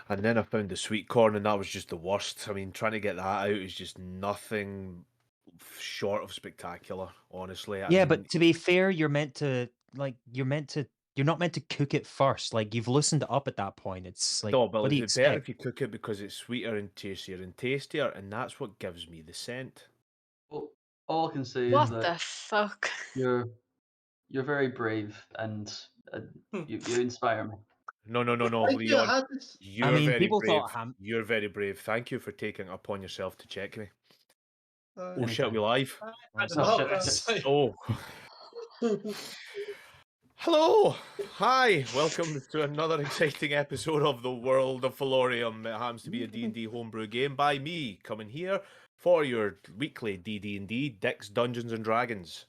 And then I found the sweet corn, and that was just the worst. I mean, trying to get that out is just nothing short of spectacular, honestly. I Yeah, mean, but to be fair, you're not meant to cook it first. Like you've loosened it up at that point. It's like, no, but what do is you it better expect? if you cook it because it's sweeter and tastier, and that's what gives me the scent. Well, all I can say is What that the fuck? you're you're very brave and uh, you inspire me. No, no, no, no, Thank you. I Leon. had this. I You're mean, very people brave. thought ham You're very brave. Thank you for taking it upon yourself to check me. Oh shit, we anytime. live? I don't Oh know. shit! It's like, Oh, hello, hi, welcome to another exciting episode of the World of Felorium. It happens to be a D&D homebrew game by me, coming here for your weekly DD&D, Dick's Dungeons and Dragons.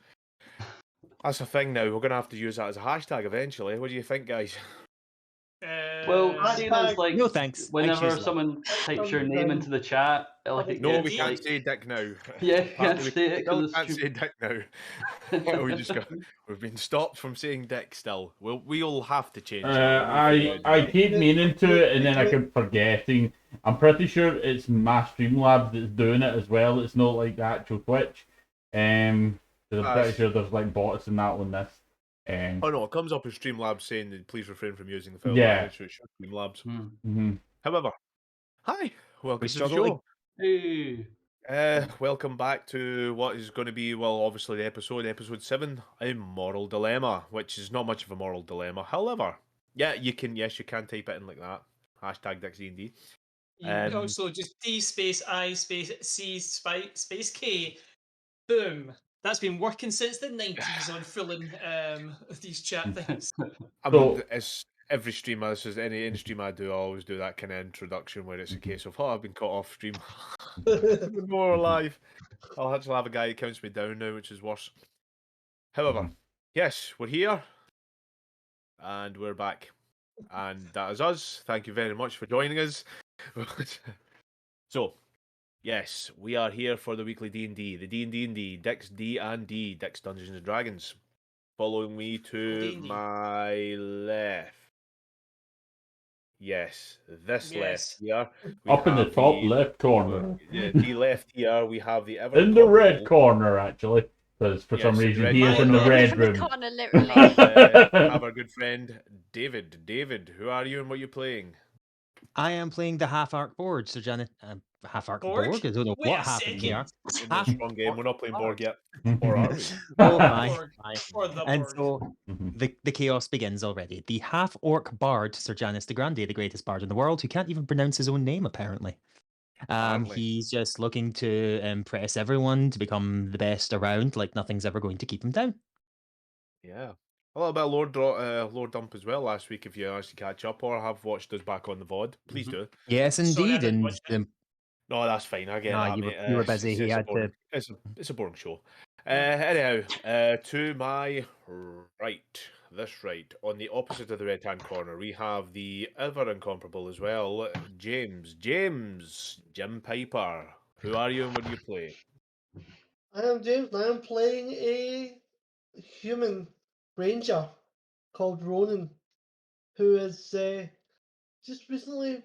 That's a thing now. We're gonna have to use that as a hashtag eventually. What do you think, guys? Well, uh, seeing as like No thanks. I whenever choose love. someone types your Thumbs name down. into the chat, like it No, we gets D- can't like say Dick now. yeah, you can't Apparently we say it still because can't it's say Dick now. We've been stopped from saying Dick still. We'll have to change that. I keep meaning to, and then I keep forgetting. I'm pretty sure it's my Streamlabs that's doing it as well. It's not like the actual Twitch. 'Cause I'm pretty sure there's like bots and that on this. Oh no, it comes up as Streamlabs saying that please refrain from using the file Yeah. language, so it's Streamlabs. Mhm. However, hi, welcome We to the struggle show. hey. Welcome back to what is going to be, well, obviously the episode 7, a moral dilemma, which is not much of a moral dilemma. However, yes, you can type it in like that. Hashtag DixD&D. you can Um, also just D space I space C space K. Boom. That's been working since the 90s on filling these chat things. I So- mean, it's every stream. This is any stream I do. I always do that kind of introduction where it's a case of, oh, I've been caught off stream, more live. I'll actually have a guy who counts me down now, which is worse. However, yes, we're here, and we're back, and that is us. Thank you very much for joining us. So, yes, we are here for the weekly D&D, the D&D, Dick's D&D, Dick's Dungeons and Dragons. Following me to D&D. my left. Yes, this Yes. left here. we Up in the have top left corner. The left here, we have the ever In the red incomparable- corner, actually. Because for Yes, some in the reason red he is in the corner. red room. Corner, literally. have our good friend David. David, who are you and what are you playing? I am playing the half arc board, so Janet. Half arc Borg? board? I don't know Wait what a happened here. second. In the strong game, we're not playing Borg yet. Or are we? Oh my. Borg. Or the And Borg. so Mhm. the chaos begins already. The half orc bard, Sir Janis de Grande, the greatest bard in the world, who can't even pronounce his own name apparently. Apparently. He's just looking to impress everyone to become the best around, like nothing's ever going to keep him down. Yeah. A little bit of Lord Dump as well last week if you managed to catch up or have watched us back on the VOD. Please do. Yes, Sorry, I indeed. didn't And watch it. No, that's fine. I get Nah, that, you were- mate. you were It's- busy. It's, He it's a had to- boring, it's a boring show. Anyhow, to my right, this right, on the opposite of the red-hand corner, we have the ever incomparable as well, James. Jim Piper. Who are you and what do you play? I am James, and I am playing a human ranger called Ronan, who is just recently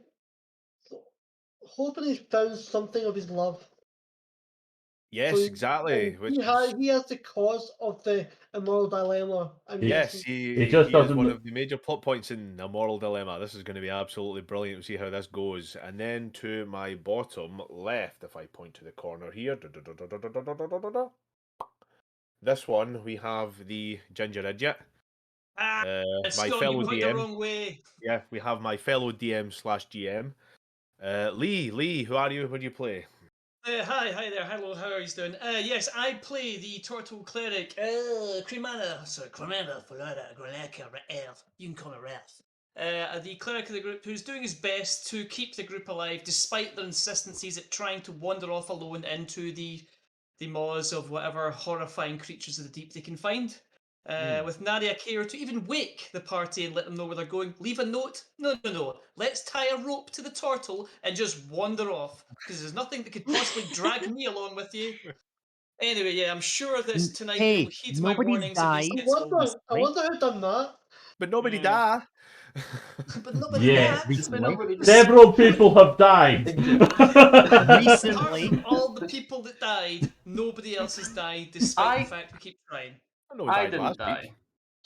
hoping he's found something of his love. Yes, So he- exactly. and Which he has the cause of the immoral dilemma. I'm yes, guessing. he just is doesn't one look- of the major plot points in A Moral Dilemma. This is going to be absolutely brilliant. We'll see how this goes. And then to my bottom left, if I point to the corner here, this one we have the Ginger Idiot. Ah, My Scott, fellow you put the DM. wrong way. Yeah, we have my fellow DM / GM. Lee, who are you? Who do you play? Hi there. Hello, how are you doing? Yes, I play the Turtle Cleric, Cremana, Florida, Granaka, Earth. You can call her Earth. The cleric of the group who's doing his best to keep the group alive despite their insistencies at trying to wander off alone into the maws of whatever horrifying creatures of the deep they can find. With Nadia care to even wake the party and let them know where they're going. Leave a note? No. Let's tie a rope to the turtle and just wander off. Because there's nothing that could possibly drag me along with you. Anyway, yeah, I'm sure this tonight Hey, you will heed my nobody's warnings if this died. I gets old. wonder who done that. But nobody Yeah. die. But nobody Yeah. has. But nobody did. Several people have died. Apart Recently. from all the people that died, nobody else has died, despite the fact we keep trying. I know we I died didn't last die. week.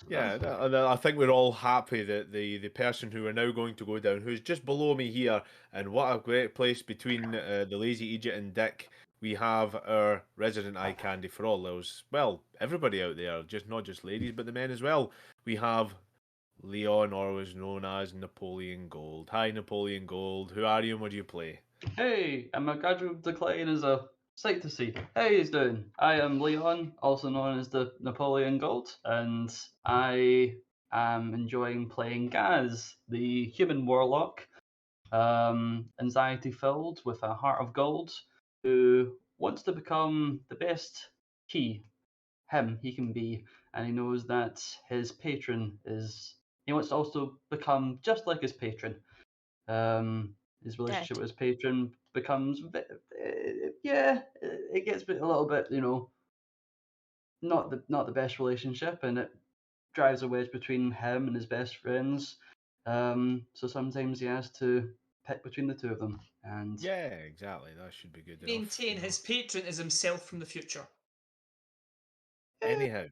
Yeah, and I think we're all happy that the person who we're now going to go down, who's just below me here, and what a great place between the Lazy Egypt and Dick, we have our resident eye candy for all those, well, everybody out there, just not just ladies, but the men as well. We have Leon, always known as Napoleon Gold. Hi, Napoleon Gold. Who are you and what do you play? Hey, and my gradual decline is a sight to see. Hey, he's doing? I am Leon, also known as the Napoleon Gold, and I am enjoying playing Gaz, the human warlock, anxiety filled with a heart of gold, who wants to become the best he can be, and he knows that his patron is. He wants to also become just like his patron. His relationship Dead. with his patron becomes, yeah, it gets a little bit, not the best relationship, and it drives a wedge between him and his best friends. So sometimes he has to pick between the two of them, and Yeah, exactly. That should be good enough. Maintain you know. his patron is himself from the future. Anyhow.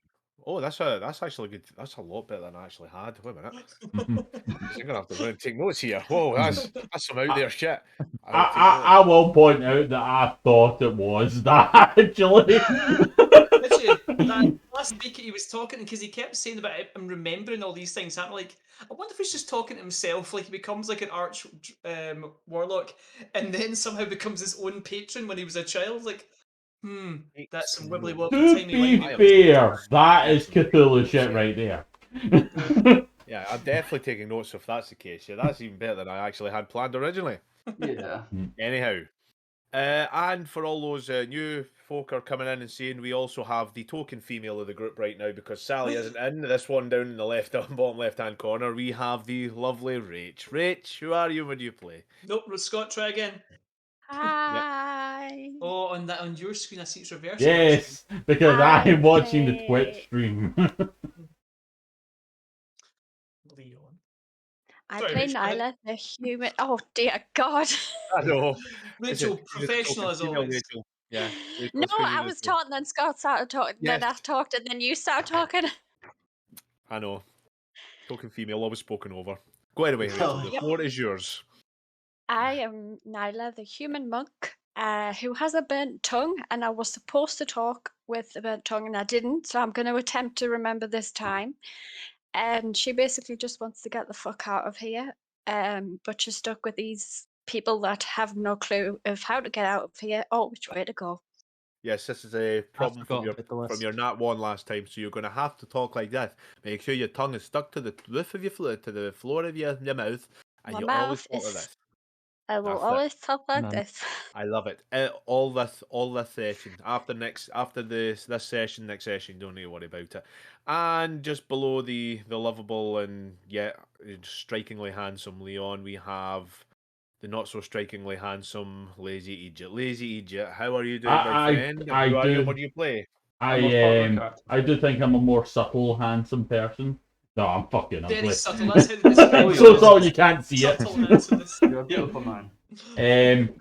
Oh, that's actually good. That's a lot better than I actually had. Wait a minute. I'm gonna have to really take notes here. Whoa, that's some out there shit. I will take notes. I will point out that I thought it was that actually. Literally, that last week he was talking because he kept saying about him remembering all these things. I'm like, I wonder if he's just talking to himself, like he becomes like an arch warlock, and then somehow becomes his own patron when he was a child. Like, that's some wibbly wobbly To timey be wimey. fair, that is Cthulhu shit right there. Yeah, I'm definitely taking notes if that's the case. Yeah, that's even better than I actually had planned originally. yeah. Anyhow, and for all those new folk are coming in and saying, we also have the token female of the group right now because Sally isn't in. This one down in the bottom left-hand corner, we have the lovely Rach. Rach, who are you? What do you play? Nope, Scott, try again. Hi. Oh, on your screen, I see it's reversed. Yes, because I I'm watching the play- Twitch stream. Leon. I Sorry, play Rach, go ahead. Nyla, the human. Oh dear God. I know. Rachel, professional as always. Rachel. Yeah. Rachel's No, screen I is was Rachel. talking, then Scott started talking, then I Yes. talked, and then you started talking. I know. Token female, always spoken over. Go ahead away, Rachel. Oh, The yep. floor is yours. I am Nyla, the human monk, who has a burnt tongue, and I was supposed to talk with a burnt tongue, and I didn't, so I'm going to attempt to remember this time. And she basically just wants to get the fuck out of here, but she's stuck with these people that have no clue of how to get out of here or which way to go. Yes, this is a problem from forgot your about the list. Nat 1 last time, so you're going to have to talk like this. Make sure your tongue is stuck to the roof of your to the floor of your mouth, and My you mouth always talk like is- this. I will That's it. always talk like Man. this. I love it. All this session after this session, next session, don't need to worry about it. And just below the lovable and yet strikingly handsome Leon, we have the not so strikingly handsome Lazy Egypt. Lazy Egypt, how are you doing, my friend? I Who are you do- and what do you play? I do think I'm a more subtle, handsome person. No, I'm fucking Very ugly. subtle. That's how the I'm so sorry you can't see it. subtle handsomeness. You're a beautiful man.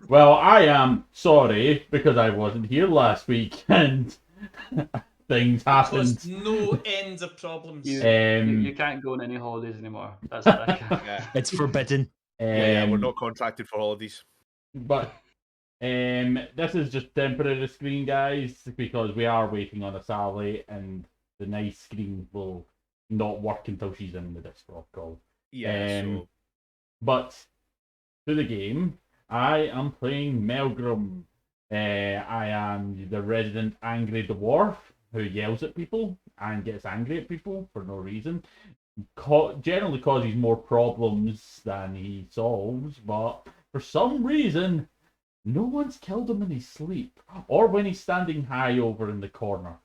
Well, I am sorry because I wasn't here last week and things happened. Caused no end of problems. You can't go on any holidays anymore. That's what I can. Yeah, It's forbidden. yeah, we're not contracted for holidays. But this is just temporary screen, guys, because we are waiting on a Sally, and the nice screen will not work until she's in the Discord call. Yeah, so But to the game, I am playing Melgrim. I am the resident angry dwarf who yells at people and gets angry at people for no reason. Generally causes more problems than he solves, but for some reason, no one's killed him in his sleep or when he's standing high over in the corner.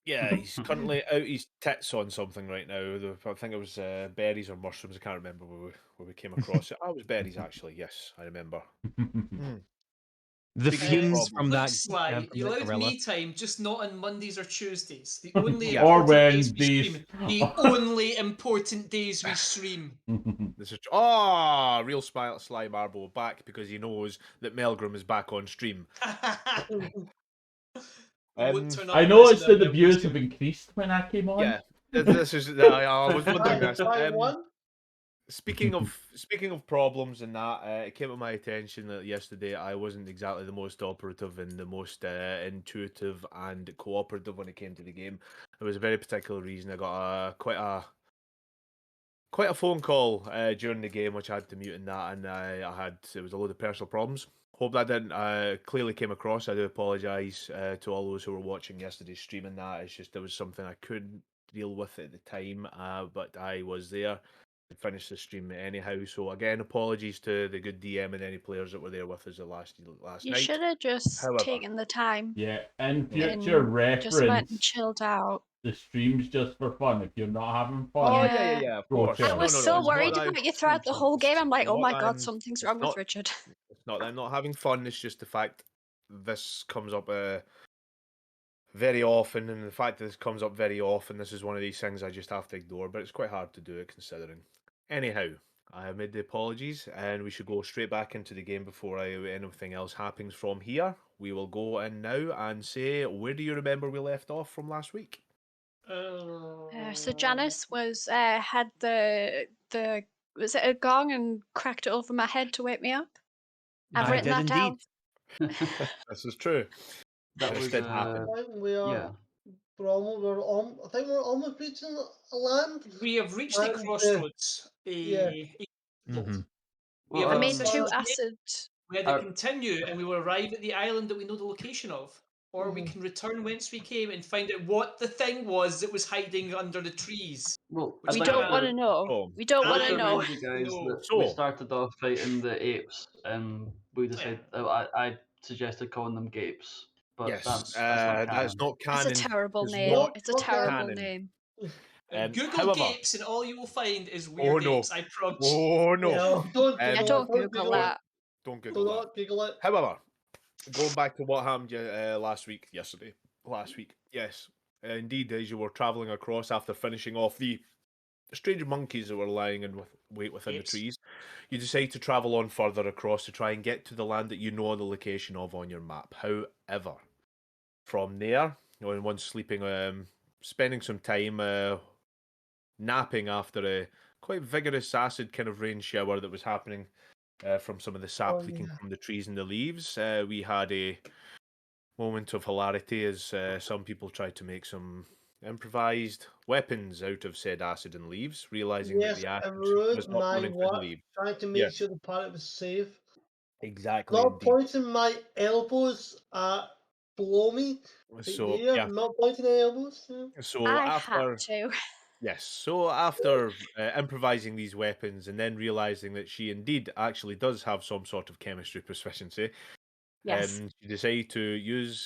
yeah, he's currently out his tits on something right now. I think it was berries or mushrooms. I can't remember where we came across it. Oh, it was berries actually. Yes, I remember. The Speaking of fumes from Look, that, Sly, from you that allowed gorilla. me time, just not on Mondays or Tuesdays. The only Yeah. Or important days we Wednesdays. stream. The only important days we stream. This is real Sly Marble back because he knows that Melgrim is back on stream. You won't turn up I and noticed listen to that the a views Melgrim have increased when I came on. Yeah, this is. I was wondering this. By one? Speaking of problems and that, it came to my attention that yesterday I wasn't exactly the most operative and the most intuitive and cooperative when it came to the game. There was a very particular reason. I got quite a phone call during the game, which I had to mute in that, and it was a load of personal problems. Hope that didn't clearly came across. I do apologise to all those who were watching yesterday's stream and that. It's just there was something I couldn't deal with at the time, but I was there to finish the stream anyhow. So again, apologies to the good DM and any players that were there with us last You night. should have just However, taken the time Yeah, in Yeah. future and just went and reference, chilled out. the stream's just for fun. If you're not having fun, Oh Yeah. yeah, of Go course. chill. I was No, so it's not worried that I'm about you throughout the having whole fun. game. I'm like, It's oh my not that god, I'm- something's it's wrong with not- Richard. It's not that I'm not having fun. It's just the fact this comes up very often, and the fact that this comes up very often, this is one of these things I just have to ignore. But it's quite hard to do it considering. Anyhow, I have made the apologies, and we should go straight back into the game before anything else happens from here. We will go in now and say, where do you remember we left off from last week? So Janice was had the was it a gong and cracked it over my head to wake me up? I've I written did that indeed. down. This is true. That This was did happen. I think we are. yeah. I think we're almost reaching a land. We have reached the And, crossroads. yeah. Mhm. We Well, have I made access two to the- acid. We either Uh, continue and we will arrive at the island that we know the location of, or we Mhm. can return whence we came and find out what the thing was that was hiding under the trees. well, Which I'd We like don't to- want to know. Oh. We don't I'd want like to to know. remind you guys No. that we So- started off fighting the apes, and we decided I suggested calling them gapes, but Yes, that's that's not not It's canon. a terrible It's name. not It's a Okay. terrible canon. name. Google however- gapes and all you will find is weird no. apes, I promise. Oh no! Yeah, don't Um, Yeah, Google don't it. Google that. Don't Do Google that. not Google it. However, going back to what happened last week, yes, indeed, as you were travelling across after finishing off the strange monkeys that were lying in wait within Apes. the trees, you decide to travel on further across to try and get to the land that you know the location of on your map. However, from there, once sleeping, spending some time napping after a quite vigorous acid kind of rain shower that was happening from some of the sap Oh, leaking yeah. from the trees and the leaves. We had a moment of hilarity as some people tried to make some improvised weapons out of said acid and leaves, realizing Yes, that the I acid ruined was not my running through the work leaves. trying to make Yes. sure the parrot was safe. Exactly. Not Indeed. pointing my elbows at below me. Right So there, yeah. not pointing at elbows. Yeah. So I after had to. Yes, so after improvising these weapons and then realizing that she indeed actually does have some sort of chemistry proficiency, Yes. she decided to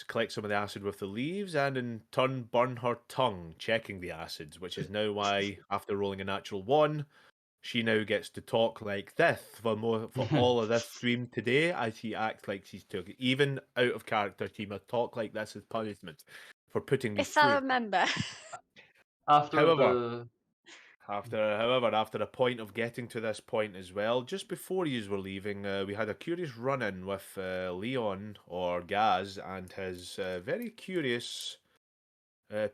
collect some of the acid with the leaves and in turn burn her tongue, checking the acids, which is now why, after rolling a natural 1, she now gets to talk like this for all of this stream today, as she acts like she's took even out of character. She must talk like this as punishment for putting me If I through. remember. after However, After a point of getting to this point as well, just before you were leaving, we had a curious run-in with Leon, or Gaz, and his very curious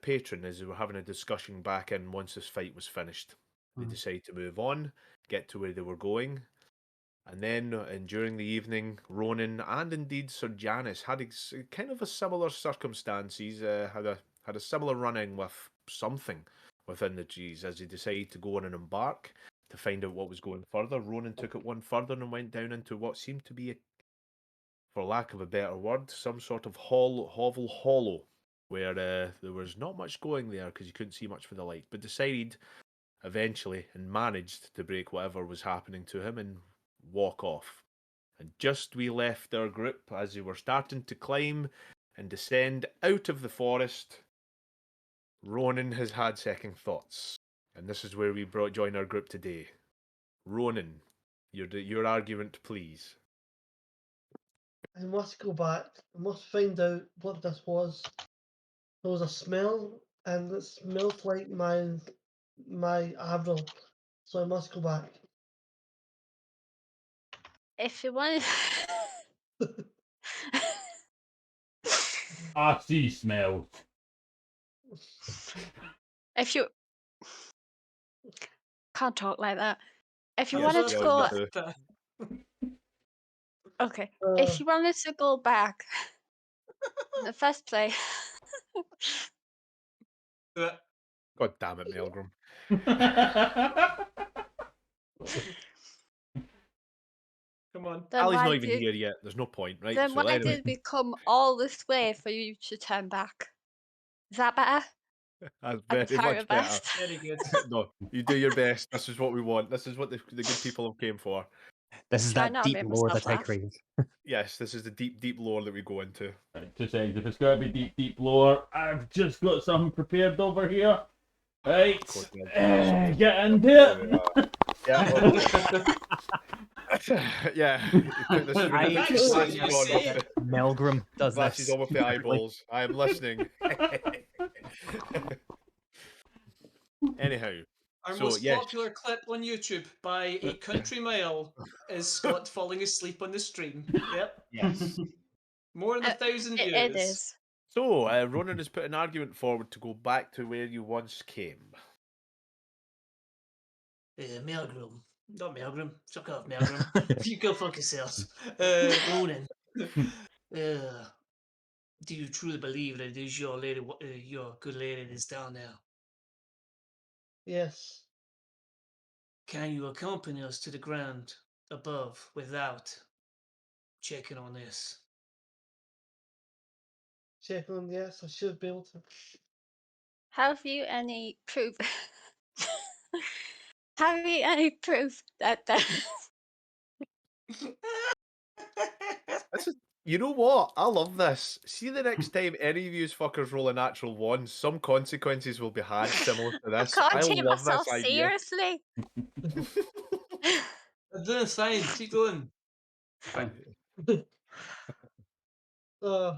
patron as they were having a discussion back in once this fight was finished. They decided to move on, get to where they were going, and then and during the evening, Ronan and indeed Sir Janice had kind of a similar circumstances, had a similar run-in with something within the trees as they decided to go on and embark to find out what was going further. Ronan took it one further and went down into what seemed to be, for lack of a better word, some sort of hovel hollow, where there was not much going there because you couldn't see much for the light, but decided eventually and managed to break whatever was happening to him and walk off. And just we left our group as they were starting to climb and descend out of the forest, Ronan has had second thoughts, and this is where we join our group today. Ronan, your argument, please. I must go back. I must find out what this was. There was a smell, and it smelled like my Avril. So I must go back. If you want. I see smells. If you can't talk like that. If you Yes, wanted to yeah, go, me too. okay. Uh, If you wanted to go back in the first place, God damn it, Melgrim. Come on. then Ali's why not even did here yet. There's no point, right? then So why anyway, did we come all this way for you to turn back? Is that better? that's At the very party much better. best. Very good. No, you do your best. This is what we want. This is what the good people have came for. This is Try that not to deep make lore myself that I laugh. crave. Yes, this is the deep, deep lore that we go into. Right, 2 seconds. If it's going to be deep, deep lore, I've just got something prepared over here. Right. Course, yeah. Get into There it. we are. Yeah. Yeah. This is I- with the Actually, glasses you on say- with the Melgrim does glasses this. on with the eyeballs. I am listening. Anyhow, Our So, most yes. popular clip on YouTube by a country mile is Scott falling asleep on the stream. Yep. yes. More than 1,000 views. It is. So, Ronan has put an argument forward to go back to where you once came. Melgrim. Not Melgrim. Suck off, Melgrim. You go fuck yourselves. Ronan. Do you truly believe that it is your lady, your good lady that's down there? yes. Can you accompany us to the ground above without checking on this? Check on yes. I should be able to. Have you any proof? Have you any proof that This is, you know what? I love this. See, the next time any of you fuckers roll a natural one, some consequences will be had similar to I this. can't I take love myself this idea. seriously? Then fine, keep going. Fine. Uh,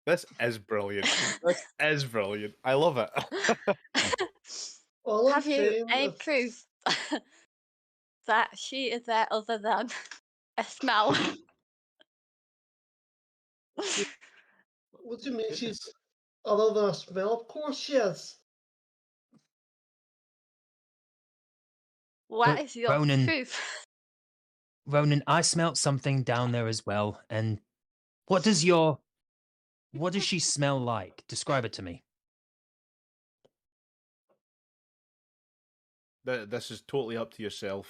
This is brilliant. This is brilliant. I love it. all I'm Have you saying any is- proof that she is there other than a smell? What do you mean she's other than a smell? Of course she is. What But is your Ronan- proof? Ronan, I smelt something down there as well. And what does she smell like? Describe it to me. This is totally up to yourself.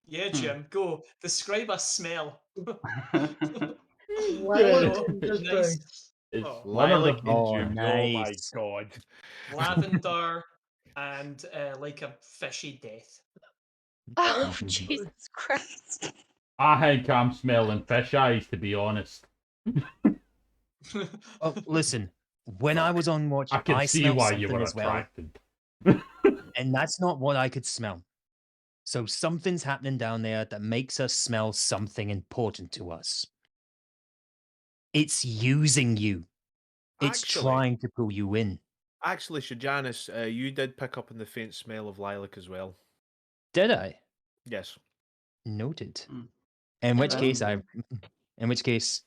Yeah, Jim, go. Describe a smell. Lilac Oh, and just nice. nice. It's Oh. one of the Lilac and Oh, June. Oh my nice. god. Lavender and like a fishy death. Oh, Jesus Christ. I think I'm smelling fish eyes, to be honest. Oh, listen. When I was on watch, I can see smelled why you something were as well, attracted. and that's not what I could smell. So something's happening down there that makes us smell something important to us. It's using you. It's Actually- trying to pull you in. Actually, Shajanis, you did pick up on the faint smell of lilac as well. Did I? Yes. Noted. Mm. In which Um, case,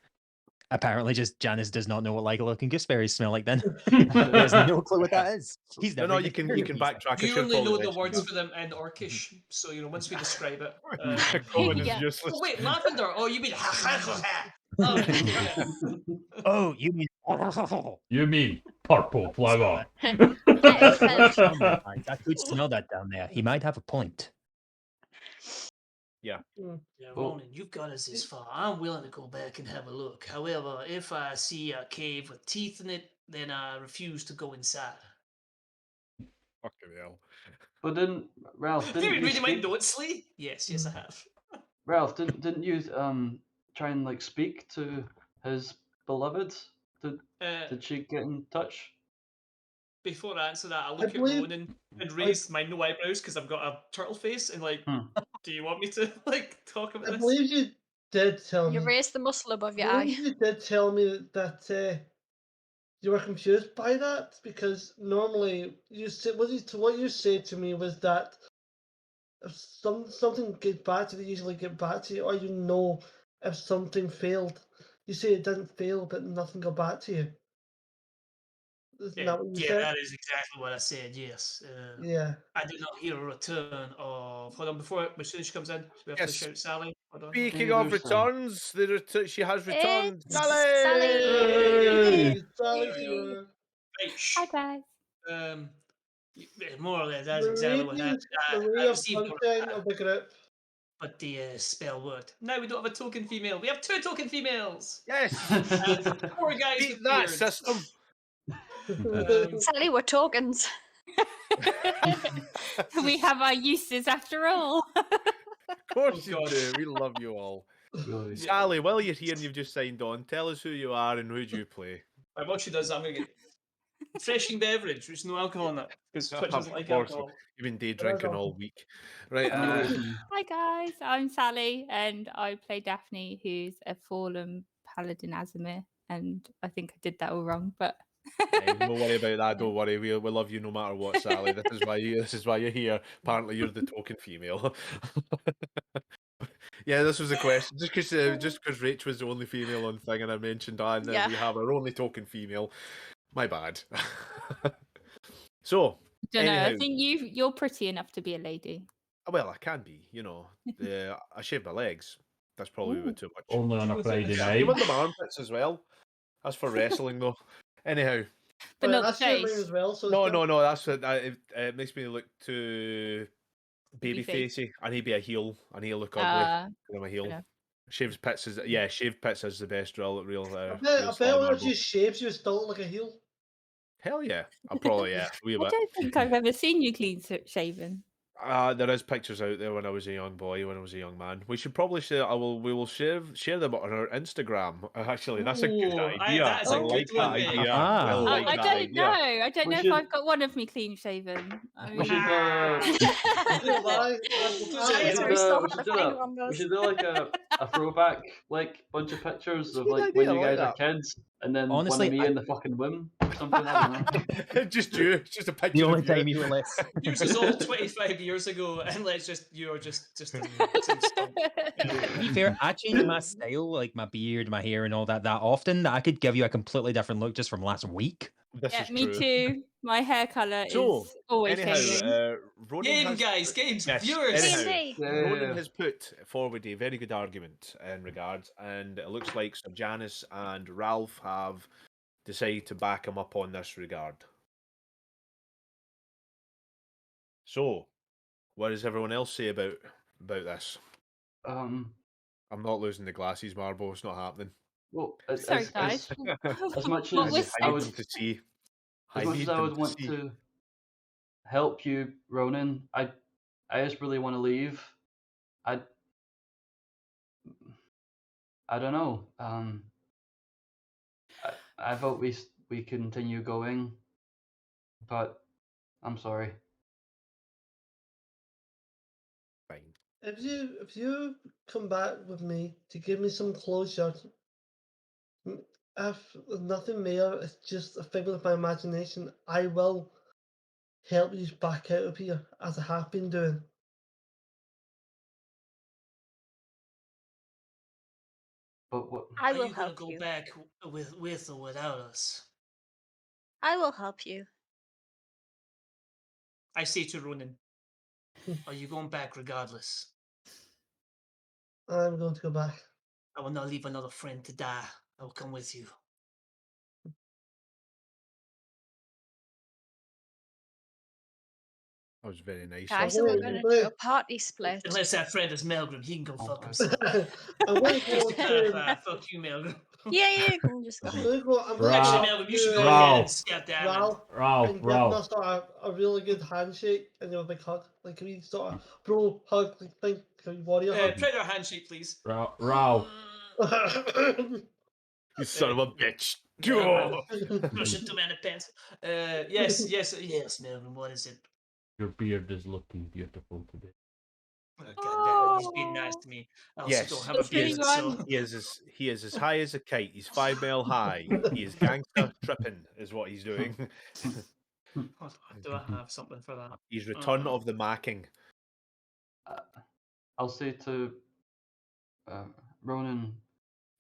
apparently, just Janice does not know what lilac and gooseberries smell like. Then he has no clue what that is. He's No, never no, even you can heard of these things. backtrack. I You should only know probably the mention words that. for them in Orcish, so once we describe it. Common is Yeah. useless. Oh wait, lavender. Oh, you mean ha. Oh, yeah. Oh, you mean? You mean purple flower? Makes sense. I could smell that down there. He might have a point. Yeah, Ronan, you've got us this far. I'm willing to go back and have a look. However, if I see a cave with teeth in it, then I refuse to go inside. Fucking hell. But didn't Ralph? Have you Didn't been you reading my speak? notes, Lee? Yes, I have. Ralph, didn't you try and like speak to his beloved? Did she get in touch? Before I answer that, I look at believe- Ronan and raise my no eyebrows because I've got a turtle face and like, Hmm. do you want me to like talk about I this? believe you did tell You me. raised the muscle above your One of eye. you did tell me that you were confused by that because normally you said what you said to me was that if something get back to you, they usually get back to you, or you know if something failed. You say it didn't fail, but nothing got back to you. Isn't Yeah, that what you yeah, said? that is exactly what I said. Yes. Yeah. I did not hear a return of. Hold on, before as soon as she comes in, we have to Yes. shout Sally. Hold on. Speaking Maybe of there's some- returns, she has returned. It's Sally! Sally! Hey, Sally's here. Right, shh. Hi guys. Um, more or less, that's The exactly what happened. ray I of received your sunshine of the group. but the spell worked. Now we don't have a token female. We have 2 token females. Yes! 4 guys Beat with that beards. system! Sally, we're tokens. We have our uses after all. Of course Oh, you God. do. We love you all. Really. Sally, while you're here and you've just signed on, tell us who you are and who do you play. Right, what she does, I'm going to get refreshing beverage. There's no alcohol in it because Twitch doesn't like Of course. alcohol. You've been day drinking all week. Right, Hi guys, I'm Sally and I play Daphne, who's a fallen paladin Azimir, and I think I did that all wrong, but hey, don't worry about that. Don't worry. We love you no matter what, Sally. This is why you're here. Apparently, you're the token female. Yeah, this was a question. Just because Rach was the only female on thing, and I mentioned that, and then we have our only token female. My bad. So, don't know. I anyhow, think you're pretty enough to be a lady. well, I can be. You know, I shave my legs. That's probably a bit too much. Only on a Friday You night. want the armpits as well. That's for wrestling, though. Anyhow, But Well, not that's the your mine face. as well. So no. That's it makes me look too baby Babyface. facey. I need to be a heel. I need to look ugly. I'm a heel. enough. Shaved pits is shaved pits is the best real. I real bet style when marble. you shaves, you still look like a heel. Hell yeah, I'll probably a wee I bit. don't think I've ever seen you clean shaven. There is pictures out there when I was a young boy, when I was a young man. We should probably share. We will share them on our Instagram. Actually, that's a good Ooh, idea. that is a like good one, that mate. idea. Ah. I like I that don't idea. know. I don't We know should- if I've got one of me clean shaven. I We mean, should, Why? Sorry, we still should had a do finger that. on We those. should do like a throwback, like bunch of pictures of Good like idea, when I you like guys are that. kids, and then Honestly, one of me in the fucking womb or something. I don't know. Just you. It's just a picture. The only of you. time you were less. Yours is all 25 years ago, and you're just To be fair, I change my style, like my beard, my hair, and all that often that I could give you a completely different look just from last week. This yeah, is me true. too. My hair color So, is always anyhow, changing. Ronan game, has guys, games, Yes, viewers. anyhow, D&D. Ronan has put forward a very good argument in regards, and it looks like Sir Janice and Ralph have decided to back him up on this regard. So, what does everyone else say about this? I'm not losing the glasses, Marbo. It's not happening. Well, Sorry, guys. as much What as was I I would, need them to see. as much as I would want to help you, Ronan, I just really want to leave. I don't know. I vote we continue going, but I'm sorry. Fine. If you come back with me to give me some closure, if nothing more, it's just a figment of my imagination, I will help you back out of here as I have been doing. But what? I Are will you gonna help go you. back with or without us? I will help you. I say to Ronan, are you going back regardless? I'm going to go back. I will not leave another friend to die. I will come with you. That was very nice. Guys, Oh, we're wait, going to wait. do a party split. Unless that friend is Melgrim, he can go fuck Okay. himself. I'm going to Just go to to. clarify, fuck you, Melgrim. Yeah, you can just go. I'm going to go. I'm going Ralph. Actually, to Melgrim, you should go to, ahead and Ralph. scout the island. Ralph and give Ralph. us sort of a really good handshake and a big hug, like a wee sort of bro hug, like thing, like a warrior hug. Predator handshake, please. Ralph. You son of a bitch. Yeah. Russian tomato pants. Yes, Melvin, what is it? Your beard is looking beautiful today. God damn it, he's being nice to me. I also Yes, don't have a That's really beard, so. run. he is as high as a kite. He's 5 mile high. He is gangster tripping, is what he's doing. Hold on, do I have something for that? He's Return Uh, of the Macking. I'll say to Ronan,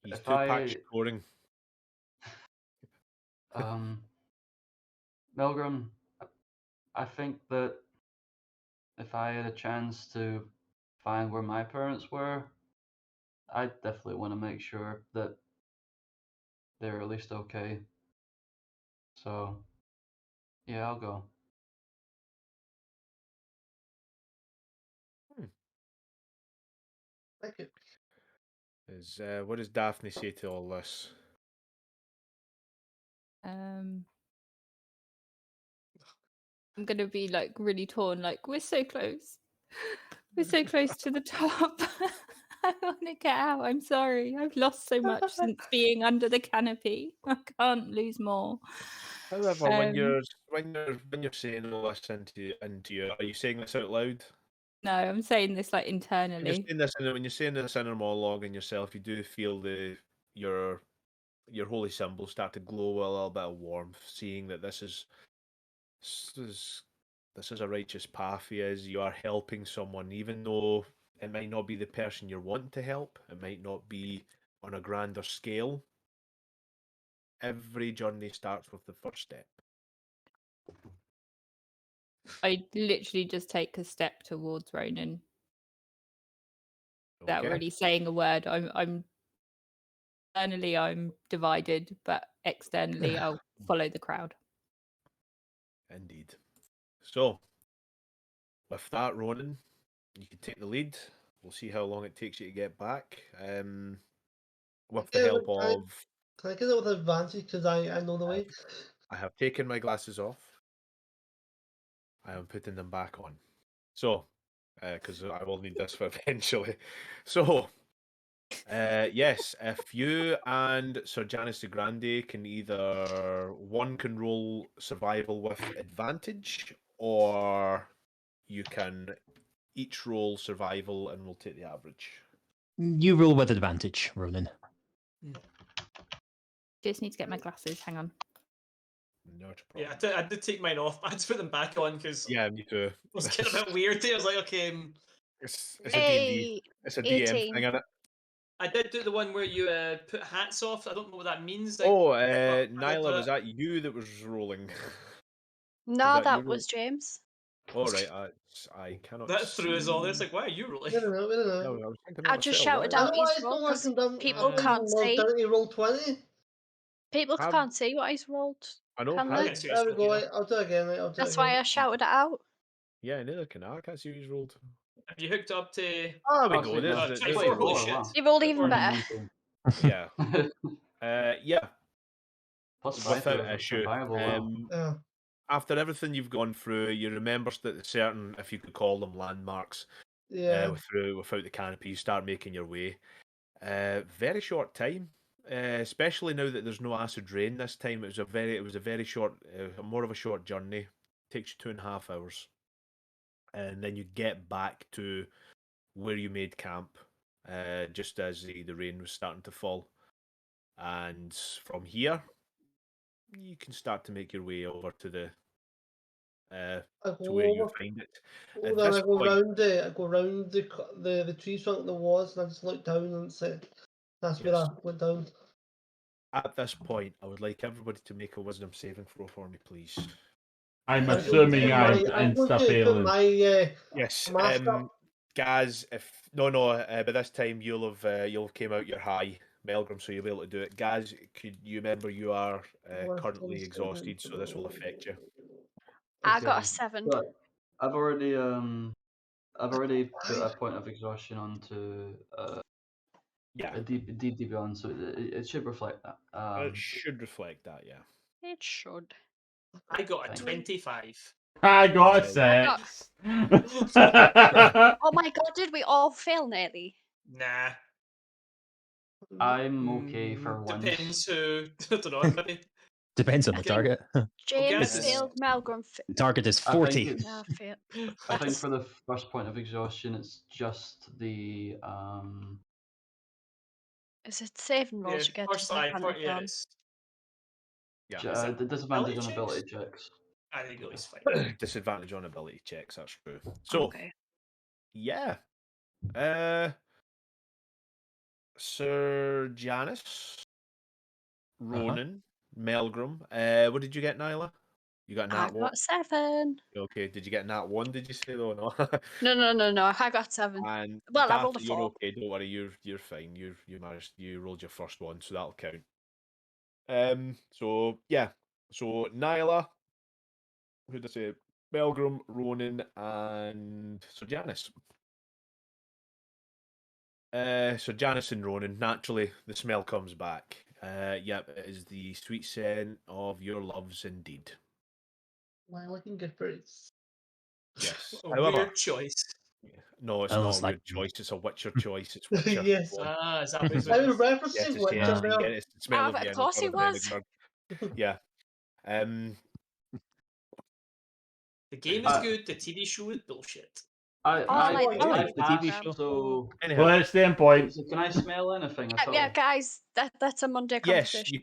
He's if 2-pack scoring. Milgram, I think that if I had a chance to find where my parents were, I'd definitely want to make sure that they're at least okay. So, yeah, I'll go. Thank you. What does Daphne say to all this? I'm gonna be like really torn. Like we're so close. We're so close to the top. I want to get out. I'm sorry. I've lost so much since being under the canopy. I can't lose more. However, when Um, you're saying all this into you, are you saying this out loud? No, I'm saying this like When you're internally. saying this when you're saying this inner monologue in yourself, you do feel your holy symbols start to glow with a little bit of warmth, seeing that this is a righteous path. You are helping someone, even though it might not be the person you're wanting to help. It might not be on a grander scale. Every journey starts with the first step. I literally just take a step towards Ronan without Okay? really saying a word. I'm internally I'm divided, but externally I'll follow the crowd. Indeed. So, with that, Ronan, you can take the lead. We'll see how long it takes you to get back. With the Yeah, help but of, Can I get it with advantage because I know the way? I have taken my glasses off. I am putting them back on. So, because I will need this for eventually. So, yes, if you and Sir Janice de Grande can one can roll survival with advantage, or you can each roll survival and we'll take the average. You rule with advantage, Ronan. Just need to get my glasses. Hang on. Not a Yeah, problem. I did take mine off. I had to put them back on because Yeah, me too. it was getting a bit weird there. I was like, okay, It's a D&D. Hey, It's a DM 18. thing, isn't it? I did do the one where you put hats off. I don't know what that means. Oh, I did Nyla, was it. that you that was rolling? No, that you that was James. All right, I cannot. That threw us all there. It's see- like, why are you rolling? We don't know, we don't No, know. I was thinking I that just myself. shouted Right? out his Otherwise, roll don't because work them. people can't see. Dirty roll 20. People Have- can't see what he's rolled. I know. Can have- they? Okay, so There we it's go. okay. I'll do it again. I'll do That's it why again. I shouted it out. Yeah, neither can I. I can't see who's rolled. Have you hooked up to? Ah, we Oh, go. sweet, There's yeah. the, there's 24, the holy roll. shit. wow. You rolled even Or better. 19. Yeah. Yeah. Plus Without five issue. survival, wow. Yeah. After everything you've gone through, you remember that certain, if you could call them landmarks, Yeah. without the canopy, you start making your way. Very short time, especially now that there's no acid rain this time. It was a very short, more of a short journey. Takes you 2.5 hours, and then you get back to where you made camp, just as the rain was starting to fall. And from here, you can start to make your way over to the I to go where you over. find it. Oh, At then this I go point, round the the tree trunk there was, and I just looked down and said, "That's where Yes. I went down." at this point, I would like everybody to make a wisdom saving throw for me, please. I'm I'm going to assuming put I'm my- I'm going insta to put failing. my Yes, mask up. Gaz. By this time you'll have came out your high, Melgrim, so you'll be able to do it. Gaz, could you remember you are Worth currently 27 exhausted, so this will affect you. I got a Okay. 7. But I've already put a point of exhaustion onto Yeah, a D beyond, so it should reflect that. it should reflect that. Yeah. It should. I got a Thank you. 25. I got a I got- 6. Oh my god, did we all fail nearly? Nah. I'm okay for once. Depends who. I don't know. Maybe Depends on the Okay. target. James guess- failed. Melgrim. The target is I think 40. it's- No, failed. I think for the first point of exhaustion, it's just the Is it saving Yeah, rolls you get first five, disadvantage on? yes. Yeah. Is that the disadvantage on ability ability checks. I think it's fine. Disadvantage on ability checks. That's true. So Okay. yeah, Sir Janice, Ronan, Melgrim. What did you get, Nyla? You got I nat one. got 7. Okay. Did you get nat one? Did you say? Oh no. No. I got 7. And Well, I Daphne, rolled a you're 4. okay. Don't worry. You're fine. You managed. You rolled your first one, so that'll count. So yeah. So Nyla. Who did I say? Melgrim, Ronan, and Sir Janice. So Janice and Ronan, naturally, the smell comes back. Yep, it is the sweet scent of your loves indeed. Wow, looking good birds. Yes. A However, weird choice. no, it's I not was a like- weird choice. It's a Witcher choice. It's Witcher. Yes. Go on. Ah, is that what he's I doing? was Yes, referencing it's, Witcher yeah, there. it's the smell but of of course he was. Yeah. The game is good, the TV show is bullshit. I like the TV passed, show. So, Anyhow, Well, it's the end point. so can I smell anything at all? Yeah, guys, that's a Monday yes, conversation.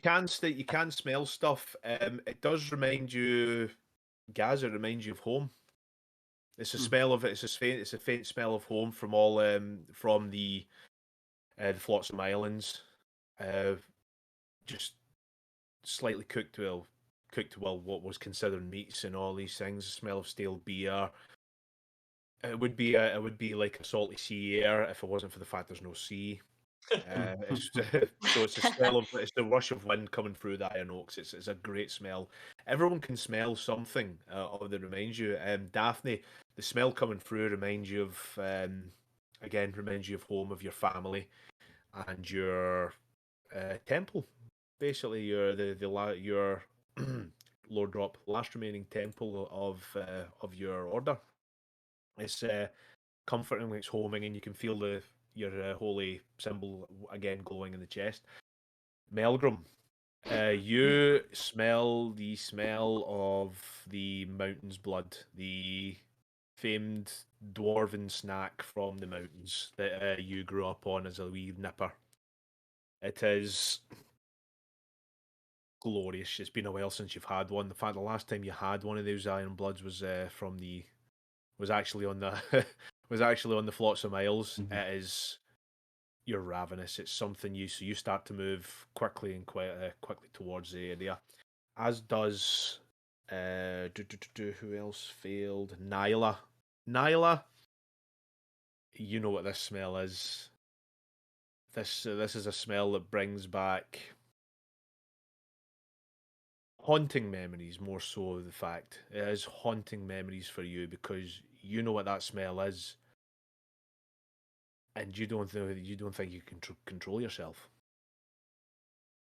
you can smell stuff. It does remind you, Gaz. It reminds you of home. It's a smell of it. It's a faint smell of home from all from the Flotsam Islands. Just slightly cooked well what was considered meats and all these things. The smell of stale beer. It would be like a salty sea air if it wasn't for the fact there's no sea. So it's the rush of wind coming through the Iron Oaks. It's a great smell. Everyone can smell something that reminds you. Daphne, the smell coming through reminds you of reminds you of home, of your family, and your temple. Basically, your Lord Drop, last remaining temple of your order. It's comforting, it's homing, and you can feel your holy symbol again glowing in the chest. Melgrim, you smell the smell of the mountain's blood, the famed dwarven snack from the mountains that you grew up on as a wee nipper. It is glorious. It's been a while since you've had one. In fact, the last time you had one of those Iron Bloods was actually on the Flotsam Isles. Mhm. It is, you're ravenous. It's something you start to move quickly and quickly towards the area, as does who else failed? Nyla, you know what this smell is. This is a smell that brings back haunting memories, more so the fact it is haunting memories for you because you know what that smell is, and you don't think you can control yourself.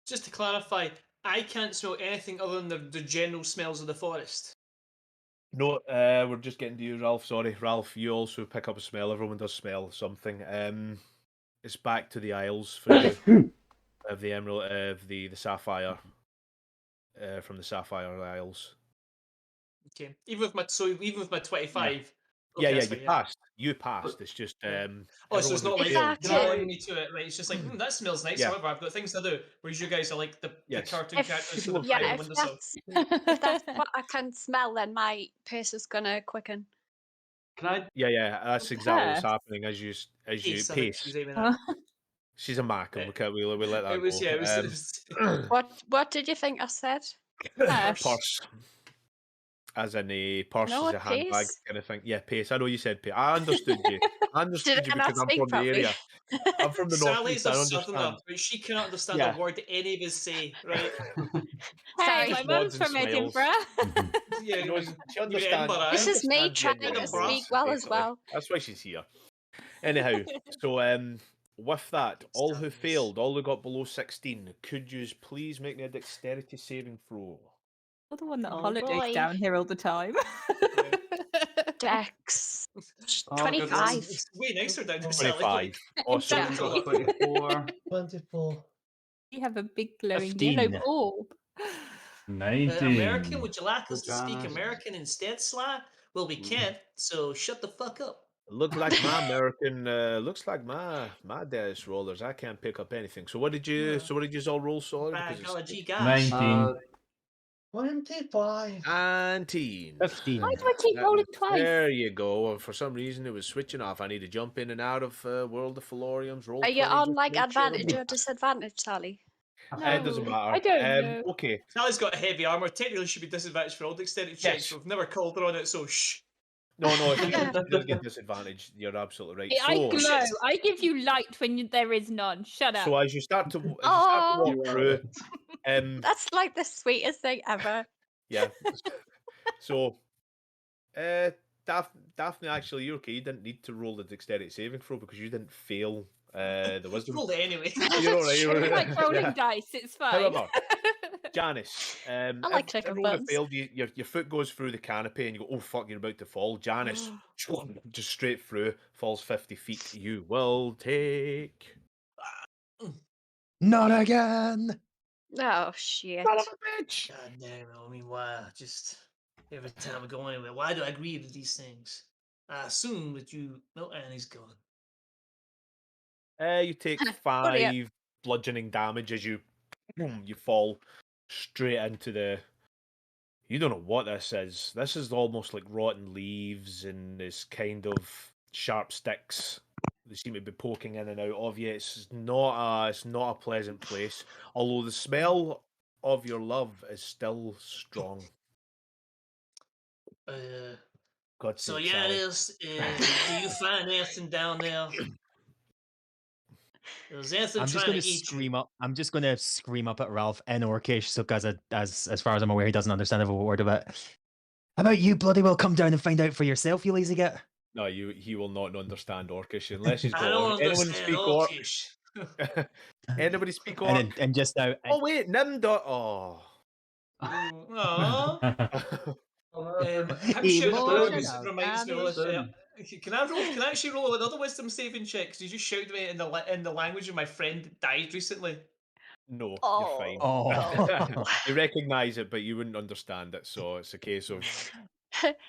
Just to clarify, I can't smell anything other than the general smells of the forest. No, we're just getting to you, Ralph. Sorry, Ralph. You also pick up a smell. Everyone does smell something. It's back to the Isles for you of the emerald, of the sapphire, from the Sapphire Isles. Okay, even with my 25. Yeah, okay, that's you fine, passed. You passed. It's just Oh, so it's everyone not who like failed- Exactly. me to it, right? It's just like that smells nice. Yeah. However, I've got things to do. Whereas you guys are like the Yes. cartoon If- characters People with are the fine. if windowsill. that's what I can smell, then my pace is gonna quicken. Can I? Yeah, that's exactly what's Pass. happening as you Pace, I think pace. she was aiming Oh, at. She's a Mac, and we let that It was go. yeah. It was What did you think I said? Purse. As in a purse, No, as a handbag pace. kind of thing. Yeah, pace. I know you said pace. I understood you. I understood Did you I not because I'm speak from the properly? area. I'm from the Sally's northeast. I a understand. southerner, but she cannot understand Yeah. a word any of us say, right? hey, Sorry. my Just mum's nods and from smiles. Edinburgh. Yeah, She knows. She you're understands. Edinburgh, she eh? This is me understands trying genuine to Edinburgh, speak well as basically. well. That's why she's here. Anyhow, so with that, all who Standards. failed, all who got below 16, could you please make me a dexterity saving throw? You're the one that Oh, holidays boy. down here all the time. Dex. Oh, 25. It's way nicer down here, 25. Awesome. Someone got 24. 24. You have a big glowing yellow 15. orb. 19. American, would you like us to speak Janice. American instead, Sly? Well, we can't, so shut the fuck up. Look like my American. Looks like my dice rollers. I can't pick up anything. So what did you? Yeah. So what did you all roll? Sorry, By because it's golly gee gosh. 19. 25. 19. 15. Why do I keep rolling twice? There you go. For some reason, it was switching off. I need to jump in and out of World of Felorium's roll. Are you 20 on just like to make sure. advantage or disadvantage, Sally? It doesn't No, matter. I don't know. Okay. Sally's got heavy armor. Technically, should be disadvantaged for all dexterity checks. Yes. We've never called her on it, so shh. No, if you does get disadvantage, you're absolutely right. I So, glow. I give you light when there is none. Shut up. so as you start to Oh. walk You are through, it. That's like the sweetest thing ever. yeah. So, Daphne, actually, you're okay. You didn't need to roll the dexterity saving throw because you didn't fail the wisdom. Rolled it anyway. You're all right. You're all It's right. like rolling Yeah. dice. It's fine. However, Janice, I like if clicking everyone had buttons. failed, your foot goes through the canopy and you go, oh fuck, you're about to fall. Janice, just straight through, falls 50 feet. You will take. Not again. Oh shit. Son of a bitch! God damn it. I mean, why? Just every time we go anywhere, why do I agree to these things? I assume that you. No, Annie's gone. You take Oh, dear. 5 bludgeoning damage as you fall straight into the. You don't know what this is. This is almost like rotten leaves and this kind of sharp sticks. They seem to be poking in and out of you. It's not a pleasant place. Although the smell of your love is still strong. God So sake, yeah, it Sally. is. Do you find anything down there? Is anything I'm just trying going to to eat you? scream up. I'm just going to scream up at Ralph in Orcish, so because as far as I'm aware, he doesn't understand a word of it. How about you bloody well come down and find out for yourself, you lazy git? No, he will not understand Orcish unless he's I got don't anyone understand speak Orc. Orcish. Anybody speak Orc? And just now, Oh wait, Nimdot. Oh. Aww. How He shouting was about soon. this reminds me of Soon. Can I actually roll another wisdom saving check? Because you just shouted me in the language of my friend that died recently. No, Oh. you're fine. Oh. You recognise it, but you wouldn't understand it. So it's a case of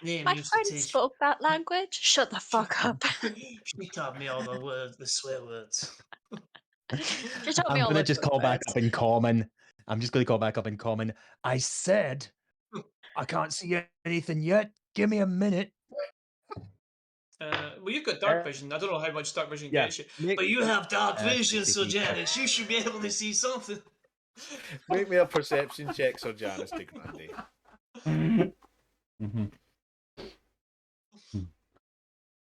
Name My used friend to teach. spoke that language. Shut the fuck up. She taught me all the words, the swear words. She taught me I'm all going to the just good call back words. up in common. I'm just going to call back up in common. I said, I can't see anything yet. Give me a minute. Well, you've got dark vision. I don't know how much dark vision yeah. gets you, Make, but you have dark vision, 50 so feet. Janice, you should be able to see something. make me a perception check, Sir Janice de Grande. Mhm.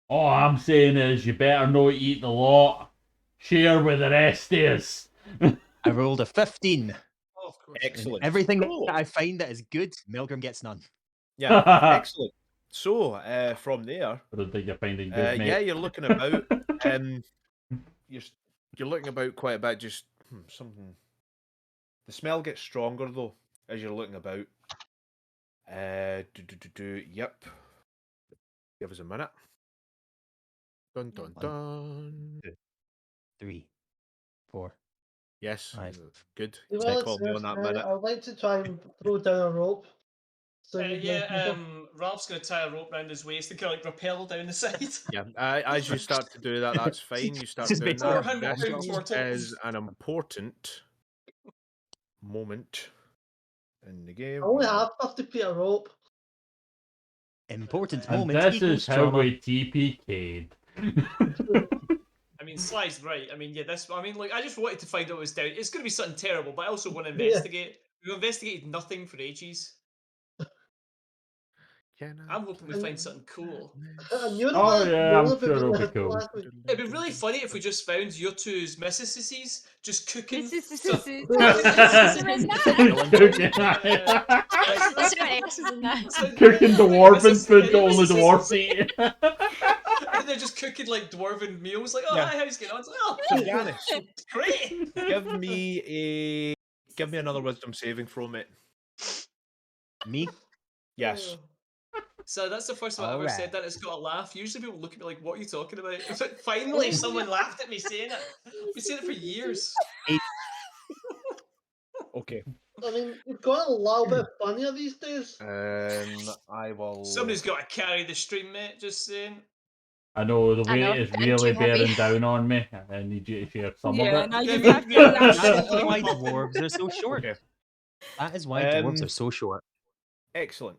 All I'm saying is you better not eat the lot. Share with the rest of us. I rolled a 15. Oh, of course. Excellent. Everything So, that I find that is good, Milgram gets none. yeah, excellent. So from there, I don't think you're finding good, mate. yeah, you're looking about. You're looking about quite a bit. Just something. The smell gets stronger though as you're looking about. Yep. Give us a minute. Dun dun dun. 3, 4. Yes. Five. Good. Well, Stick it's on me on that minute. I'd like to try and throw down a rope. So you Ralph's going to tie a rope around his waist and kind of like rappel down the side. Yeah, as you start to do that, that's fine. You start Just doing makes that. 400 This pound turtle. is an important moment in the game. I only have 50 feet of rope. Important And moment this equals is how trauma. we TPK'd. I mean, Sly's right. I mean, yeah, I just wanted to find out what was down. It's going to be something terrible, but I also want to investigate. We've investigated nothing for ages. I'm hoping we find something cool. And you're Oh, the- yeah, you're I'm the sure it'll be last cool. week. It'd be really funny if we just found your two's missuses just cooking. This is stuff. this is Cooking dwarven food that only dwarves eat. And they're just cooking like dwarven meals. Like, oh, Yeah. hi, how's it going? It's like, oh, So Janice, great. give me another wisdom saving throw, mate. Me? Yes. So that's the first time I ever Alright. said that. It's got a laugh. Usually people look at me like, what are you talking about? It's like, finally someone laughed at me saying it. I've been saying it for years. Okay. I mean, you've got a little bit funnier these days. I will. Somebody's got to carry the stream, mate. Just saying. I know the I know, weight is been really too heavy. bearing down on me. I need you to share some Yeah, of now it. you Yeah, have to yeah, laugh. That's yeah. why dwarves are so short. Okay. That is why dwarves Um, are so short. Excellent.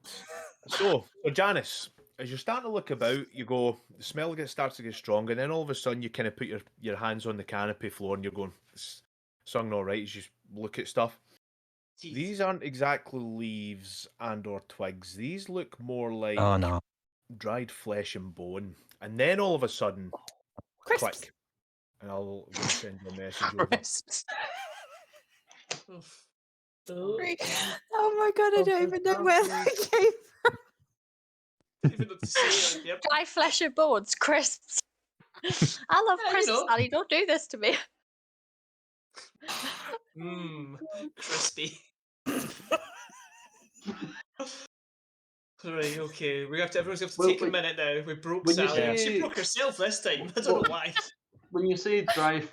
So Janice, as you're starting to look about, you go, the smell starts to get stronger, and then all of a sudden you kind of put your hands on the canopy floor and you're going, "It's something all right," as you look at stuff. Jeez. These aren't exactly leaves and or twigs. These look more like Oh no. dried flesh and bone. And then all of a sudden, Crisps. click. And I'll send you a message over. Crisps. Oof. Oh my god, I don't even know where that came Even though to say it, yep. Dry flesh and bones, crisps. I love Yeah, you crisps, know. Sally. Don't do this to me. Mmm, crispy. Right, okay. Everyone's going to Well, take a wait, minute now. We broke when you Sally. She say- broke herself this time. I don't know why. When you say dry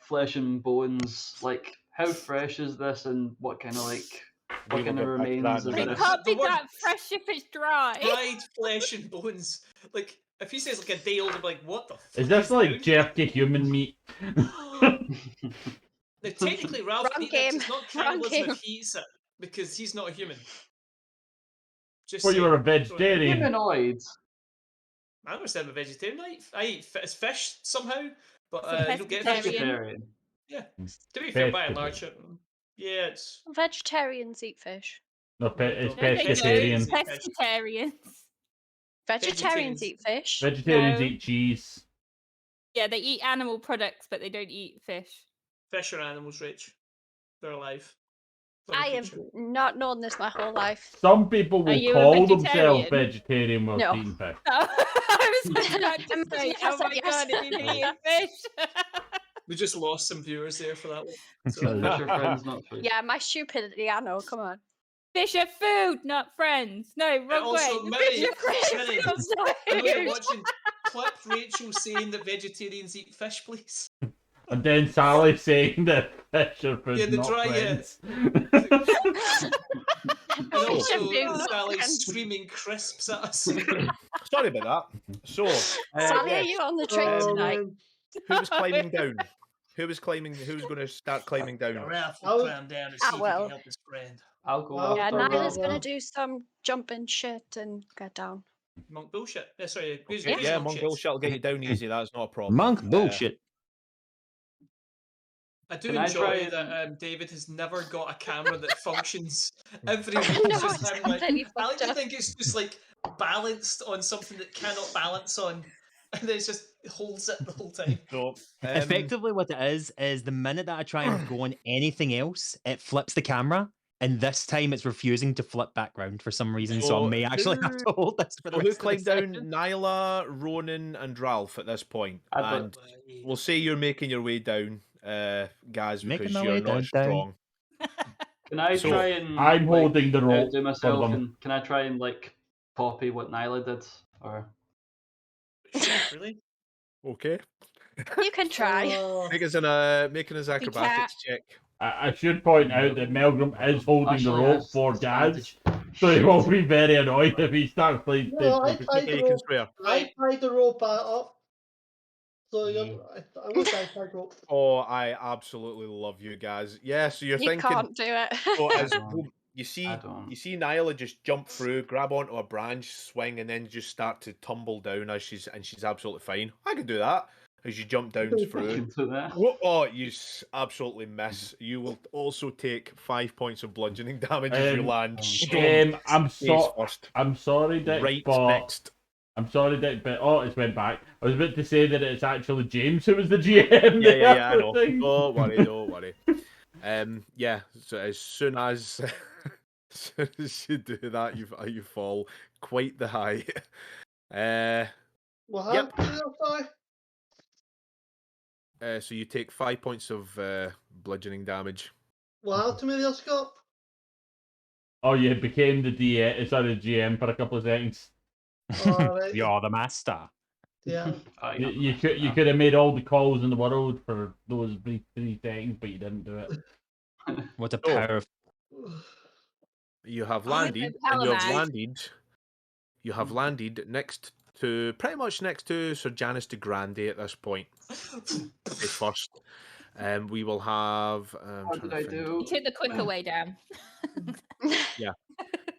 flesh and bones, like how fresh is this, and what kind of We will kind of get back to that remains in a of It minute. this? can't be The word- that fresh if it's dry. Dried flesh and bones. Like, if he says like a day old, I'm like, what the fuck? Is this like down? jerky human meat? Now, technically, Ralph Wrong can eat this. game. It's not Wrong cannibalism game. if he eats it, because he's not a human. Just Well, you saying. were a vegetarian. Humanoid. I understand I'm a vegetarian. I eat fish somehow, but So you don't get pescatarian. fish. Vegetarian. To be fair, by and Pescatarian. large, yeah, it's Vegetarians eat fish. No, it's No, No, they pescatarian. don't. Pescatarians. Vegetarians Vegetarians. eat fish. Vegetarians No. eat cheese. Yeah, they eat animal products, but they don't eat fish. fish are animals, Rich. They're alive. They're I a have creature. not known this my whole life. Some people Are will you a call themselves vegetarian? vegetarian whilst No. eating fish. I was about to Imagine say, if I oh said my yes. god, if you've been eating fish. We just lost some viewers there for that one. Fish So, are friends, not food. Yeah, my stupidity, I know, come on. Fish are food, not friends. No, wrong also, way. Minnie, Fish are Minnie, friends, I not know you're food. watching. Clip Rachel saying that vegetarians eat fish, please. And then Sally saying that fish are food, Yeah, the not dry, friends. And also, food, not Sally friends. screaming crisps at us. Sorry about that. So, Sally, are yes, you on the train Oh, tonight? man. who was climbing down? Who's going to start climbing down? Ralph I will was- climb down and I see if he can will. help his friend. I'll go Well, Yeah, after Nyla's well. gonna do some jumping shit and get down. Monk bullshit. Yeah, sorry. Okay, yeah, monk bullshit will get you down easy. That's not a problem. Monk bullshit. I do Can I enjoy try that David has never got a camera that functions. Every No, week, it's it's just him like, completely I like fucked to up. think it's just like balanced on something that cannot balance on, and then it just holds it the whole time. So, Effectively, what it is the minute that I try and go on anything else, it flips the camera, and this time it's refusing to flip background for some reason. So So I may actually have who- to hold this for the so who rest of the climbed down? session. Nyla, Ronan, and Ralph at this point. I don't- And we'll say you're making your way down, guys, Making because my you're way not down. strong. Can I So, try and I'm holding the rope outdo for myself, them. and can I try and copy what Nyla did? Or Really? Okay. You can try. Oh, Making his acrobatics check. I should point out that Melgrim is holding the Actually, rope yes, for it's Gaz, so he will be very annoyed if he starts like. No, I tied Yeah, the you can rope. swear. I tied the rope up. So Yeah. I'm going to tie rope. Oh, I absolutely love you guys. Yeah, so you're You thinking. can't do it. So I as don't. boom, you see I don't. Nyla just jump through, grab onto a branch, swing, and then just start to tumble down as she's absolutely fine. I can do that as you jump down I through. can do that. Oh, you absolutely miss. You will also take 5 points of bludgeoning damage as you land. I'm Face first. I'm sorry, Dick, Right but next. I'm sorry, Dick, but it's went back. I was about to say that it's actually James who was the GM. Yeah, I know. Don't worry. Yeah. So as soon as you do that, you fall quite the height. What Yep. happened to you, sorry? So you take 5 points of bludgeoning damage. What happened to me there, Scott? Oh, you became the GM for a couple of seconds. Alright. You're the master. Yeah. You could have made all the calls in the world for those brief 3 seconds, but you didn't do it. What a So, powerful. You have Oh, landed, so and you have Palamag. landed. You have landed pretty much next to Sir Janis de Grande at this point. Okay, first, we will have. How did I do? You took the quicker way down.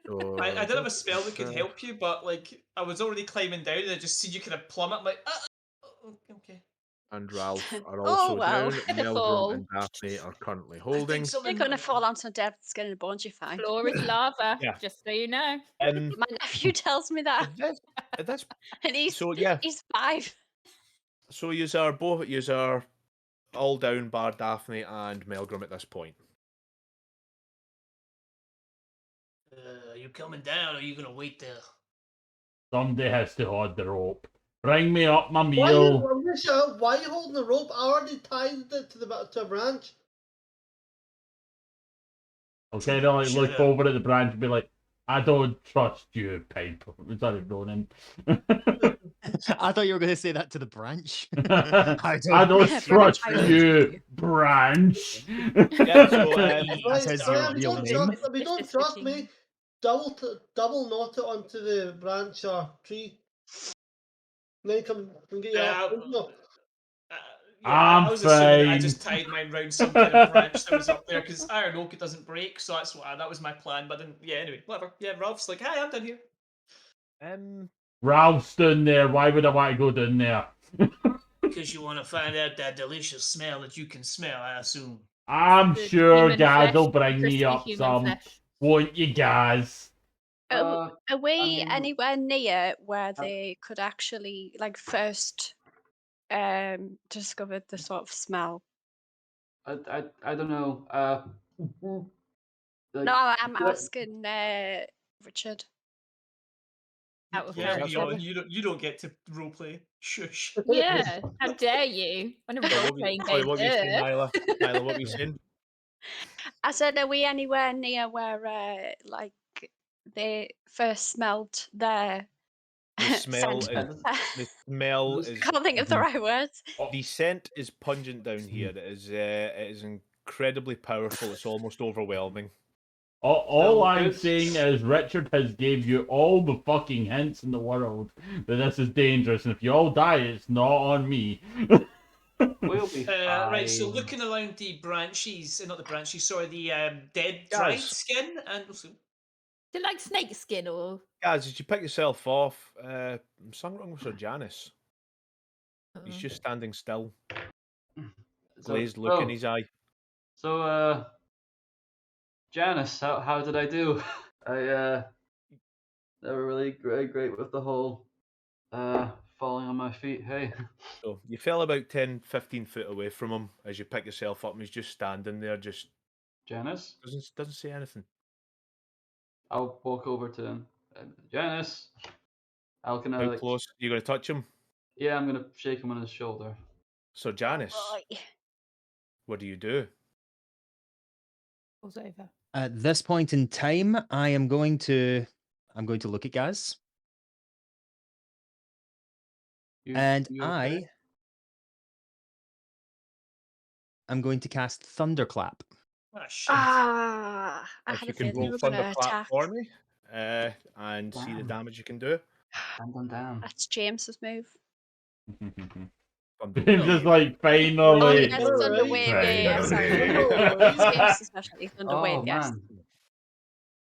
So, I don't have a spell that could help you, but like I was already climbing down and I just seen you kind of plummet. I'm like, okay. And Ralph are Oh, also well. down. At the Meldrum fall. and Daphne are currently I holding. think something You're going to might- fall on some dead skin and bones, you're fine. Floor is lava, Yeah. just so you know. My nephew tells me that. That's And he's so yeah. he's 5. So yous are all down, bar Daphne and Meldrum at this point. Are you coming down or are you going to wait there? Somebody has to hold the rope. Bring me up my Why meal. are you holding the rope? I already tied it to a branch. I'll kind of like Shut look up. over at the branch and be like, I don't trust you, Piper. Sorry, Ronan. I thought you were going to say that to the branch. I don't trust you, branch. Yeah, so Right, says sorry, your if you real don't name. trust- if you don't It's trust fitting. me, double knot it onto the branch or tree. Then come and get your Yeah, no. I'm I was assuming I fine. just tied mine round some kind of branch that was up there because iron oak it doesn't break, so that was my plan. But then anyway, whatever. Yeah, Ralph's like, "Hi, I'm down here." Ralph's down there. Why would I want to go down there? Because you want to find out that delicious smell that you can smell, I assume. I'm The sure human Gaz flesh, will bring crispy me up human some. flesh. Won't you, Gaz? Are we mean, anywhere near where they could actually first discovered the sort of smell? I don't know. Like, No, I'm what- asking Richard. Out of Yeah, that's character. Leon, you don't get to roleplay. Shush. Yeah, how dare you? On a role playing game. What were you saying, Ugh. Nyla? Nyla, what were you saying? I said, are we anywhere near where they first smelled their The smell scent? is the smell is Can't think of the right words. the scent is pungent down here. It is incredibly powerful. It's almost overwhelming. All I'm good. saying is Richard has gave you all the fucking hints in the world that this is dangerous, and if you all die, it's not on me. We'll be Right, so fine. looking around the branches, not the branches, sorry, the dead Guys. dried skin, and also, Is it like snake skin or? Guys, did you pick yourself off? Something wrong with Sir Janis. He's Uh-uh. just standing still, So- glazed look in oh, his eye. So, Janice, how did I do? I never really great with the whole falling on my feet. Hey, So you fell about 10, 15 foot away from him as you pick yourself up, and he's just standing there, just Janice, doesn't say anything. I'll walk over to him. Janice, how can I? How Like, close? You gonna touch him? yeah, I'm gonna shake him on his shoulder. So Janice, Right. what do you do? Falls over. At this point in time, I'm going to look at Gaz, and You okay? I'm going to cast Thunderclap. shit. I If had you a can feeling you roll were going to thunderclap attack. for me, and see the Damn. damage you can do. I'm going down. That's James's move. Just like Oh, finally. yes, Thunderwave. Yeah, sorry. Finally. James's specialty, Thunderwave, Oh yes. man,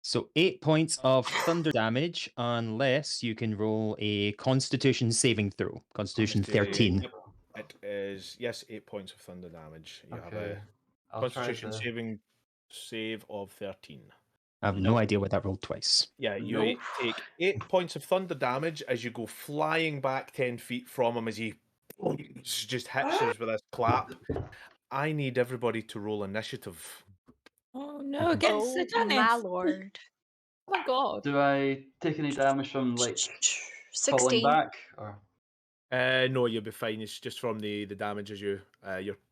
So 8 points of thunder damage, unless you can roll a Constitution saving throw. Constitution Just, 13. yep, it is 8 points of thunder damage. You have okay. a I'll Constitution try to. saving save of 13. I have no idea what that rolled twice. Yeah, you Nope. take 8 points of thunder damage as you go flying back 10 feet from him as he just hits us with his clap. I need everybody to roll initiative. Oh no, against the Oh, my Janice. lord. Oh my god. Do I take any damage from like falling 16. back? Or No, you'll be fine. It's just from the damage as you're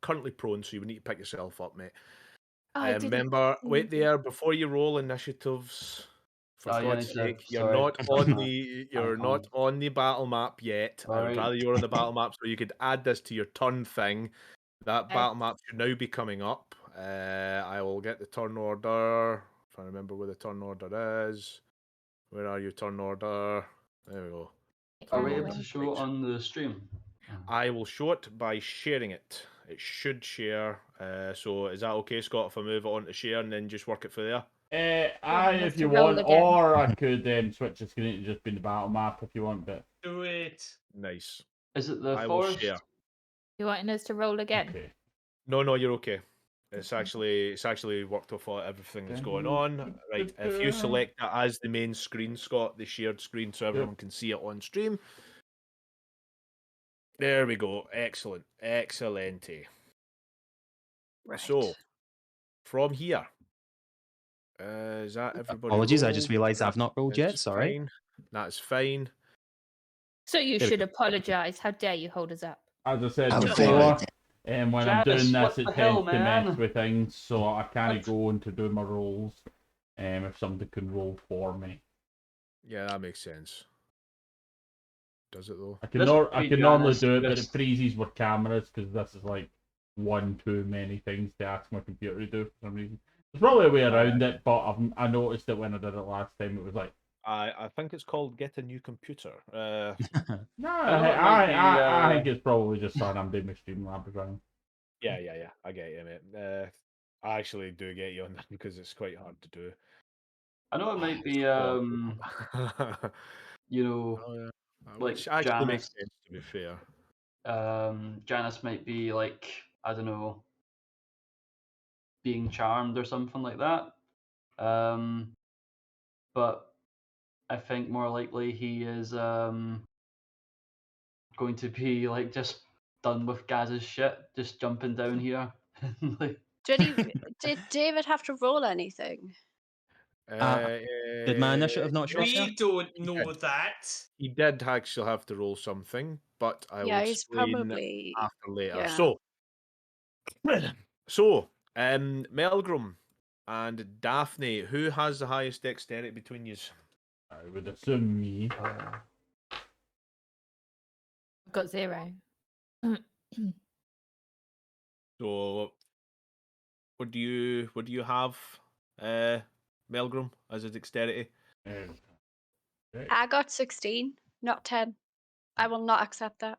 currently prone, so you would need to pick yourself up, mate. Oh, I didn't Remember, wait see. there before you roll initiatives. For Oh, yeah, God's need to- sake, you're sorry. not on the I'm not on the battle map yet. I would Sorry. rather you were on the battle map so you could add this to your turn thing. That battle map should now be coming up. I will get the turn order. If I remember where the turn order is. Where are you, turn order? There we go. Are we Oh, able to wait. show it on the stream? I will show it by sharing it. It should share. So is that okay, Scott, if I move it on to share and then just work it for there? Aye, has if to you roll want, again. or I could switch the screen to just be the battle map if you want, but Do it. Nice. Is it the I will forest? share. You wanting us to roll again? okay. No, you're okay. It's Okay. actually worked off everything that's going Okay. on. Right, if you select that as the main screen, Scott, the shared screen, so everyone Yep. can see it on stream. There we go. Excellent. Excellente. Right. So, from here, is that everybody? Apologies, I just rolled? realised I've That not rolled is yet. Sorry. Fine. That's fine. So you There we should go. apologise. How dare you hold us up? As I said Oh, before, very when I'm Janice, doing what this, the it hell, tends to mess man? with things, so I can't What? go into do my rolls. If somebody can roll for me, Yeah, that makes sense. Does it though? I can This I would can be normally Janice, do it, but this- it freezes with cameras because this is like one too many things to ask my computer to do for some reason. There's probably a way around it, but I noticed it when I did it last time. It was like, I think it's called get a new computer. no, I know it might be, I think it's probably just something I'm doing my Streamlabs around. Yeah. I get you, mate. I actually do get you on that because it's quite hard to do. I know it might be, you know, Oh, yeah. like Which actually makes Janice. sense, to be fair. Janice might be like, I don't know, being charmed or something like that. But I think more likely he is going to be like just done with Gaz's shit, just jumping down here. Like, Did David have to roll anything? Did my initiative not show up We there? don't know that. He did actually have to roll something, but I will Yeah, he's explain probably. after later. yeah. So, Melgrim and Daphne, who has the highest dexterity between you? I would assume me. I've got 0. So, what do you have, Melgrim, as a dexterity? I got 16, not 10. I will not accept that.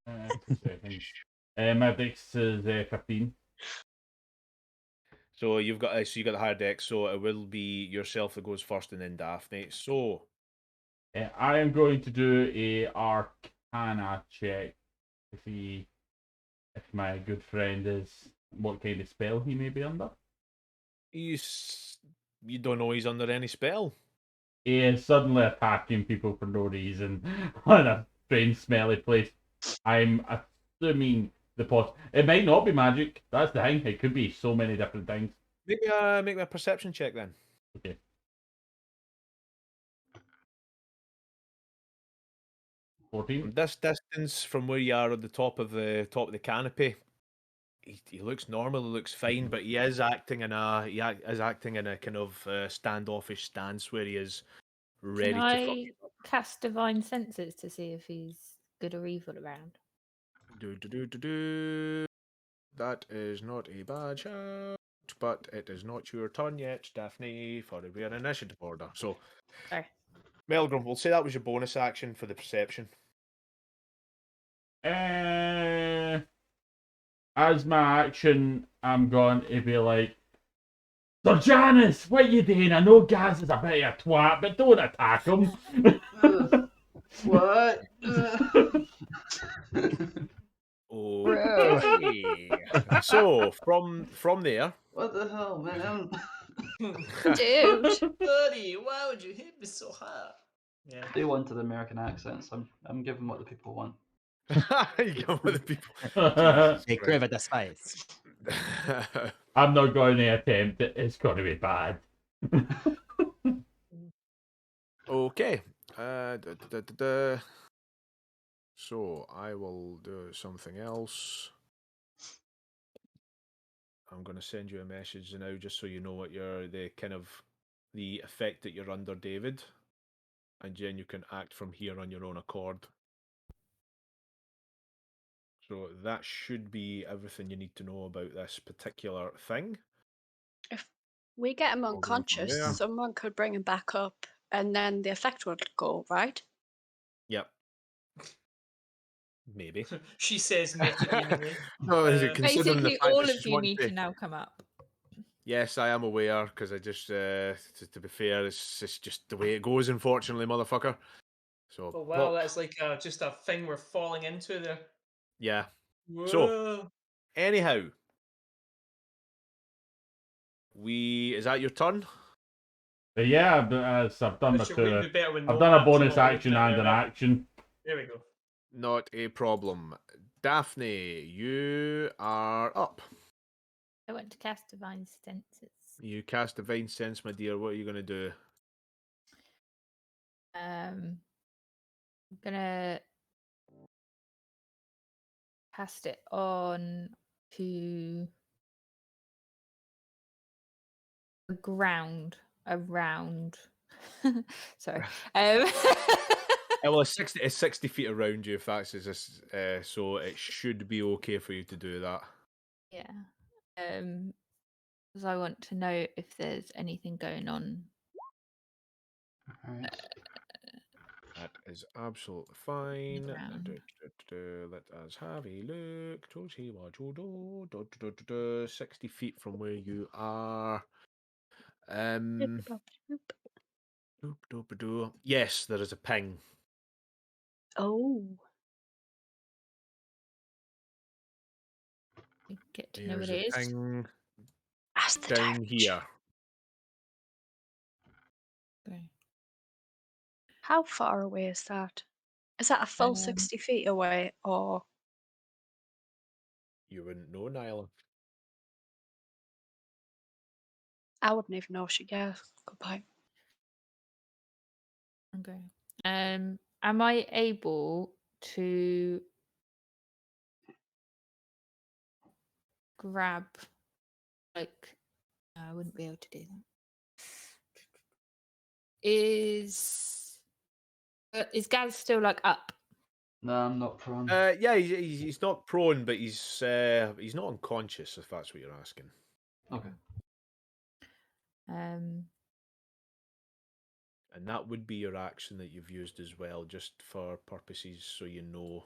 My dex is 15. So you got the higher dex, so it will be yourself that goes first, and then Daphne. So I am going to do a Arcana check to see if my good friend is what kind of spell he may be under. you don't know he's under any spell. He is suddenly attacking people for no reason on a strange, smelly place. I'm assuming it might not be magic. That's the thing. It could be so many different things. Make me a perception check then. Okay. From 14. this distance, from where you are at the top of the canopy, he looks normal. He looks fine, but he is acting in a kind of standoffish stance where he is ready Can to fuck I you up. cast Divine Senses to see if he's good or evil around? Do. That is not a bad shot, but it is not your turn yet, Daphne, for the an initiative order. So, Sorry. Melgrim, we'll say that was your bonus action for the perception. As my action, I'm going to be like, Sir Janice, what you doing? I know Gaz is a bit of a twat, but don't attack him. what? Okay. So from there, What the hell, man? Dude. Buddy, why would you hit me so hard? Yeah. They wanted American accents. I'm giving what the people want. you go with the people. They crave the spice. I'm not going to attempt it. It's going to be bad. Okay. So I will do something else. I'm going to send you a message now, just so you know what the effect that you're under, David, and then you can act from here on your own accord. So that should be everything you need to know about this particular thing. If we get him We'll go from unconscious, there. someone could bring him back up, and then the effect would go, right? Yep. Maybe. She says metagamingly. No, is it Uh, considering the Basically, fact all that of she's you wanting need to now come up. Yes, I am aware because I just, to be fair, it's just the way it goes. Unfortunately, motherfucker. So, oh wow, well, that's like just a thing we're falling into there. yeah. So, Whoa. anyhow, is that your turn? But yeah, I've done my Which would be two. better with I've no done a maps bonus and all, action wouldn't it? and an Yeah, action. there we go. Not a problem. Daphne, you are up. I want to cast Divine Senses. You cast Divine Sense, my dear. What are you going to do? I'm gonna cast it on to the ground around. Sorry. Well, it's 60 feet around you, if that's so it should be okay for you to do that. Yeah. Because I want to know if there's anything going on. Alright. That is absolutely fine. Ground. Let us have a look to see what you do. 60 feet from where you are. Yes, there is a ping. Oh, Get to know There's what a it is. ping that's the down direction. here. Okay. How far away is that? Is that a full 60 feet away, or You wouldn't know, Nyla. I wouldn't even know? Yeah, goodbye. Okay. Am I able to grab like I wouldn't be able to do that. Is Gaz still like up? No, I'm not prone. Yeah, he's not prone, but he's not unconscious, if that's what you're asking. Okay. And that would be your action that you've used as well, just for purposes so you know,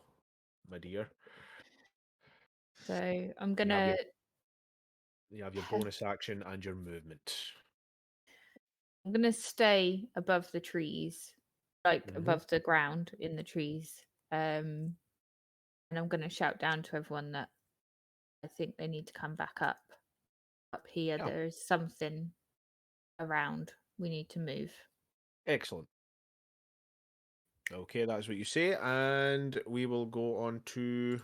my dear. So I'm gonna. You have your bonus action and your movement. I'm gonna stay above the trees, like above the ground in the trees. And I'm gonna shout down to everyone that I think they need to come back up. Up here, Yeah. there is something around. We need to move. Excellent. Okay, that's what you say, and we will go on to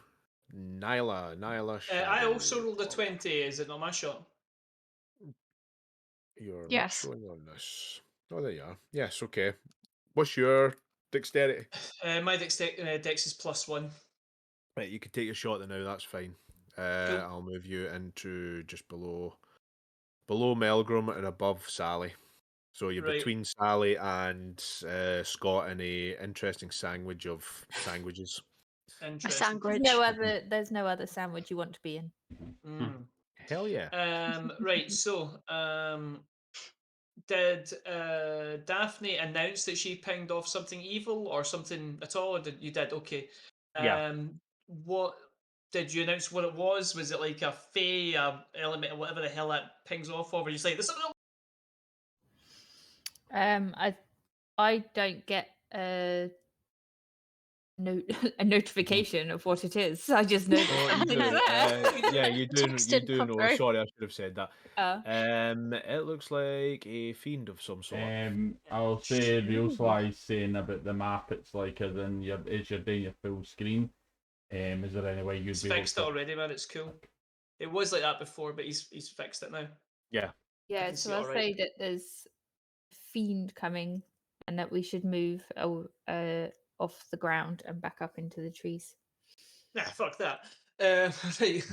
Nyla. Nyla, I also rolled a 20. Is it not my shot? You're Yes. not showing on this. Oh, there you are. Yes, okay. What's your dexterity? My dex is +1. Right, you can take your shot now. That's fine. Cool. I'll move you into just below Melgrim and above Sally. So you're Right. between Sally and Scott in a interesting sandwich of sandwiches. A Interesting. sandwich. There's no other sandwich you want to be in. Mm. Hell yeah. Right. So, did Daphne announce that she pinged off something evil or something at all? Or you did? Okay. Yeah. What did you announce? What it was? Was it like a fae, a element, or whatever the hell that pings off of? Or you say there's something? I don't get a notification of what it is. I just know that Oh, you something's do. there. Yeah, you do. Text You didn't do come know. through. Sorry, I should have said that. Oh. It looks like a fiend of some sort. I'll say real slice saying about the map. It's like as in as you're doing your full screen. Is there any way you'd He's be able fixed it to? already, man. It's cool. It was like that before, but he's fixed it now. Yeah. Yeah, can see so it I'll alright. say that there's a fiend coming and that we should move off the ground and back up into the trees. Nah, fuck that. Right.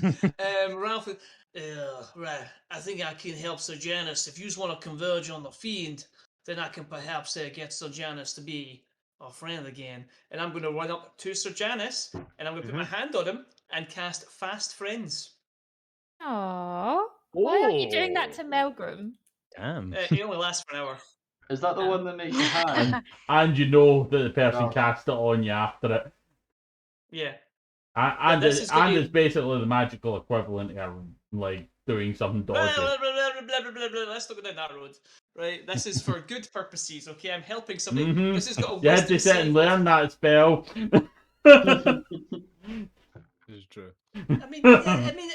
Ralph, right. I think I can help Sir Janus. If you just want to converge on the fiend, then I can perhaps get Sir Janus to be our friend again, and I'm going to run up to Sir Janice, and I'm going to put my Mm-hmm. hand on him and cast Fast Friends. Aww. Why aren't you doing that to Melgrim? Damn. It only lasts for an hour. Is that the one that makes you high? And you know that the person Oh. cast it on you after it. Yeah. And this is gonna it's be- basically the magical equivalent of like doing something Blah, dodgy. blah, blah, blah, blah, blah, blah, blah. Let's not go down that road. Right? This is for good purposes, okay? I'm helping somebody. This has got a You had wisdom to sit and save. learn that spell. This is true. I mean,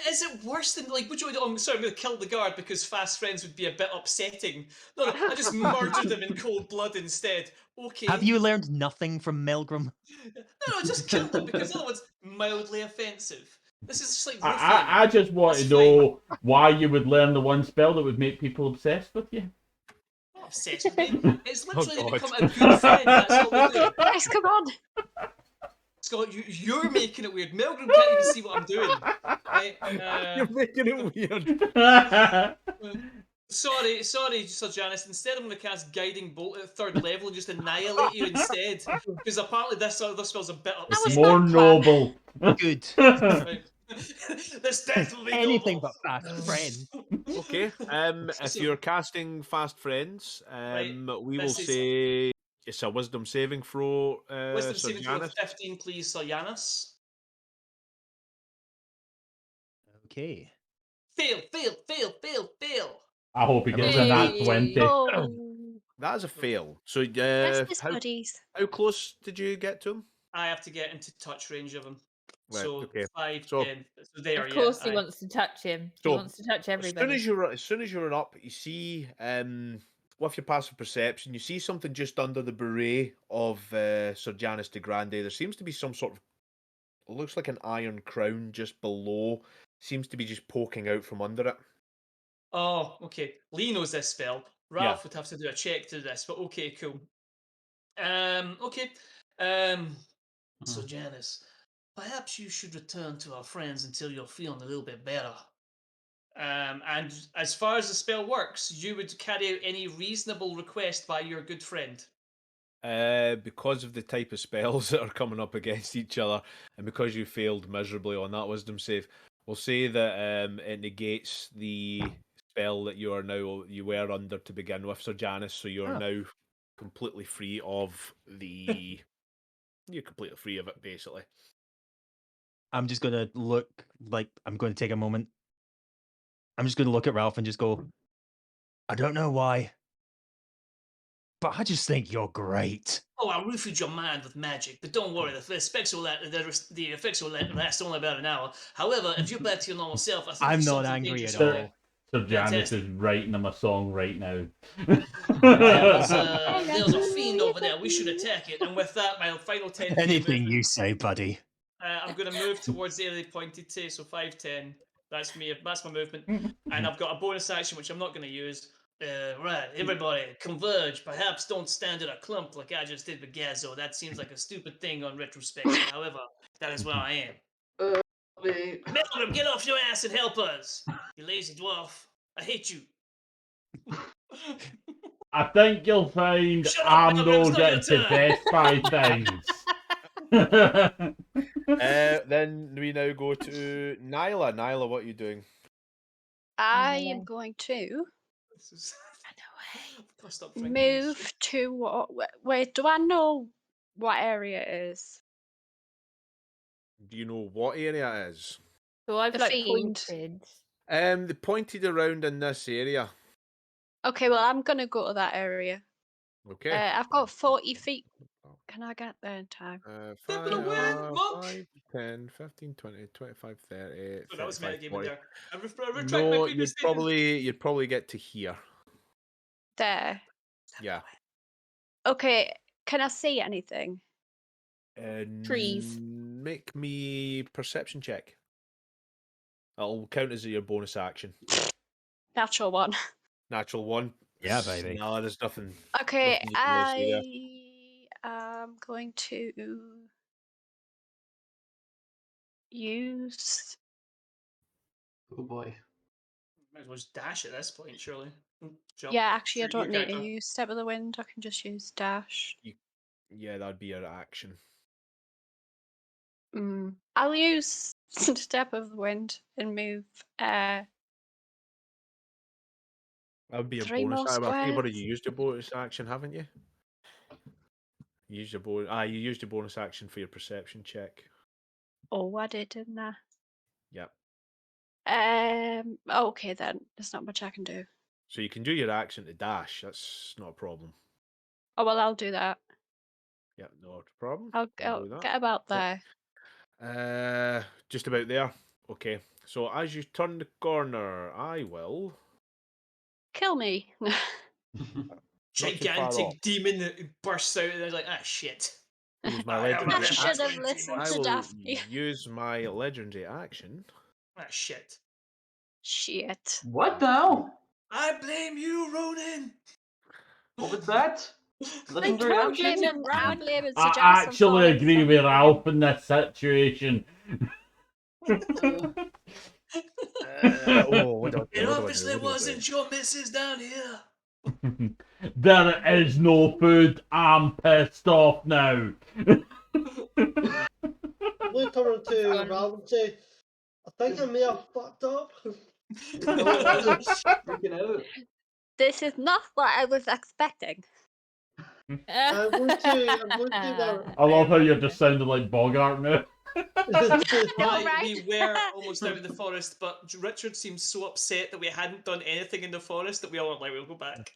is it worse than like? Would you? Oh, I'm sorry, I'm going to kill the guard because fast friends would be a bit upsetting. No, I just murdered them in cold blood instead. Okay. Have you learned nothing from Melgrim? No, just kill them because otherwise mildly offensive. This is just like ruffian. I just want That's to know why you would learn the one spell that would make people obsessed with you. Not obsessed with me. It's literally God. become a good friend. That's all we do. Guys, come on. Scott, you're making it weird. Melgrim can't even see what I'm doing. Right? You're making it weird. Sorry, Sir Janice. Instead, I'm going to cast Guiding Bolt at 3rd level and just annihilate you instead. Because apparently this other spell's a bit was upsetting. More my plan. noble. Good. Right. This death will be Anything noble. but fast friend. Okay. If So- you're casting Fast Friends, Right, we will this is- say it's a Wisdom saving throw. Wisdom Sir saving throw of Janice. 15, please, Sir Janice. Okay. Fail. I hope he gets a nat Hey. 20. Oh, That is a fail. So, that's his how buddies. close did you get to him? I have to get into touch range of him. Right, So okay. 5, So- 10. So there, Of course, yeah. he wants to touch him. So, he wants to touch everybody. As soon as you're up, you see with your passive perception, you see something just under the beret of Sir Janice de Grande. There seems to be some sort of, it looks like an iron crown just below. Seems to be just poking out from under it. Oh, okay. Lee knows this spell. Ralph would have to do a check to this, but okay, cool. Okay. So Janice, perhaps you should return to our friends until you're feeling a little bit better. And as far as the spell works, you would carry out any reasonable request by your good friend. Because of the type of spells that are coming up against each other, and because you failed miserably on that wisdom save, we'll say that it negates the spell that you were under to begin with, Sir Janice. So you're Ah. now completely free of the. You're completely free of it, basically. I'm just gonna look like I'm going to take a moment. I'm just gonna look at Ralph and just go, I don't know why, but I just think you're great. Oh, I'll roofied your mind with magic, but don't worry, the effects will last only about an hour. However, if you're back to your normal self, I think I'm there's not something angry dangerous at out all. there. Sir Janice Fantastic. is writing him a song right now. There's a fiend over there. We should attack it. And with that, my final 10 feet of Anything movement, you say, buddy. I'm going to move towards the area they pointed to, so 5, 10. That's me. That's my movement. And I've got a bonus action, which I'm not going to use. Right, everybody, converge. Perhaps don't stand in a clump like I just did with Gazzo. That seems like a stupid thing on retrospect. However, that is where I am. Melgrim, get off your ass and help us. You lazy dwarf. I hate you. I think you'll find Shut up, I'm Melgrim, no it's not getting your turn. possessed by things. Then we now go to Nyla. Nyla, what are you doing? I am going to This is... I've stopped drinking this move shit. to what? Wait, do I know what area it is? Do you know what area it is? So I've The like fiend. pointed. They pointed around in this area. Okay, well, I'm gonna go to that area. Okay. I've got 40 feet. Can I get there in time? Step in the wind, monk! 5, 10, 15, 20, 25, 30, Oh, that was 35, metagaming 40. there. I retract my No, previous statement. you'd probably get to here. There. Yeah. Okay, can I see anything? Trees. Make me perception check. That'll count as your bonus action. Natural one. Natural one. Yeah, baby. No, there's nothing. Okay, Nothing you can really see I am going to use. Oh boy. Might as well just dash at this point, surely. Jump. Yeah, actually, I Shoot your don't need to character. use Step of the Wind. I can just use Dash. Yeah, that'd be your action. I'll use Step of the Wind and move That would be a 3 bonus more action. I think you've already squares. used your bonus action, haven't you? You used your you used your bonus action for your perception check. Oh, I did, didn't I? Yep. Okay then. There's not much I can do. So you can do your action to dash. That's not a problem. Oh well, I'll do that. Yep, not a problem. I'll We'll do that. get about Yep. there. Just about there. Okay. So as you turn the corner, I will. Kill me. Not too far off. Gigantic demon that bursts out and they're like, ah, shit. Use my I am legendary not I should have action. listened I to will Daphne. use my legendary action. Ah, shit. Shit. What the hell? I blame you, Ronan. What was that? I Legendary told action? blame him. I blame him. I Jasmine actually for it agree from with the Ralph in this situation. What do I do? It What do I do? obviously What do I do? wasn't your missus down here. There is no food. I'm pissed off now. We come into Ralph and say, I think I may have fucked up. Freaking out. This is not what I was expecting. I'm going to I love how you're just sounding like Bogart now. Right, right? we were almost out of the forest, but Richard seemed so upset that we hadn't done anything in the forest that we all went like, we'll go back.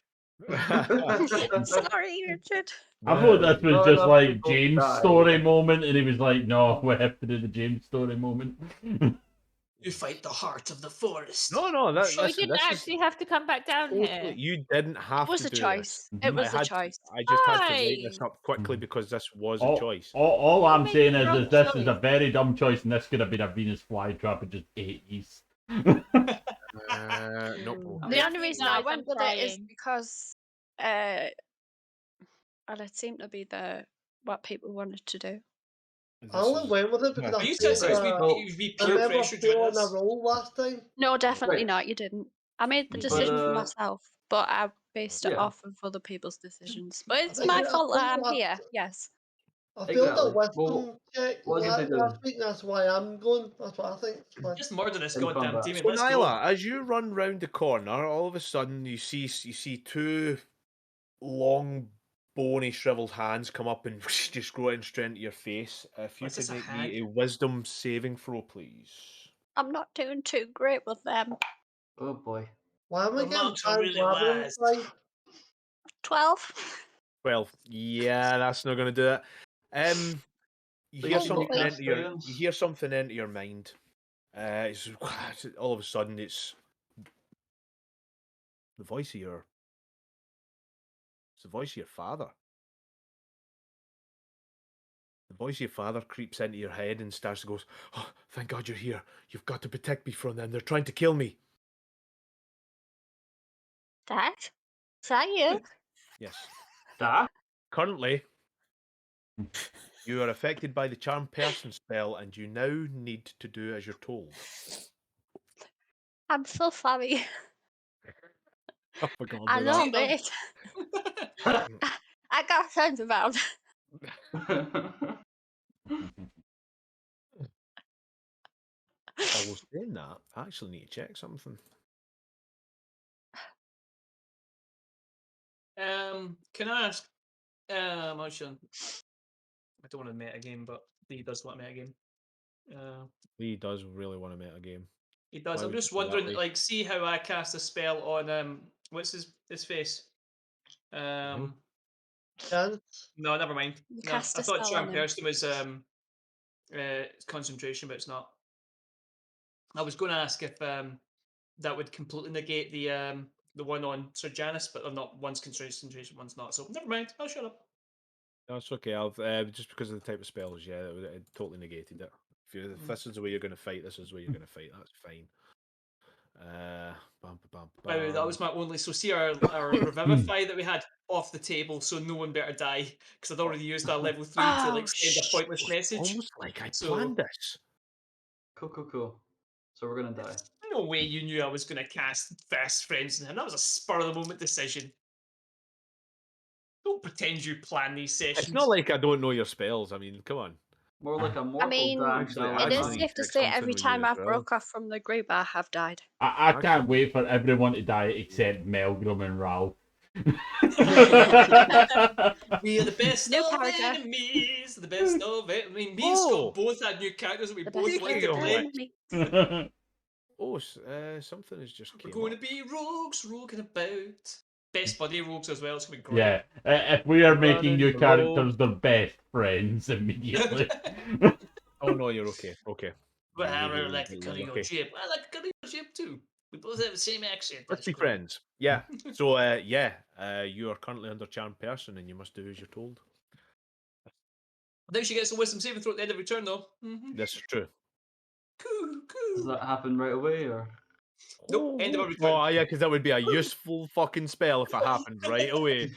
Sorry, Richard. I thought this was Not just enough like people James' died. story moment, and he was like, "No, we have to do the James story moment." You fight the heart of the forest. No, that, Oh, we listen, didn't this is actually have to come back down totally, here. you didn't have It was to a do choice. this. It was I a had choice. I just had to write this Why? up quickly because this was a all, choice. all I'm made saying the is wrong this is a choice. very dumb choice, and this could have been a Venus flytrap and just ate these. Nope. The only reason I Guys, went I'm with it is crying. because well, it seemed to be what people wanted to do. I only went with it because Are I you feel saying we I peer remember pressure feeling join a us? role last time. No, definitely Right. not. You didn't. I made the But, decision for uh, myself, but I based it yeah. off of other people's decisions. But it's I my think- I fault that think I'm that- here. Yes. I failed that Exactly. wisdom Well, check what was it they last doing? week, that's why I'm going. That's what I think. It's fine. Just murder this In goddamn combat. demon. So Let's go. Nyla, as you run round the corner, all of a sudden you see two long, bony, shriveled hands come up and just go in straight into your face. If you What's could this, a make me hag? a wisdom saving throw, please. I'm not doing too great with them. Oh boy. Why am I The getting monks are time really grabbing wise. right? 12. 12. Yeah, that's not going to do it. You So hear you something got that into your experience? you hear something into your mind. It's all of a sudden it's the voice of your father. The voice of your father creeps into your head and starts to go, "Oh, thank God you're here. You've got to protect me from them. They're trying to kill me." Dad? Is that you? Yes. Da? Currently, you are affected by the charm person spell, and you now need to do as you're told. I'm so sorry. Oh, for God's I sake, know, See, mate. I got turned around. I was saying that. I actually need to check something. Can I ask? Actually, I don't want to meta game, but he does want a meta game. Lee does really want to make a game. He does. Why I'm would just you do that, wondering, Lee? like, see how I cast a spell on what's his face? Chance. No, never mind. You No, cast I a thought spell charm on him. person was concentration, but it's not. I was going to ask if that would completely negate the one on Sir Janice, but I'm not. One's concentration, one's not. So never mind. I'll shut up. That's okay. I've just because of the type of spells, yeah, it totally negated it. If this is the way you're going to fight, this is the way you're going to fight. That's fine. By the way, that was my only. So see our revivify that we had off the table, so no one better die because I'd already used our level 3 to Oh, like send a pointless message. almost like I So- planned this. Cool. So we're gonna die. No way you knew I was going to cast Fast Friends on him. That was a spur of the moment decision. Don't pretend you plan these sessions. It's not like I don't know your spells. I mean, come on. More like a mortal mean, drag. Actually, than I It a is actually man. safe to pick say something every with you time as I've well. broke off from the group, I have died. I can't wait for everyone to die except Melgrim and Ralph. We are the best New of character. enemies. The best of it. I mean, me and Oh. Scott both had new characters that we The both best liked Speaking to of play. which- Oh, something has just We're came going up. to be rogues, roguing about. Best buddy rogues as well. It's gonna be great. Yeah, if we are making new Running characters, they're best friends immediately. Oh no, you're okay. Okay. But I You're- really like the you're cut of your okay. jib. I like the cut of your jib too. We both have the same accent. Let's That's be great. friends. Yeah. So you are currently under charmed person, and you must do as you're told. I think she gets a wisdom saving throw at the end of every turn, though. Mm-hmm. This is true. Cool, Does cool. that happen right away, or? Nope, end of every turn. Oh yeah, because that would be a useful fucking spell if it happened right away.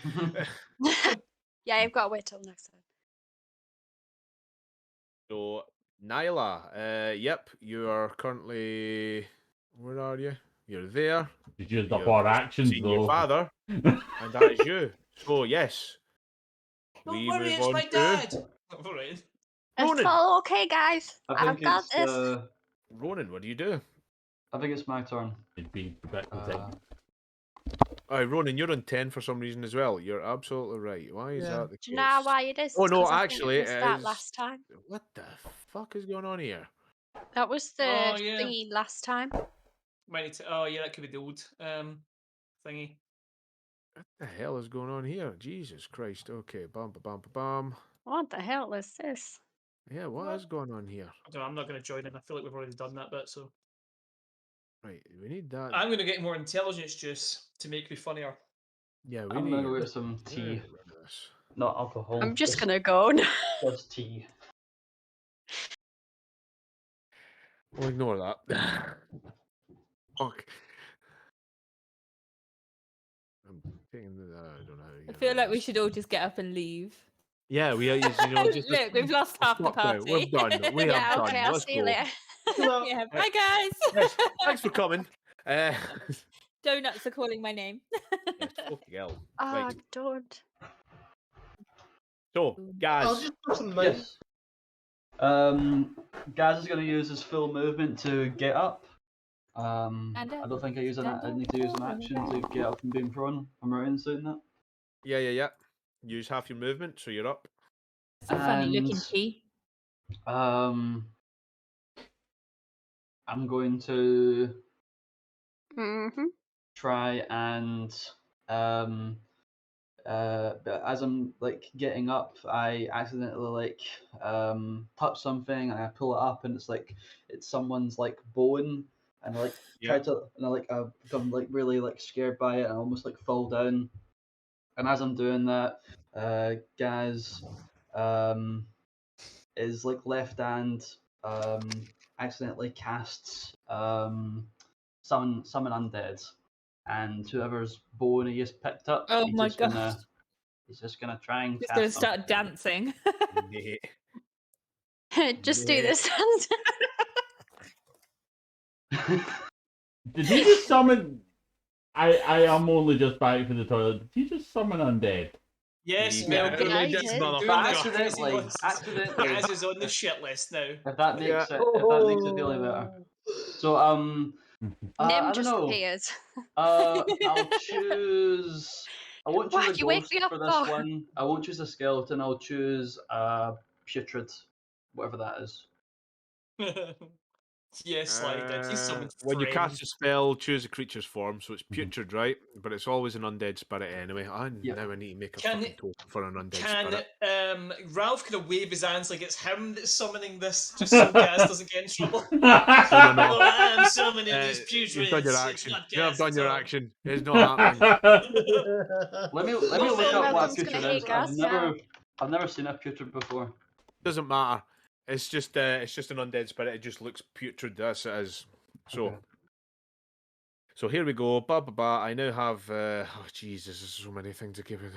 Yeah, you've got to wait till next time. So Nyla, yep, you are currently. Where are you? You're there. She's used up You've our just actions seen your though. father, and that is you. So yes, Don't we worry, move it's on my to dad. All right. It's Ronan. all okay, guys. I I've think got it's. this. Ronan. What do you do? I think it's my turn. It'd be a bit Uh, Oh, Ronan, you're on 10 for some reason as well. You're absolutely right. Why is Yeah. that the Do you know case? why it is? Oh, It's no, 'cause I think actually, I missed it that is- last time. What the fuck is going on here? That was the Oh, yeah. thingy last time. Might need to. Oh yeah, that could be the old thingy. What the hell is going on here? Jesus Christ. Okay, bum, ba, bum, ba, bum. What the hell is this? Yeah, what is going on here? I don't know, I'm not going to join in. I feel like we've already done that bit, so Right, we need that. I'm going to get more intelligence juice to make me funnier. Yeah, we I'm need gonna go get some get tea, rid of this. not alcohol. I'm just gonna go now. Just tea. We'll ignore that. Fuck. I'm taking the. I don't know. How to I get feel rid like of we this. should all just get up and leave. Yeah, we are. Just Look, we've lost half the fuck now, party. we're done, we have Yeah, done. okay, I'll Let's see you go. later. Well, Yeah, bye guys. Yes, thanks for coming. Donuts are calling my name. yes, fucking hell. Oh, Right. don't. So, I'll guys, just put some money. Yes. Gaz is going to use his full movement to get up. I don't think I need to use an action to get up from being prone. I'm right in saying that. yeah. Use half your movement, so you're up. It's a funny looking And- key. I'm going to Mm-hmm. try and but as I'm like getting up, I accidentally like touch something and I pull it up and it's someone's like bone and I like try to and I become like really like scared by it and I almost like fall down. And as I'm doing that, Gaz is like left hand accidentally casts summon undead, and whoever's bone he has picked up, Oh my god. he's just gonna try and Just cast gonna start something. dancing. Just do Yeah. this. Did he just summon? I am only just back from the toilet. Did he just summon undead? Yes, Yeah, Mel. yeah, religious you did. motherfucker. Accidentally. Gaz is on the shit list now. If that makes Yeah. it feel any better. So Nim I don't just know. appears. I'll choose. I won't choose Whack, a you wake ghost me up for this for. one. I won't choose a skeleton. I'll choose putrid, whatever that is. Yes, like that. He's summoned when you cast friends. a spell, choose a creature's form, so it's putrid, right? But it's always an undead spirit anyway. Now I need to make a Can fucking it- token for an undead Can spirit. Ralph kind of wave his hands like it's him that's summoning this, just so Gaz doesn't get in trouble? No. Oh, I'm summoning these putrids. You've done your It's action. not You have Gaz done at your all. action. It's not happening. Let me Well, look then up what Malcolm's putrid gonna hate is. Gaz now. I've never seen a putrid before. Doesn't matter. It's just an undead spirit. It just looks putrid. That's it is. So, Okay. so here we go. Ba ba ba. I now have. Oh Jesus, there's so many things to keep. It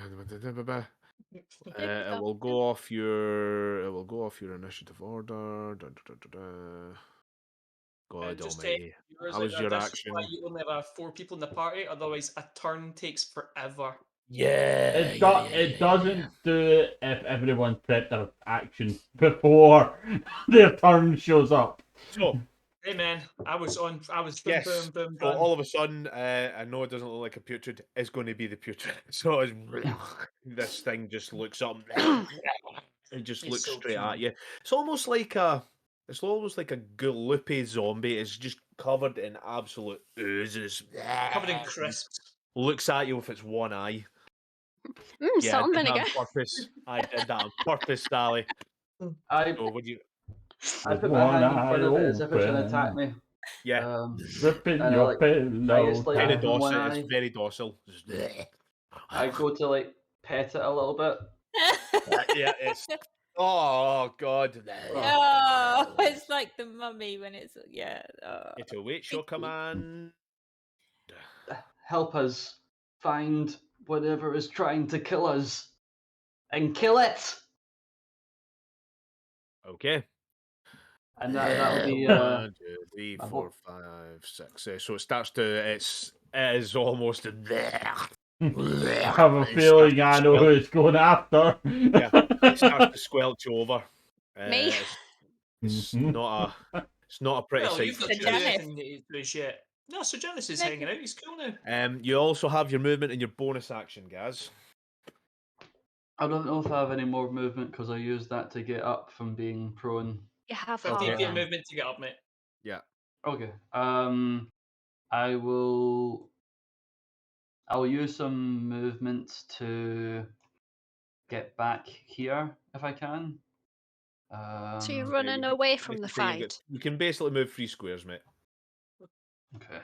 will go off your. It will go off your initiative order. God Just Almighty. Yours, That was like, your that's action. why you only have 4 people in the party, otherwise a turn takes forever. Yeah. It doesn't do it if everyone prepped their action before their turn shows up. So, Hey man, I was boom, yes. boom, boom, So done. all of a sudden, I know it doesn't look like a putrid. It's going to be the putrid. So it's, this thing just looks up. It just It's looks so straight cute. at you. It's almost like a. It's almost like a gloopy zombie. It's just covered in absolute oozes. Covered in crisps. Looks at you with its one eye. Yeah, Salt and I did that vinegar. on purpose. I did that on purpose, Sally. I So would you? put With my one hand in front of it eye as if it's trying to attack open. me. Yeah, Ripping and I, your like, pillow. it's like very open one docile. eye. It's very docile. Just- I go to like pet it a little bit. yeah, it's. Oh God. Oh, it's like the mummy when it's It awaits your command. Help us find whatever is trying to kill us and kill it. Okay. And that'll be 1, 2, 3, I 4, hope- 5, 6. So it starts to. It is almost. I have a feeling I know who it's going after. Yeah, it starts to squelch over. Me? It's Mhm. not a. It's not a pretty Well, sight. you've not for So done kids. Janice- anything that he's doing yet. No, so Janice is hanging out. He's cool now. You also have your movement and your bonus action, Gaz. I don't know if I have any more movement because I used that to get up from being prone. You have I'll half give you a then. movement to get up, mate. Yeah. Okay. I will. I'll use some movement to get back here if I can. So you're Um, running away from the Basically, fight. you can basically move 3 squares, mate. Okay.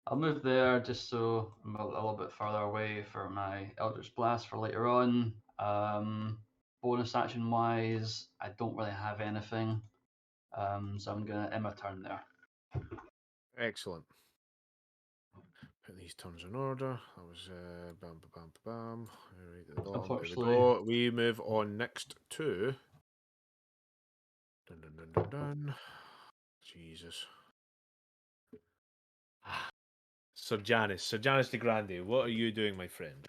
I'll move there just so I'm a little bit further away for my Eldritch Blast for later on. Bonus action wise, I don't really have anything. So I'm gonna end my turn there. Excellent. Put these turns in order. That was bam, bam, bam, bam. Right at the bottom. There we Unfortunately- go. We move on next to. Dun, dun, dun, dun, dun. Jesus. Sir Janice de Grande, what are you doing, my friend?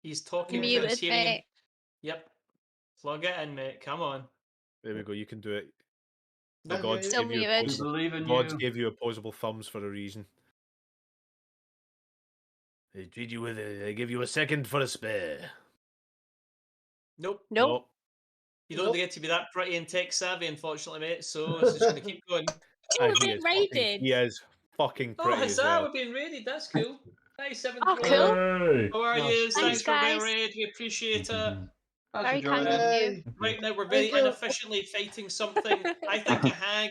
He's talking to Muted, Tyrion. mate. Yep. Plug it in, mate. Come on. There we go. You can do it. The Okay, gods Still gave you We muted. believe in gods you. gave you opposable thumbs for a reason. They treat you with a. They give you a second for a spare. Nope. Nope. You don't Nope. get to be that pretty and tech savvy, unfortunately, mate. So it's just going to keep going. Ah, You've he been is fucking- raided. He is fucking Oh, pretty as huzzah! well. We're being raided. That's cool. Hey, 7th Oh, floor. cool. Hey. How are Nice. you? Thanks, Thanks for being guys. raided. We appreciate it. That's Very kind enjoyable. of you. Yay. Right now, we're very Thank you. inefficiently fighting something. I think a hag.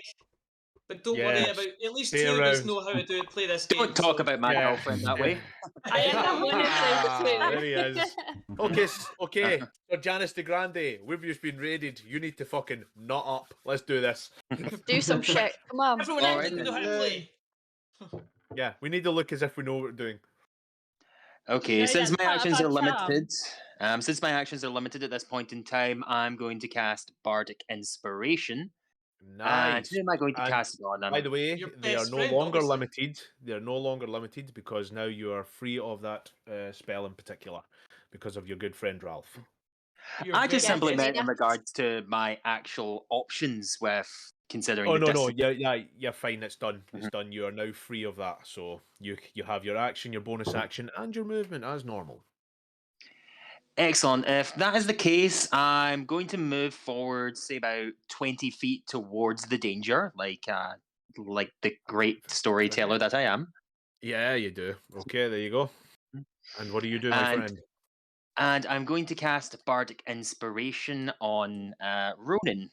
But don't worry Yes. about. At least Stay two of us around. know how to play this game. Don't talk so- about my Yeah. girlfriend that way. I am one of those two. There he is. Okay, okay. So Janice de Grande, we've just been raided. You need to fucking nut up. Let's do this. Do some shit. Come on. Everyone All else right can know how to then. play. Yeah, we need to look as if we know what we're doing. Okay, No, since that's my part of actions our are charm. limited, at this point in time, I'm going to cast Bardic Inspiration. And Nice. who am I going to And cast it on? By the way, Your they are best no friend, longer obviously. limited. They are no longer limited because now you are free of that spell in particular because of your good friend Ralph. You're I just very simply Yes, meant yeah. in regards to my actual options with considering Oh the no, distance. you're fine. It's done. It's done. You are now free of that. So you have your action, your bonus action, and your movement as normal. Excellent. If that is the case, I'm going to move forward, say about 20 feet towards the danger, like the great storyteller that I am. Yeah, you do. Okay, there you go. And what do you do, my And- friend? And I'm going to cast Bardic Inspiration on Ronan.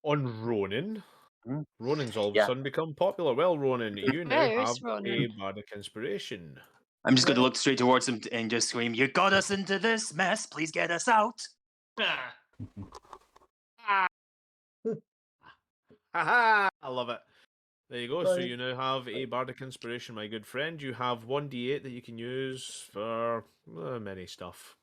On Ronan. Mm. Ronan's all of Yeah. a sudden become popular. Well, Ronan, you now Where's have Ronan? a bardic inspiration. I'm just going to look straight towards him and just scream, "You got us into this mess, please get us out." Ah, Haha! I love it. There you go. So Right. you now have a bardic inspiration, my good friend. You have 1d8 that you can use for many stuff.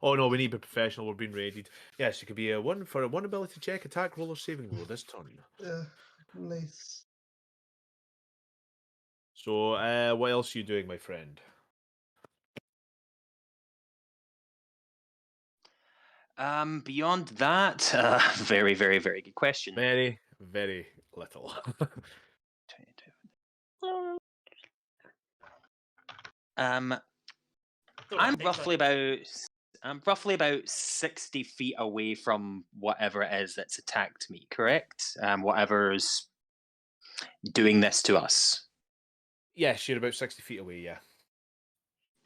Oh no, we need to be professional. We're being raided. Yes, it could be a one for a one ability check, attack, roll, or saving roll this turn. Yeah, nice. So, what else are you doing, my friend? Beyond that, very, very, very good question. Very, very little. Um, Don't I'm think roughly about 60 feet away from whatever it is that's attacked me. Correct? Whatever's doing this to us. Yes, you're about 60 feet away. Yeah.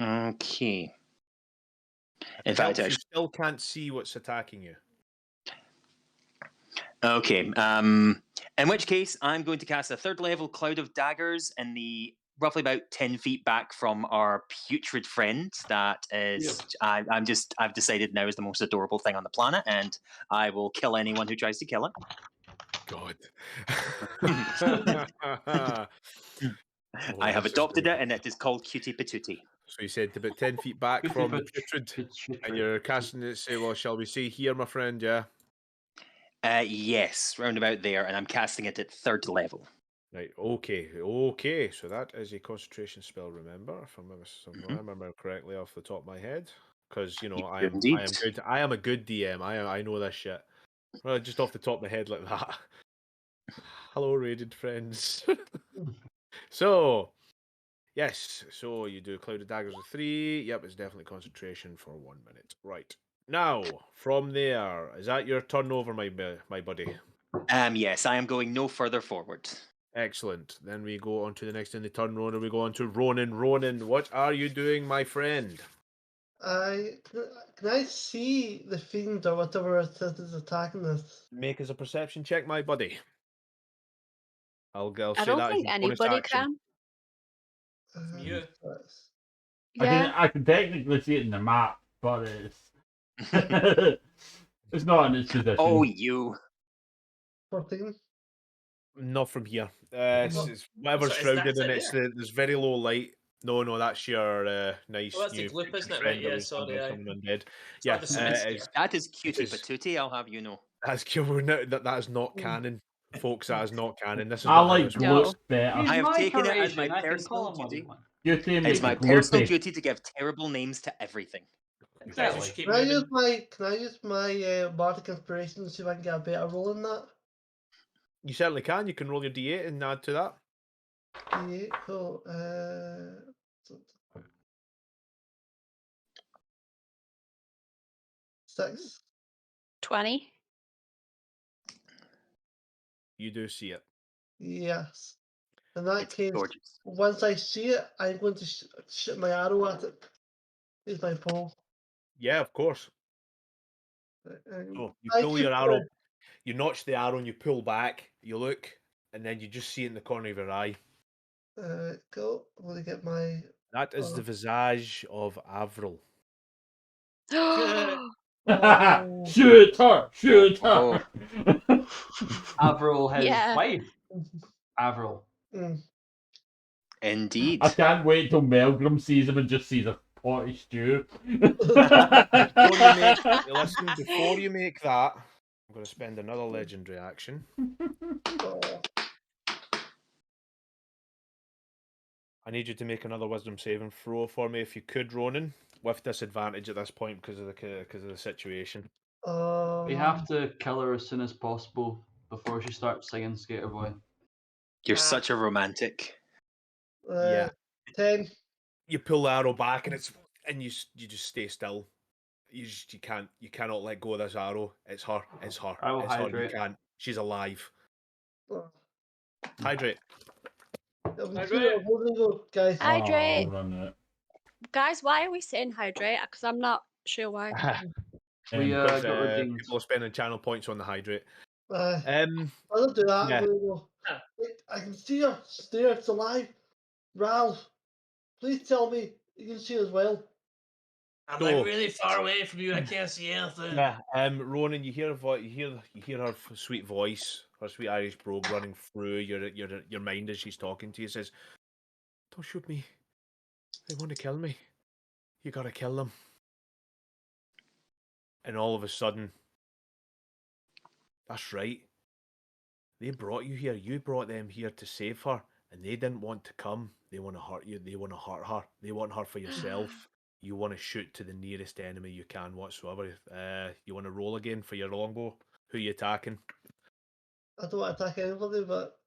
Okay. In It fact, helps you actually, still can't see what's attacking you. okay. In which case, I'm going to cast a third level cloud of daggers in the roughly about 10 feet back from our putrid friend. That is, I've decided now is the most adorable thing on the planet, and I will kill anyone who tries to kill it. God. I have this is adopted good. it, and it is called Cutie Patootie. So you said about 10 feet back Cutie from the patch- putrid, patch- and you're casting it. Say, well, shall we say here, my friend? Yeah. Yes, round about there, and I'm casting it at third level. Right. Okay. Okay. So that is a concentration spell. Remember, if I remember correctly off the top of my head, because you know You I do am indeed. good. I am a good DM. I know this shit. Well, just off the top of my head like that. Hello, raided friends. So, yes. So you do clouded daggers of 3. Yep, it's definitely concentration for 1 minute. Right. Now, from there, is that your turnover, my buddy? Yes, I am going no further forward. Excellent. Then we go on to the next in the turn, Ronan. We go on to Ronan. Ronan, what are you doing, my friend? Can I see the fiend or whatever it is attacking us? Make us a perception check, my buddy. I'll I say don't that as think your bonus anybody action. can. From you. That's Yeah. I can technically see it in the map, but it's it's not in its position. Oh, you. 14. Not from here. What? It's whatever's So is that shrouded in it it. there? There's very low light. No, that's your nice Oh, that's the new gloop, isn't it? friend Right, that yeah, was sorry, by aye. someone undead. It's Yeah, not the same. it's, That is Cutie is- Patootie, I'll have you know. that's that is not canon, folks. That is not canon. This is I not how like this No. works. gloop better. He's I have my taken it as my curation. I can personal call him what duty. I want. Cutie It's makes my it personal gloopy. duty to give terrible names to everything. Guys, we should keep Can I use moving. my bardic inspiration and see if I can get a better roll in that? You certainly can. You can roll your d8 and add to that. Yeah, cool. 6. 20. You do see it. Yes. In that It's case, gorgeous. once I see it, I'm going to shoot my arrow at it. Here's my pole. Yeah, of course. Um, So you thank pull you your for- arrow, you notch the arrow, and you pull back. You look, and then you just see it in the corner of your eye. Cool. I'm going to get my. That is the visage of Avril. Oh. Shoot her! Shoot Oh. her! Avril, his Yeah. wife. Avril. Mm. Indeed. I can't wait till Melgrim sees him and just sees a potty stew. Before you make that, I'm going to spend another legendary action. Oh. I need you to make another wisdom saving throw for me, if you could, Ronan, with disadvantage at this point because of the situation. We have to kill her as soon as possible before she starts singing Skater Boy. You're such a romantic. Yeah. 10. You pull the arrow back, and you just stay still. You cannot let go of this arrow. It's her. It's her. I will It's her. You hydrate. can't. She's alive. Oh. Hydrate. Hydrate. Guys. Hydrate. Oh, run it. Guys, why are we saying hydrate? Because I'm not sure why. We Because, got redeemed. people are spending channel points on the hydrate. I'll do that. yeah. I'm gonna go, "Wait, I can see her. She's there. It's alive. Ralph, please tell me you can see as well. I'm So- like really far away from you. I can't see anything. Yeah, Ronan, you hear her sweet voice, her sweet Irish brogue running through your mind as she's talking to you. Says, "Don't shoot me. They want to kill me. You gotta kill them." and all of a sudden, that's right. They brought you here. You brought them here to save her, and they didn't want to come. They want to hurt you. They want to hurt her. They want her for yourself. You want to shoot to the nearest enemy you can whatsoever. You want to roll again for your longbow. Who are you attacking? I don't want to attack anybody, but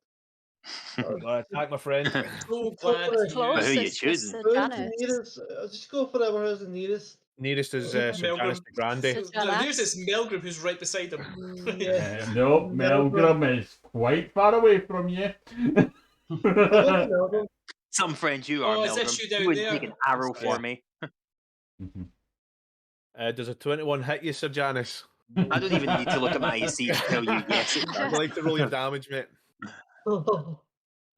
Attack my friend. So glad. But who you Closest choosing? was who's the Janice. nearest? I'll just go for whoever's the nearest. Nearest is Sir Janice the Grande. No, there's this Melgrim who's right beside him. Yeah. Nope, Melgrim is quite far away from you. I'll go for Melbourne. Some friend you are, Oh, is that Melgrim. you down You would there? take an arrow Yeah. for me. Does a 21 hit you, Sir Janice? I don't even need to look at my AC to tell you yes. It I'd does. like to roll your damage, mate.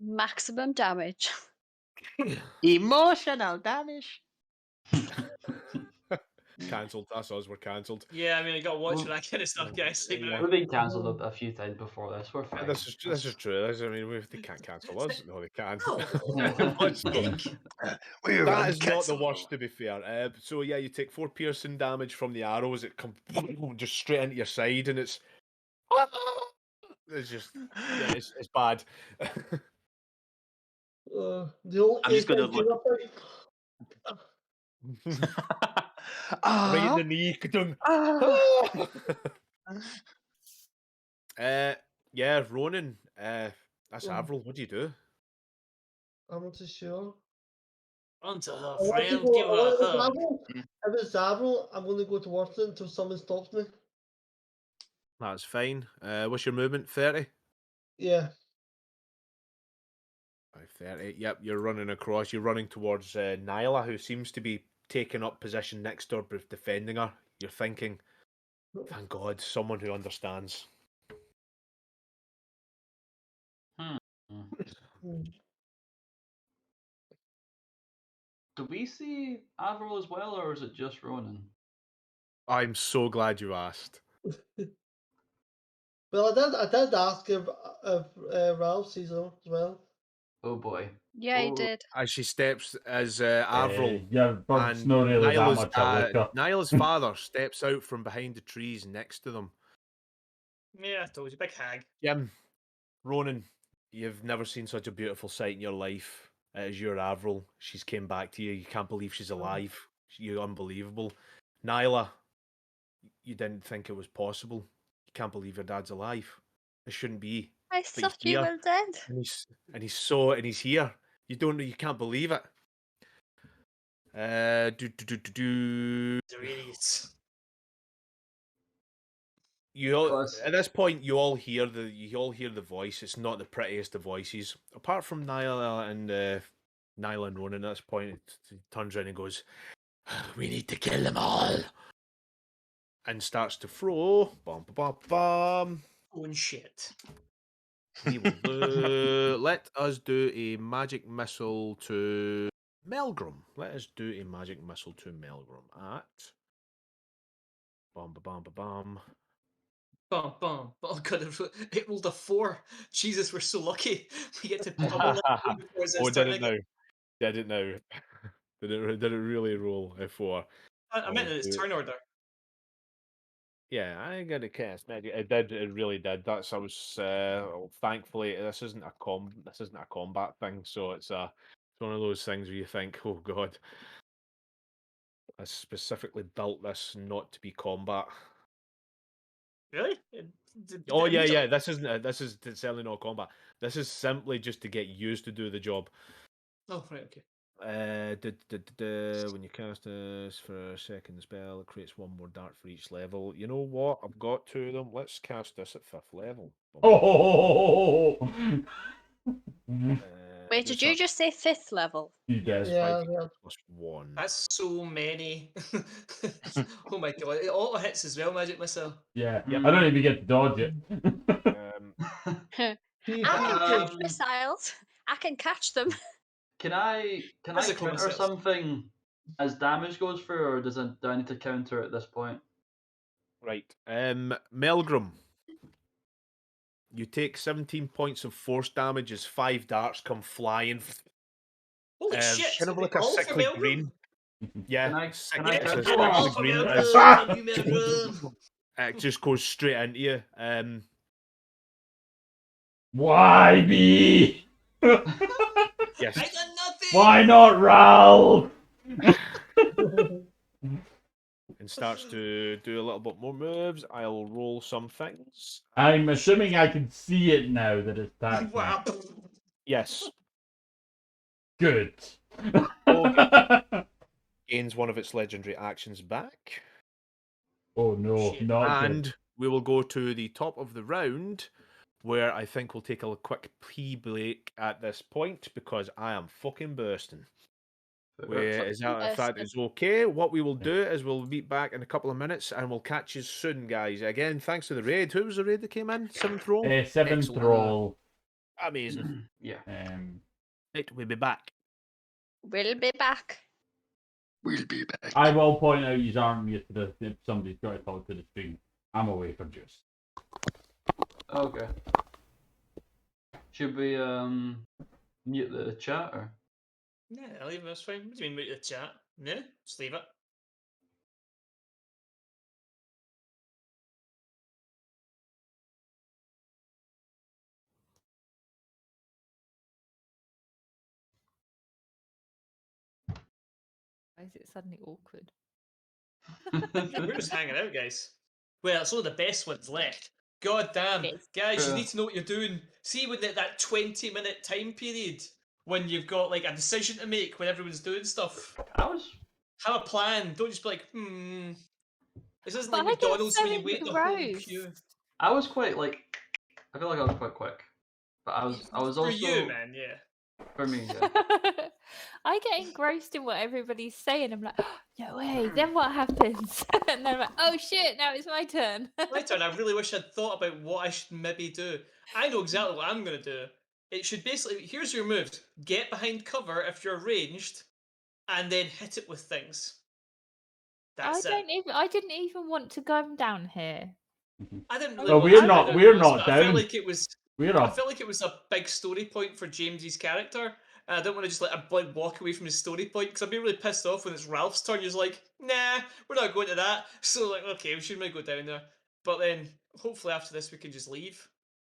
Maximum damage. Emotional damage. Cancelled. That's us. We're cancelled. Yeah, I mean, I got to watch for that kind of stuff, guys. Leave it Yeah. out. We've been cancelled a few times before this. We're fine. This is true. I mean, they can't cancel us. No, they can't. No. We're That is not the worst, to be fair. So yeah, you take 4 piercing damage from the arrows. It comes just straight into your side, and it's just it's bad. The old I'm just gonna April look- Junior Right in the knee. Ka-dung. Yeah, Ronan. That's Oh. Avril. What do you do? I'm not too sure. Onto her I want to friend, go- give her a if it's hug. Avril- If it's Avril, I'm going to go towards it until someone stops me. That's fine. What's your movement? 30? Yeah. 5:30. Yep, you're running across. You're running towards Nyla, who seems to be taking up position next to her, but defending her. You're thinking, thank God, someone who understands. Do we see Avril as well, or is it just Ronan? I'm so glad you asked. Well, I did ask if Ralph sees her as well. Oh boy. Yeah, he Oh, did. As she steps, as Avril Your bird's and not really that Nyla's, much a looker. Nyla's father steps out from behind the trees next to them. Yeah, I told you, big hag. Jim, Ronan, you've never seen such a beautiful sight in your life. It is your Avril. She's came back to you. You can't believe she's alive. You're unbelievable. Nyla, you didn't think it was possible. You can't believe your dad's alive. It shouldn't be. I he's thought you here. were dead. And he's here. You can't believe it. They're idiots. Plus- At this point you all hear the voice. It's not the prettiest of voices, apart from Nyla and Ronan. At this point, he turns around and goes, "We need to kill them all," and starts to throw. Bum, bum, bum, bum. Own shit. We will do. Let us do a magic missile to Melgrim. Let us do a magic missile to Melgrim at. Bum, bum, bum, bum. Bum, bum. Oh god, it rolled a 4. Jesus, we're so lucky. We get to pummel it before it's Oh, his did turn it again. now? Did it now? Did it really roll a 4? I meant in its turn order. Yeah, I got to cast magic. It did. It really did. I was. Thankfully, this isn't a combat thing. So it's one of those things where you think, oh god, I specifically built this not to be combat. Really? Oh yeah. This isn't. This is certainly not combat. This is simply just to get used to do the job. Oh, right, okay. When you cast this for a second spell, it creates 1 more dart for each level. You know what? I've got 2 of them. Let's cast this at 5th level. Oh, Wait, did you just say 5th level? you guys. Yeah, yeah. +1. That's so many. Oh my god. It auto hits as well, Magic Missile. Yeah, Yep. I don't even get to dodge it. I can Um, catch missiles. I can catch them. Can I That's a common counter sense. something as damage goes through, or do I need to counter at this point? Right. Melgrim. You take 17 points of force damage as 5 darts come flying. Holy shit. Kind of like a all for sickly Melgrim? green. Yeah, Can I- sick- can I it's grab a the- sick Oh, green Melgrum, as- Melgrum. it just goes straight into you. Why me? Yes. I done nothing. Why not Ralph? And starts to do a little bit more moves. I'll roll some things. I'm assuming I can see it now that it's attacked me. Wow. Yes. Good. Gains one of its legendary actions back. Oh no, Shit. not good. And we will go to the top of the round, where I think we'll take a quick pee break at this point because I am fucking bursting. Where is that? If that is okay, what we will do is we'll meet back in a couple of minutes and we'll catch you soon, guys. Again, thanks to the raid. Who was the raid that came in? 7th roll? 7th Excellent. roll. Amazing. Yeah. Right, we'll be back. We'll be back. We'll be back. I will point out you aren't used to this if somebody's got to talk to the stream. I'm away for juice. Okay. Should we mute the chat or? Yeah, leave it. That's fine. What do you mean, mute the chat? No, just leave it. Why is it suddenly awkward? We're just hanging out, guys. Well, it's only the best ones left. God damn. Yes. Guys, you Yeah. need to know what you're doing. See, when that 20-minute time period, when you've got like a decision to make when everyone's doing stuff, I was. have a plan. Don't just be like, This isn't But like I get McDonald's so where you wait the whole engrossed. queue. I was quite like. I feel like I was quite quick, but I was For also you, man, yeah. for me. Yeah. I get engrossed in what everybody's saying. I'm like, oh, no way. Then what happens? And then I'm like, oh shit, now it's my turn. My turn. I really wish I'd thought about what I should maybe do. I know exactly what I'm going to do. It should basically, here's your moves. Get behind cover if you're ranged, and then hit it with things. That's it. I didn't even want to go down here. I didn't really No, want we're to not- do we're this, not but I felt down. like it was. We're I up. felt like it was a big story point for James's character. And I don't want to just let a boy walk away from his story point because I'd be really pissed off when it's Ralph's turn. You're just like, nah, we're not going to that. So like, okay, we should maybe go down there. But then hopefully after this we can just leave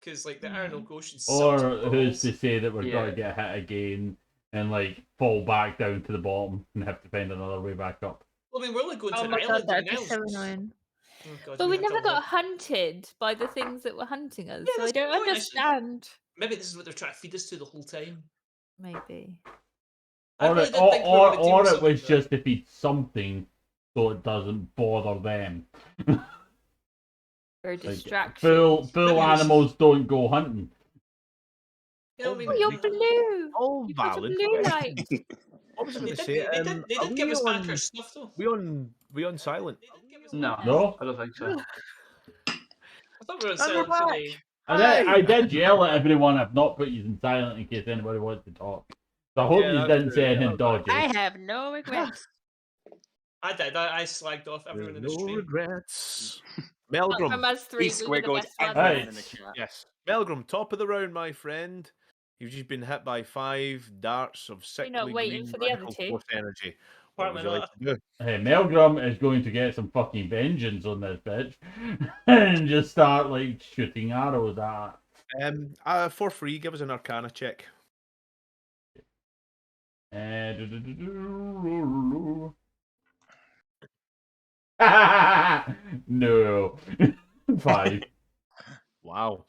because like the Arnold Goshen sucks. Or who's to say that we're Yeah. going to get hit again and like fall back down to the bottom and have to find another way back up? Well, I mean, we're only going to Oh an my island. god, that'd and be the so islands- annoying. Oh god, But we had never trouble. got hunted by the things that were hunting us, Yeah, so I that's the don't point, actually. understand. Maybe this is what they're trying to feed us to the whole time. Maybe. I Or really it, did think we were gonna deal or with it was something, just to feed something so it doesn't bother them. For a Like, distraction. full Maybe we should- animals don't go hunting. Yeah, I mean, Oh, you're they- blue. All You've got a valid. blue light. What was I They going to did, say? they did, they Are did give we us back on- our stuff though. We on silent? They did give us No, back- No? I don't think so. I thought we were on And we're silent back. today. I did yell at everyone. I've not put you in silent in case anybody wants to talk. So I hope Yeah, you that's didn't true, say yeah, anything that dodgy. I have no regrets. I did. I slagged off everyone in the No stream. regrets. Apart from Melgrum. us three, He we were the squiggled best ones. everyone Right. in the chat. Yes. Melgrum, top of the round, my friend. You've just been hit by 5 darts of sickly not waiting green for the other magical two? force energy. What would Apparently you like not. to do? Hey, Melgrum is going to get some fucking vengeance on this bitch and just start like shooting arrows at For free, give us an Arcana check. No. 5. Wow.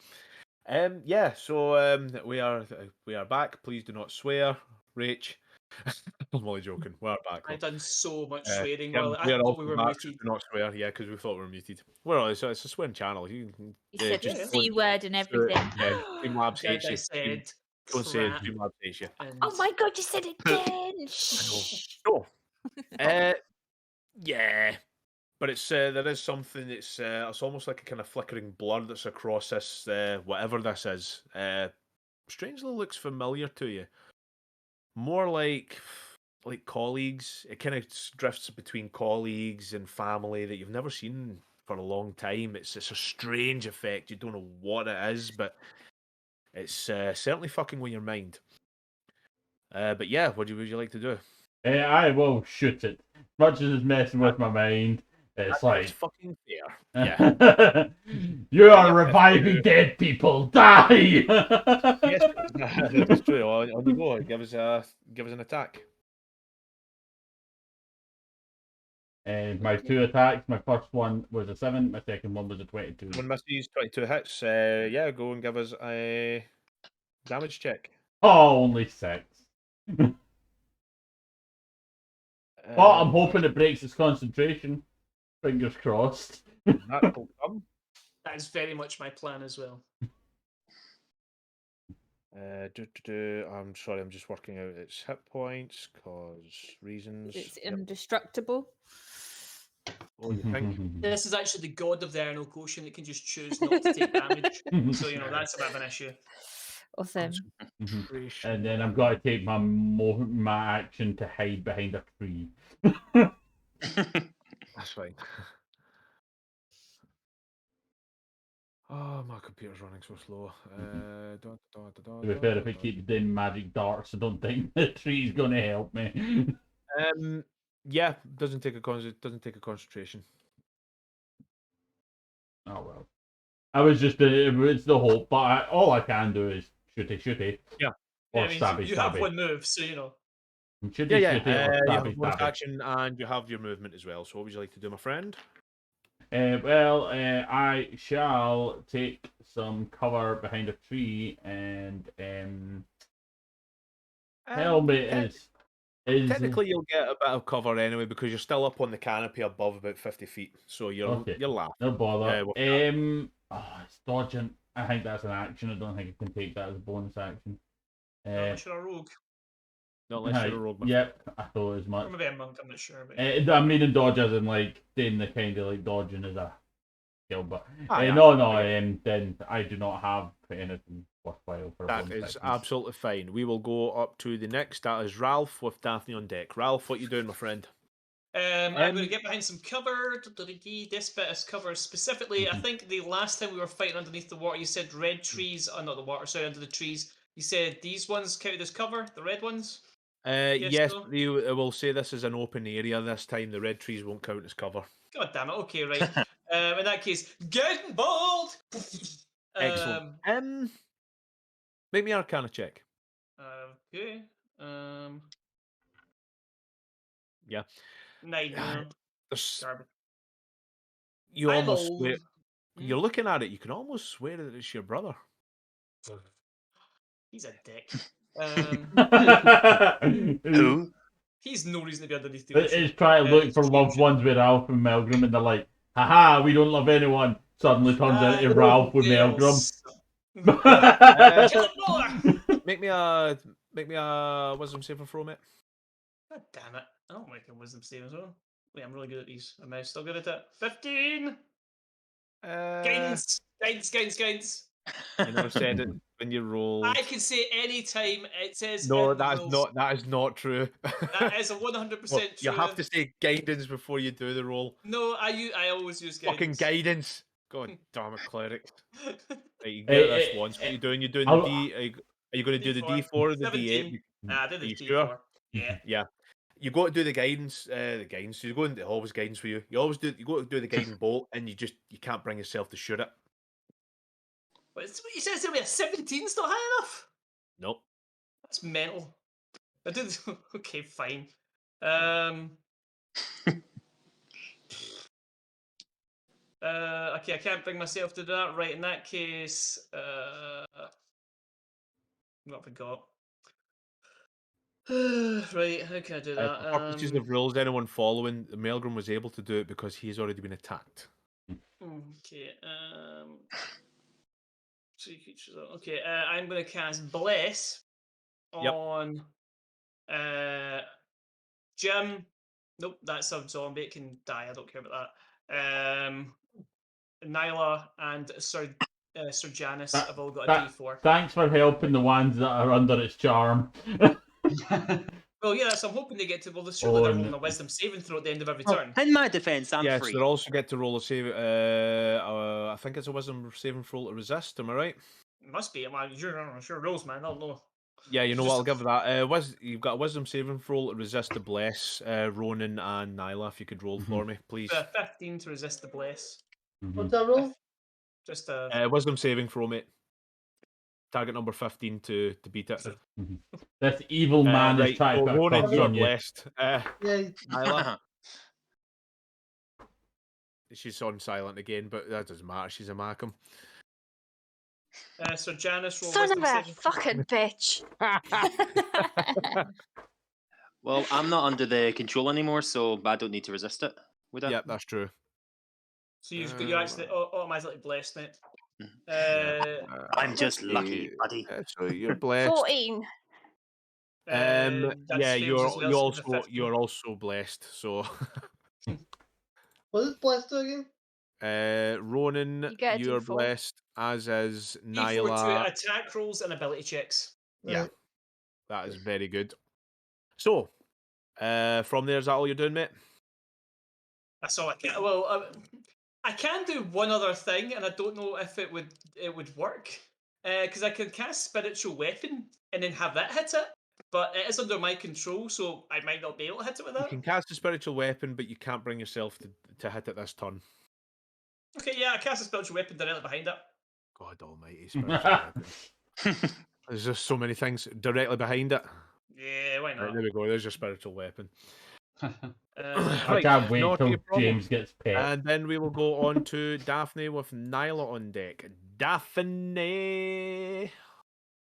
Yeah. So we are back. Please do not swear, Rach. I'm only joking. We are back. I've done so much Uh, swearing Yeah, while I we are thought also we were back. muted. Do not swear. Yeah, because we thought we were muted. Well, it's a swearing channel. You can You said just the yeah. C word and everything. Yeah, Streamlabs Guys, hates I you. said Don't say it. crap Streamlabs hates you. and- Oh my god, you said it again! So, yeah, but it's there is something that's it's almost like a kind of flickering blur that's across this whatever this is. Strangely looks familiar to you. More like colleagues. It kind of drifts between colleagues and family that you've never seen for a long time. It's a strange effect. You don't know what it is, but it's certainly fucking with your mind. But yeah, what would you like to do? I will shoot it. much as it's messing with my mind, it's It's like fucking fair. Yeah. you are Yeah, reviving dead people. Die. Yes, that's true. On you go. Give us an attack. And my 2 attacks, my first one was a 7, my second one was a 22. One misses, 22 hits. Yeah, go and give us a damage check. Oh, only 6. But I'm hoping it breaks its concentration. Fingers crossed. That will come. That is very much my plan as well. I'm sorry, I'm just working out its hit points, cause reasons. It's Yep. indestructible. Oh, you think? This is actually the god of the Arnold Quotient that can just choose not to take damage. So, that's a bit of an issue. Awesome. Concentration. And then I've got to take my action to hide behind a tree. That's fine. Oh, my computer's running so slow. To be fair, if I keep doing magic darts, I don't think the tree's going to help me. Yeah, doesn't take a concentration. Oh well. I was just it's the hope, but all I can do is shooty. Yeah. Or I mean, stabby you have one move, so Shooty, Yeah. shooty, or You stabby, have bonus stabby. action and you have your movement as well. So what would you like to do, my friend? I shall take some cover behind a tree, and helmet is Technically, you'll get a bit of cover anyway because you're still up on the canopy above about 50 feet. So you're laughing. no bother. with It's dodging. I think that's an action. I don't think I can take that as a bonus action. unless you're a rogue. Not unless you're a rogue. Yep, I thought as much. Or maybe a monk, I'm not sure. But... I mean, in dodge as in like doing the kind of like dodging as a skill, but yeah. then I do not have anything worthwhile for a That bonus is action. absolutely fine. We will go up to the next. That is Ralph with Daphne on deck. Ralph, what you doing, my friend? I'm going to get behind some cover. This bit is cover specifically. I think the last time we were fighting underneath the water, you said red trees. Not the water, sorry, under the trees. You said these ones counted as cover, the red ones? Yes, no? I will say this is an open area this time. The red trees won't count as cover. God damn it. Okay, right. In that case, get involved! Excellent. Make me an Arcana check. Okay. Yeah. 9. There's, Garbage. you I'm almost old. swear, you're looking at it. You can almost swear that it's your brother. He's a dick. Who? He's no reason to be underneath the ocean. It's trying to look for loved ones with Ralph and Melgrim, and they're like, haha, we don't love anyone. Suddenly turns into Ralph with Melgrim. Kill it more! Make me a wisdom saving throw, mate. God damn it. I don't make a wisdom save as well. Wait, I'm really good at these. Am I still good at it? 15! Guidance! I never said it when you roll. I can say any time it says. No, in the that is rules. not. That is not true. That is a 100% true. You have to say guidance before you do the roll. No, I always use guidance. Fucking guidance. God damn it, cleric. Right, you get this once. What are you doing? You're doing the D. Are you going to do the D4 or the D8? I did the Are you D4. sure? Yeah. Yeah. You got to do the guidance. You go into always guidance for you. You always do. You got to do the guiding bolt, and you can't bring yourself to shoot it. But you said it's going to be a 17. Still high enough. Nope. That's mental. I did. Okay, fine. Okay, I can't bring myself to do that. Right, in that case, what have I got? Right, how can I do that? For purposes of rules, anyone following, Melgrim was able to do it because he's already been attacked. Okay, okay, I'm going to cast Bless on Jim. Nope, that's a zombie. It can die. I don't care about that. Nyla and Sir Janice have all got a D4. Thanks for helping the ones that are under its charm. Well, yeah, so I'm hoping they get to. Well, surely they're rolling a wisdom saving throw at the end of every turn. In my defense, I'm Yes, free. they also get to roll a save. I think it's a wisdom saving throw to resist. Am I right? It must be. I'm sure rules, man. I don't know. Yeah, you know what? Just- I'll give that. You've got a wisdom saving throw to resist the bless. Ronan and Nyla, if you could roll for me, please. 15 to resist the bless. What's that roll? Just a. Wisdom saving throw, mate. Target number 15 to beat it. This evil man right, is trying so to put a Ronan, curse you're on you. blessed. Yeah. Nyla, she's on silent again, but that doesn't matter. She's a Macam. So Janice roll Son wisdom of a saving. fucking bitch. Well, I'm not under the control anymore, so I don't need to resist it. Would I? Yep, that's true. So you're actually automatically blessed, mate. I'm just lucky, buddy. So you're blessed. 14. Yeah, fails as well, so the 15. you're also blessed. So, What is blessed again? Ronan, You get a you're D4. blessed, as is D4 Nyla. to attack rolls and ability checks. Yeah, Right. that is very good. So, from there, is that all you're doing, mate? That's all I can. Well, I can do one other thing, and I don't know if it would work. Because I could cast spiritual weapon and then have that hit it, but it is under my control, so I might not be able to hit it with You that. can cast a spiritual weapon, but you can't bring yourself to hit it this turn. Okay, yeah, I cast a spiritual weapon directly behind it. God almighty, spiritual weapon. There's just so many things directly behind it. Yeah, why Right, not? there we go. There's your spiritual weapon. I can't wait not till a problem. James gets pet. And then we will go on to Daphne with Nyla on deck. Daphne.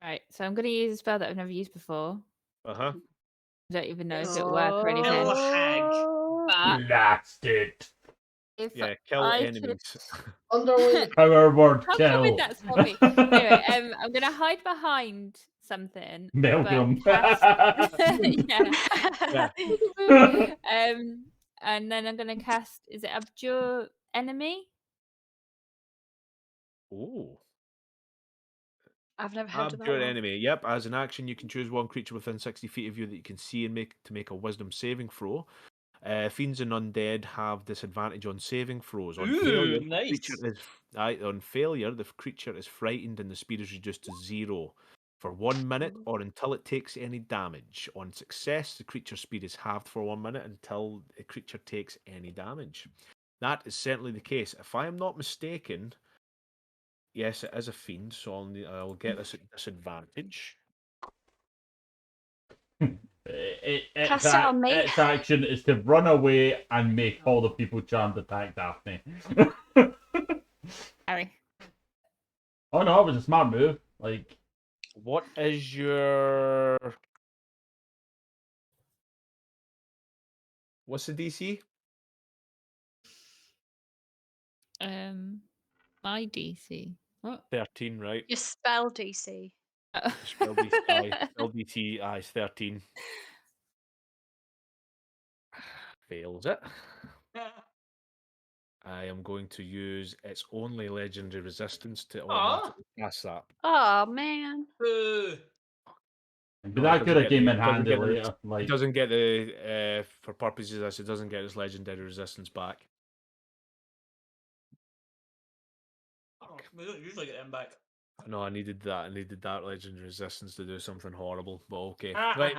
Right, so I'm going to use a spell that I've never used before. Uh-huh. I don't even know if it'll work or anything. Kill a hag. But Blast it. if Yeah, kill I enemies. Underway. Power word How kill. come that's for me? Anyway, I'm going to hide behind something. but Melgum. yeah. And then I'm going to cast, is it Abjure Enemy? Ooh. I've never heard of that Abjure one. enemy. Yep, as an action, you can choose one creature within 60 feet of you that you can see and make a wisdom saving throw. Fiends and undead have disadvantage on saving throws. On failure, the creature is frightened and the speed is reduced to 0 for 1 minute or until it takes any damage. On success, the creature's speed is halved for 1 minute until the creature takes any damage. That is certainly the case. If I am not mistaken, yes, it is a fiend, so I'll get this at disadvantage. Cast it on me. Its action is to run away and make all the people charmed attack Daphne. Harry. Oh no, it was a smart move. Like, What is your... What's the DC? My DC. What? 13, right? Your spell DC. Spell DC, spell DC, it's 13. Fails it. I am going to use its only legendary resistance to automatically cast that. Oh man. Boo. but that could have came in handy It later. Like, doesn't get the, for purposes of this, it doesn't get its legendary resistance back. Oh, we don't usually get them back. No, I needed that. I needed that legendary resistance to do something horrible, but okay. Right.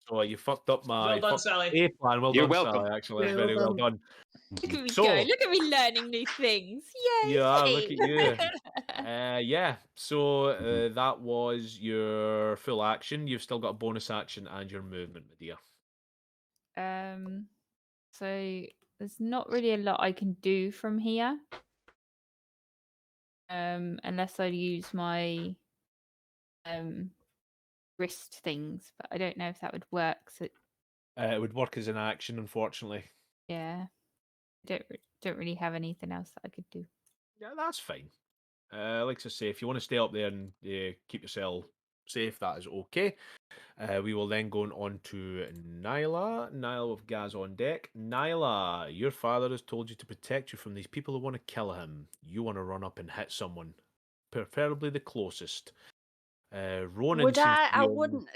So you fucked up my Well done, Sally. A plan. Well You're done, welcome. Sally, actually. Yeah, Very well well done. Look at me So- go. Look at me learning new things. Yay! Yeah, look at you. Yeah, so that was your full action. You've still got a bonus action and your movement, my dear. So there's not really a lot I can do from here. Unless I use my wrist things, but I don't know if that would work. So It would work as an action, unfortunately. yeah, I don't really have anything else that I could do. Yeah, that's fine. Like I say, if you want to stay up there and keep yourself safe, that is okay. We will then go on to Nyla. Nyla with Gaz on deck. Nyla, your father has told you to protect you from these people who want to kill him. You want to run up and hit someone, preferably the closest. Ronan. Would seems I? to be I on- wouldn't.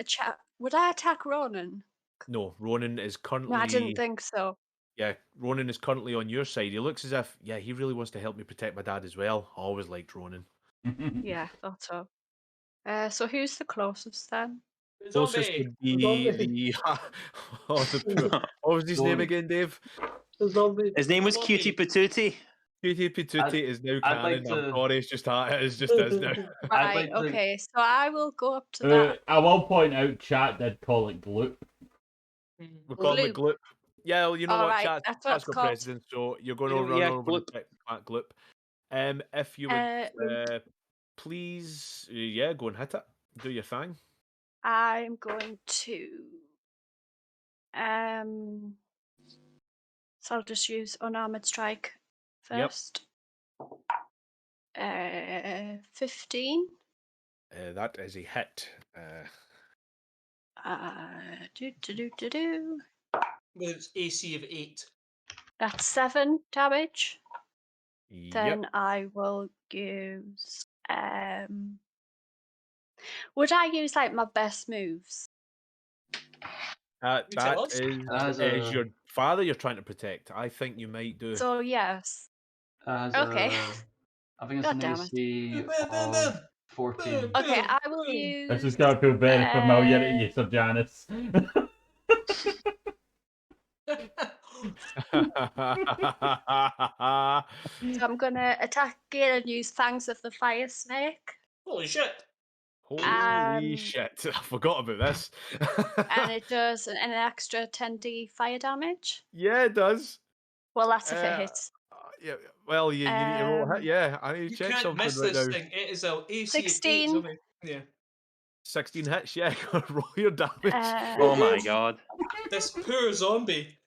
Would I attack Ronan? No, Ronan is currently. No, I didn't think so. Yeah, Ronan is currently on your side. He looks as if, yeah, he really wants to help me protect my dad as well. I always liked Ronan. Yeah, thought so. So who's the closest then? Closest Zombie. would be Zombie. what was his name Zombie. again, Dave? The zombie. His name was Zombie. Cutie Patootie. Cutie Patootie is now I'd like canon. I'm to- sorry, it's just is now. I'd Right, like to- okay, so I will go up to that. I will point out, chat did call it gloop. We call him a Gloop. gloop. Yeah, well, you know what, Alright, chat? that's what Chat's it's got called. president, so you're going to You know, run yeah, over gloop. the cat gloop. If you would, please, yeah, go and hit it. Do your thing. I'm going to so I'll just use unarmored strike Yep. first. 15. That is a hit. Do. With AC of 8. That's 7 damage. Yep. Then I will use would I use like my best moves? That You tell us. is your father you're trying to protect. I think you might do. So yes. As Okay. I think it's God an damn it. AC of 14. Okay, I will use This is going to feel very familiar to you, Sir Janice. So I'm gonna attack again and use Fangs of the Fire Snake. Holy shit. Holy shit! I forgot about this. And it does an extra 10d fire damage. Yeah, it does. Well, that's if it Uh, hits. Yeah. Well, you need to roll a hit. Um, Yeah, I need to You check can't something miss right this now. thing. It is a AC of 16. 8 zombie. Yeah. 16 hits. Yeah, roll your damage. Oh my god. This poor zombie.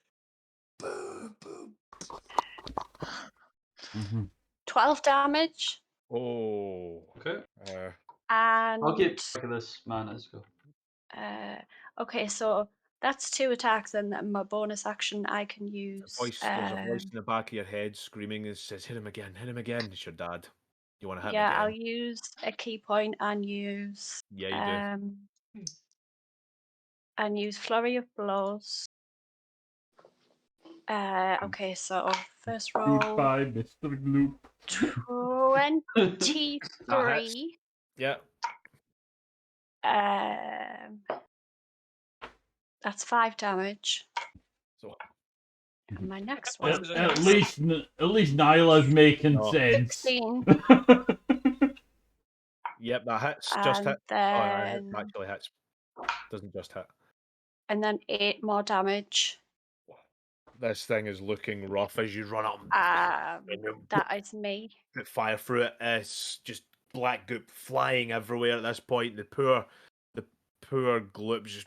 12 damage. Oh. Okay. And I'll get back of this man. Let's go. okay, so that's 2 attacks, and then my bonus action I can use. There's a voice in the back of your head screaming and says, hit him again. It's your dad. You want to hit yeah, him I'll again? use a key point and use Yeah, you do. and use flurry of blows. Okay, so first roll Goodbye, Mr. Gloop. 23. Yeah. That's 5 damage. So And my next one At is least Nyla's making No. sense. 16, yep, that hits. Just and hit. Oh, no, it then actually hits. Doesn't just hit. 8 more damage. This thing is looking rough as you run up and you That is me. put fire through it. It's just black goop flying everywhere at this point. The poor gloop just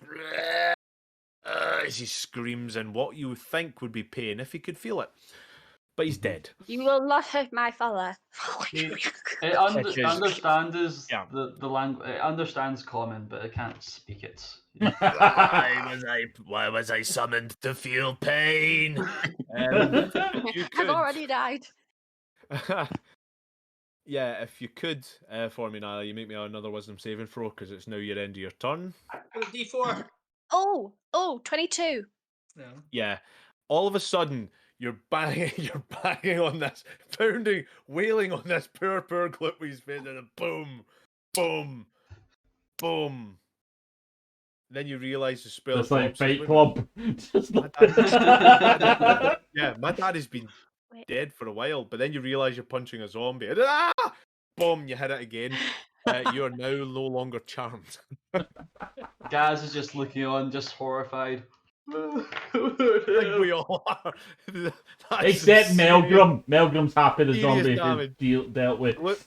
as he screams in what you would think would be pain if he could feel it. But he's dead. You will not hurt my father. It Which is- understands Yeah. the language. It understands common, but it can't speak it. Why was I summoned to feel pain? You I've could. already died. Yeah, if you could, for me, Nyla, you make me another wisdom saving throw because it's now your end of your turn. With a D4. Oh, 22. No. Yeah, all of a sudden you're banging on this, pounding, wailing on this poor gloop with his face, and then boom, boom, boom. Then you realise the spell. It's like drops, and Fight wait, Club. Just my like- dad- yeah, my dad has been Wait. dead for a while, but then you realise you're punching a zombie. And, boom, you hit it again. You are now no longer charmed. Gaz is just looking on, just horrified. Like we all are. That's Except some Melgrum. Melgrum's happy the serious zombie is damage. dealt with. Gloop.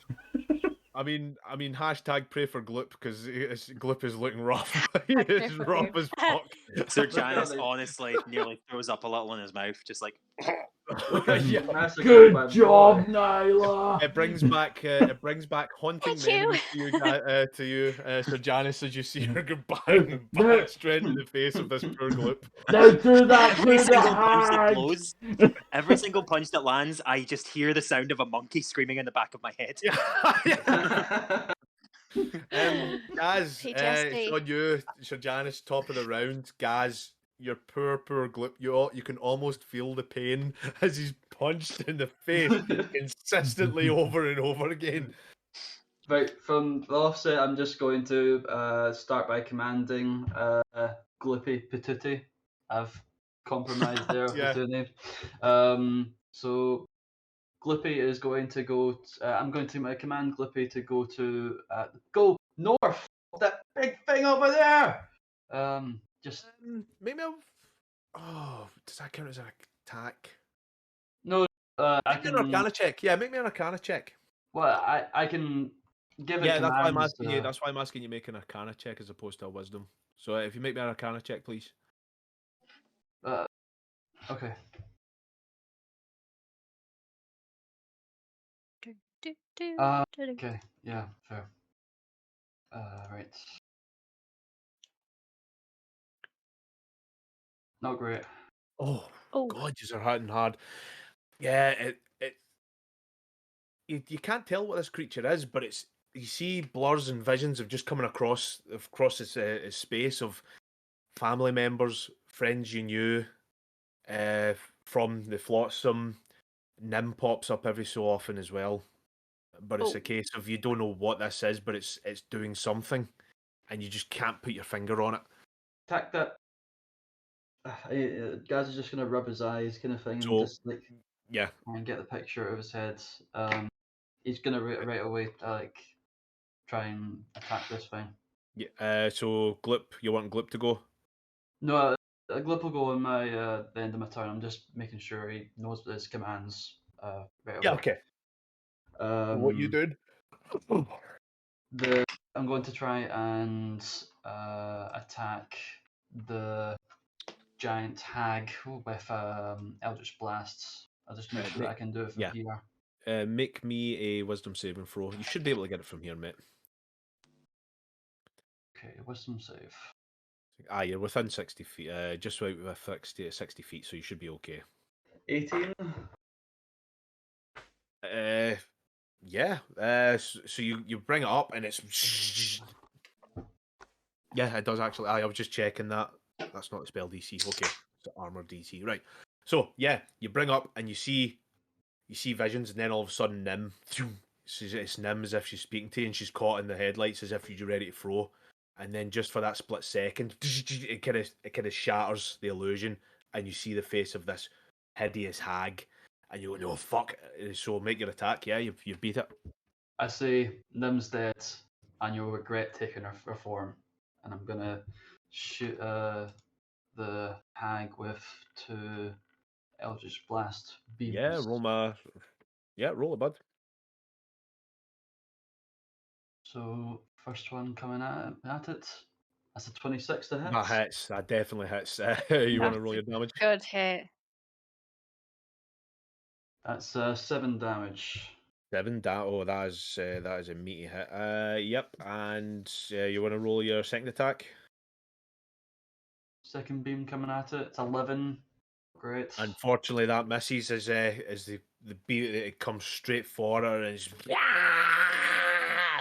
I mean, hashtag pray for Gloop because Gloop is looking rough. He pray is for rough you. as fuck. Sir Janice honestly nearly throws up a little in his mouth, just like. Yeah. Massacred by Good job, boy. Nyla. It brings back haunting Thank you. memories to you, Sir Janice, as you see her go bang straight in the face of this poor Gloop. Now do that Every through the single punch that hand. blows, every single punch that lands, I just hear the sound of a monkey screaming in the back of my head. Yeah. Gaz, PTSD. it's on you, Sir Janice, top of the round. Gaz, your poor Gloop, you can almost feel the pain as he's punched in the face consistently over and over again. Right, from the offset, I'm just going to start by commanding Glippy Patootie. I've compromised there with Yeah. the two names. So Glippy is going to go. I'm going to command Glippy to go north. That big thing over there. Just Maybe I'll... Oh, does that count as an attack? no. I Make me an can. Arcana check. Yeah, make me an Arcana check. Well, I can give it Yeah, that's why I'm commands. asking you. That's why I'm asking you make an Arcana check as opposed to a Wisdom. So if you make me an Arcana check, please. Okay. Okay. Yeah. Fair. Right. Not great. Oh, Oh. God, you're hitting hard. Yeah, you can't tell what this creature is, but it's you see blurs and visions of just coming across this space of family members, friends you knew, from the Flotsam. Nim pops up every so often as well, but it's Oh. a case of you don't know what this is, but it's doing something, and you just can't put your finger on it. Attack that. Gaz is just gonna rub his eyes, kind of thing, and So- just like Yeah, try and get the picture of his head. He's gonna right away try and attack this thing. yeah. So Glip, you want Glip to go? No, Glip will go on the end of my turn. I'm just making sure he knows his commands right away. Yeah, okay. What you Um, doing? I'm going to try and attack the giant hag with Eldritch Blasts. I'll just make sure that I can do it from yeah. here. Make me a Wisdom saving throw. You should be able to get it from here, mate. Okay, Wisdom save. You're within 60 feet. Just out with 60 feet, so you should be okay. 18. Yeah. So you bring it up, and it's yeah, it does actually. I was just checking that. That's not a spell DC. Okay, it's armor DC. Right. So yeah, you bring up and you see visions, and then all of a sudden Nim, it's Nim as if she's speaking to you, and she's caught in the headlights as if you're ready to throw, and then just for that split second, it kind of shatters the illusion, and you see the face of this hideous hag, and you go, no fuck. So make your attack. Yeah, you beat it. I say Nim's dead, and you'll regret taking her form. And I'm gonna shoot the hag with 2 Eldritch Blast beams. Yeah, roll a bud. So first one coming at it. That's a 26 to hit. That hits. That definitely hits. You want to roll your damage? Good hit. That's 7 damage. 7. That is a meaty hit. Yep. And you want to roll your second attack? Second beam coming at it. It's 11. Great. Unfortunately, that misses as the beam it comes straight for her, and it's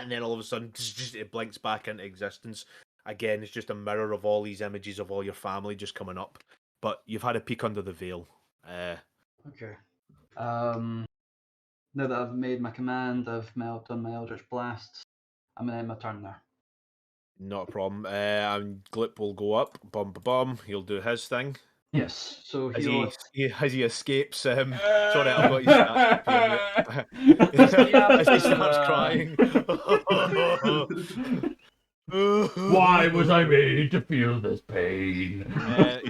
and then all of a sudden it blinks back into existence. Again, it's just a mirror of all these images of all your family just coming up. But you've had a peek under the veil. Okay. Now that I've made my command, I've done my Eldritch Blast. I'm gonna end my turn there. Not a problem. And Glip will go up. Bum. He'll do his thing. Yes. So As he'll. he escapes. Sorry, I've got his stats. As he starts crying. Why was I made to feel this pain?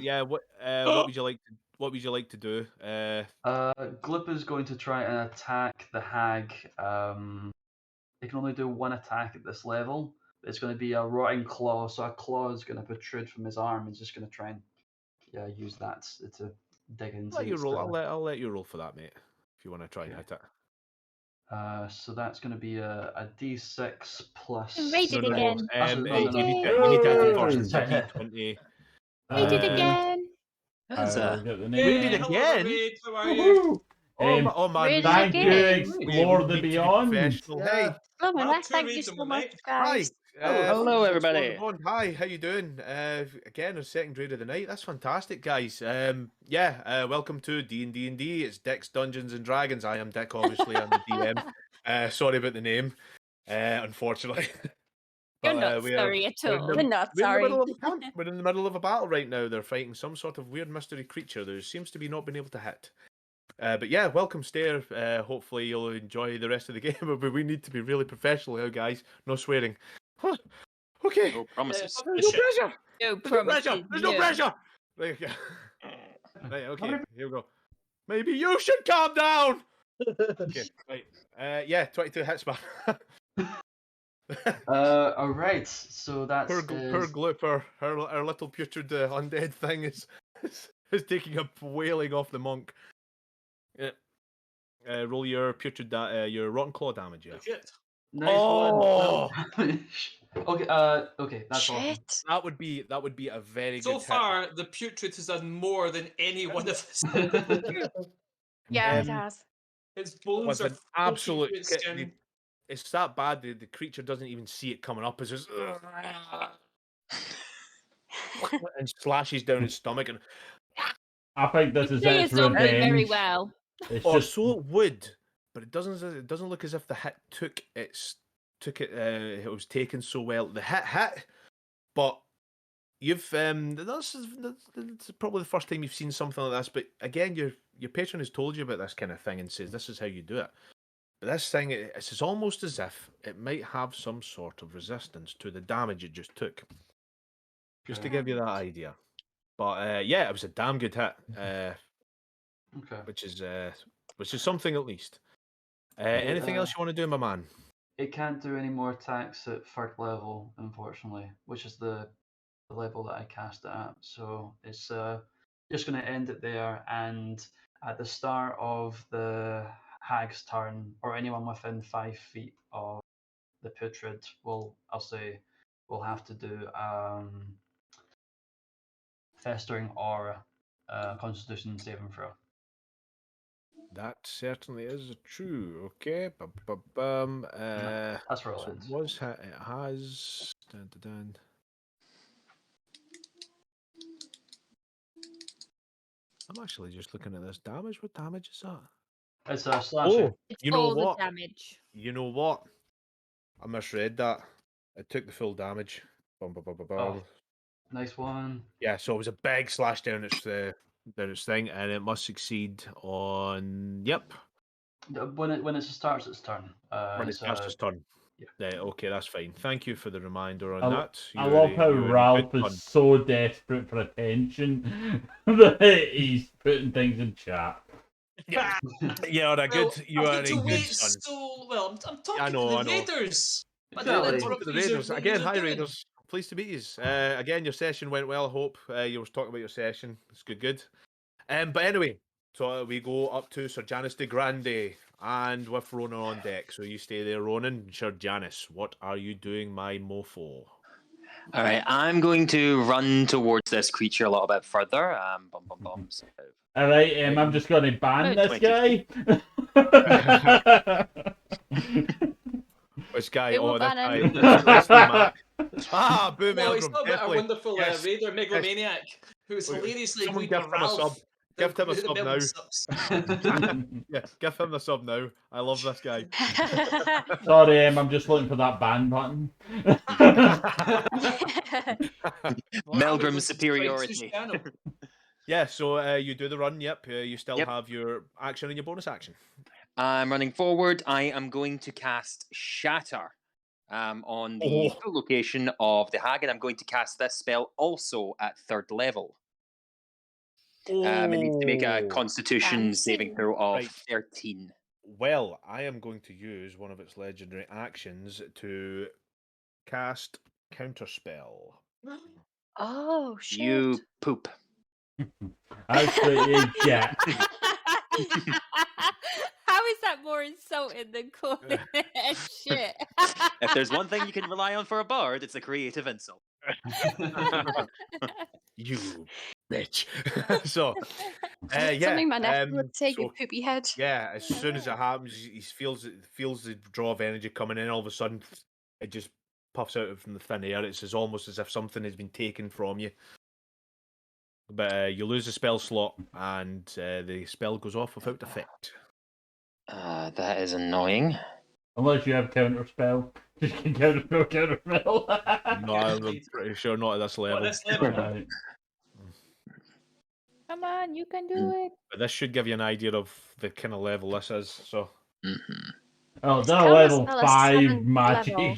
Yeah. What would you like to? What would you like to do? Glip is going to try and attack the hag. He can only do 1 attack at this level. It's going to be a rotting claw, so a claw is going to protrude from his arm. He's just going to try and use that to dig into. Let you roll. I'll let you roll for that, mate. If you want to try and hit it. So that's going to be a D6 plus. Read it again. You need to hit it first. It's a D20. Read it again. That's I'll a get the Read name. it hello, again? Raid, how are you? Oh man! Read it Thank you, again. Explore the We need to be Beyond. professional. Hey, Oh, Well, man, two thank you reads so them, much, mate. hi. guys. Hello, Explore the everybody. Bond. Hi, how you doing? Again, a second raid of the night. That's fantastic, guys. Welcome to D&D. It's Dick's Dungeons and Dragons. I am Dick, obviously. I'm the DM. Sorry about the name. Unfortunately. You're But, not we are- sorry at we're in all. the- We're not We're in the sorry. middle of a camp. We're in the middle of a battle right now. They're fighting some sort of weird mystery creature who seems to be not being able to hit. But yeah, welcome, Stair. Hopefully you'll enjoy the rest of the game. But we need to be really professional here, guys. No swearing. Huh. Okay. No promises. fuck There's no shit. pressure. No There's no promises. pressure. There's no pressure. Right, okay. Right, okay. Here we go. Maybe you should calm down. Okay. Right. Yeah, 22 hits, man. All right. So that's Poor Glooper, her little putrid undead thing is taking a wailing off the monk. Yeah. Roll your putrid your rotten claw damage. Yeah. Shit. nice Oh! one. Okay. Okay. That's awesome. Shit. That would be a very So good hit. far, the putrid has done more than any one of us. Yeah, it Um, has. Its bones Was are an absolute. absolute skin. It's that bad. The creature doesn't even see it coming up. It's just and slashes down its stomach and I think this You is play a its zombie very revenge. well. It's oh, just so it would, but it doesn't. It doesn't look as if the hit took it. It was taken so well. The hit, but you've that's probably the first time you've seen something like this. But again, your patron has told you about this kind of thing and says this is how you do it. But this thing, it's almost as if it might have some sort of resistance to the damage it just took. Just to give you that idea. But yeah, it was a damn good hit. Okay. Which is something at least. Anything else you want to do, my man? It can't do any more attacks at third level, unfortunately, which is the level that I cast it at. So it's just going to end it there. And at the start of the hag's turn, or anyone within 5 feet of the putrid, will have to do festering or Constitution saving throw. That certainly is true. Okay. That's for all So it ends. was. It has. Dun, dun, dun. I'm actually just looking at this damage. What damage is that? It's a slashing. Oh, It's you know all what? the damage. You know what? I misread that. It took the full damage. Bum, bum, bum, bum, bum. Oh. Nice one. Yeah, so it was a big slash down its thing, and it must succeed on. Yep, When it starts its turn. when it starts its turn. yeah. Okay, that's fine. Thank you for the reminder on I that. I You're love a- how you're a Ralph good is son. so desperate for attention that he's putting things in chat. Yeah, you are a good. Well, You I've are got a to good wait son. so well. I'm talking I know, to I the know. Raiders. I Exactly. don't Welcome interrupt To the what you're- Raiders what again. you're Hi, doing. Raiders. Pleased to meet you. Again, your session went well. I hope you were talking about your session. It's good. But anyway, so we go up to Sir Janice de Grande and with Ronan on deck. So you stay there, Ronan. Sir Janice, what are you doing, my mofo? All right, I'm going to run towards this creature a little bit further. Bum, bum, bum. So, All right, I'm just going to ban About this 20 guy. Which guy? Who Oh, will that ban guy. him? Leslie Mack. Ah, boom, No, he's Eldrum, not about our definitely. wonderful Yes, Raider megalomaniac who's Wait, hilariously someone agreed give with him a sub. Ralph. Give him a the sub Melbourne now. subs. Yeah, give him the sub now. I love this guy. Sorry, I'm just looking for that ban button. Meldrum's Subscribe to his superiority. channel. Yeah, so you do the run. Yep, you still Yep. have your action and your bonus action. I'm running forward. I am going to cast Shatter on the Oh. full location of the hag, and I'm going to cast this spell also at 3rd level. It needs to make a Oh. Constitution saving throw of Right. 13. Well, I am going to use one of its legendary actions to cast Counterspell. Oh shit. You poop. That's pretty jack. How is that more insulting than calling it a shit? If there's one thing you can rely on for a bard, it's a creative insult. You bitch. So, yeah. Something my nephew would say, you so, poopy head. yeah, as soon as it happens, he feels the draw of energy coming in. All of a sudden, it just puffs out from the thin air. It's almost as if something has been taken from you. But you lose the spell slot, and the spell goes off without effect. That is annoying. Unless you have counter spell. Just can counter spell. No, I'm pretty sure not at this What, level. this level? Right. Come on, you can do it. But this should give you an idea of the kind of level this is. So Mhm. Oh, It's they're kind of level still a 5 seventh magic. level.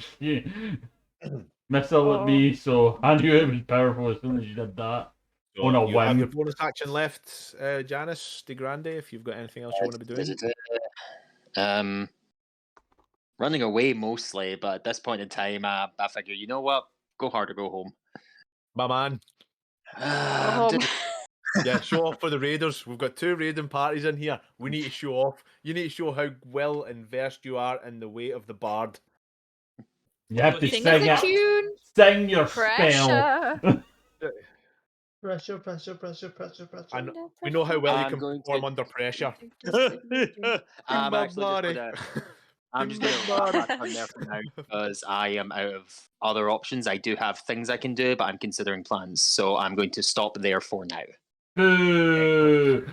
Missile at Oh. me, so I knew it was powerful as soon as you did that. So On a you have your whim. bonus action left, Janice De Grande, if you've got anything else you want to be doing. Running away mostly, but at this point in time, I figure, you know what? Go hard or go home. My man. I'm home. doing- Yeah, show off for the Raiders. We've got 2 raiding parties in here. We need to show off. You need to show how well versed you are in the way of the bard. You have to Sing sing us a it. tune. Sing your spell. Pressure. Pressure, pressure, pressure, pressure, pressure. And we know how well you I'm can going perform to- under pressure. I'm Bob actually just Marley. gonna. I'm just gonna Bob wrap that on there for now because I am out of other options. I do have things I can do, but I'm considering plans, so I'm going to stop there for now. Boo!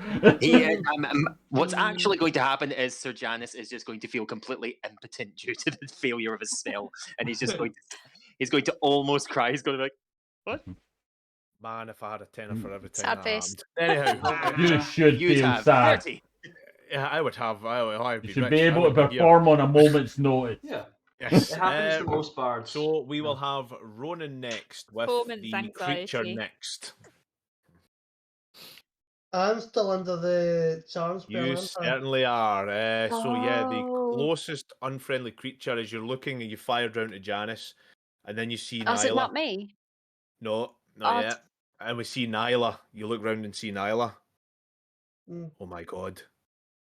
What's actually going to happen is Sir Janice is just going to feel completely impotent due to the failure of his spell, and he's just he's going to almost cry. He's going to be like, Man, if I had a tenner for every time Sad that face. happened. Anyhow, You should "You'd feel have sad. 30." yeah, I would have. I'd You be should rich. be I able to would be here. perform on a moment's notice. Yeah, Yes. it happens for most bards. So we will have Ronan next with Performance the creature anxiety. next. I'm still under the charm spell. You aren't I? certainly are. So yeah, the Oh. closest unfriendly creature as you're looking and you fire down to Janice, and then you see Oh, is it Nyla. not me? No, not Oh, yet. And we see Nyla. You look round and see Nyla. Mm. Oh my god.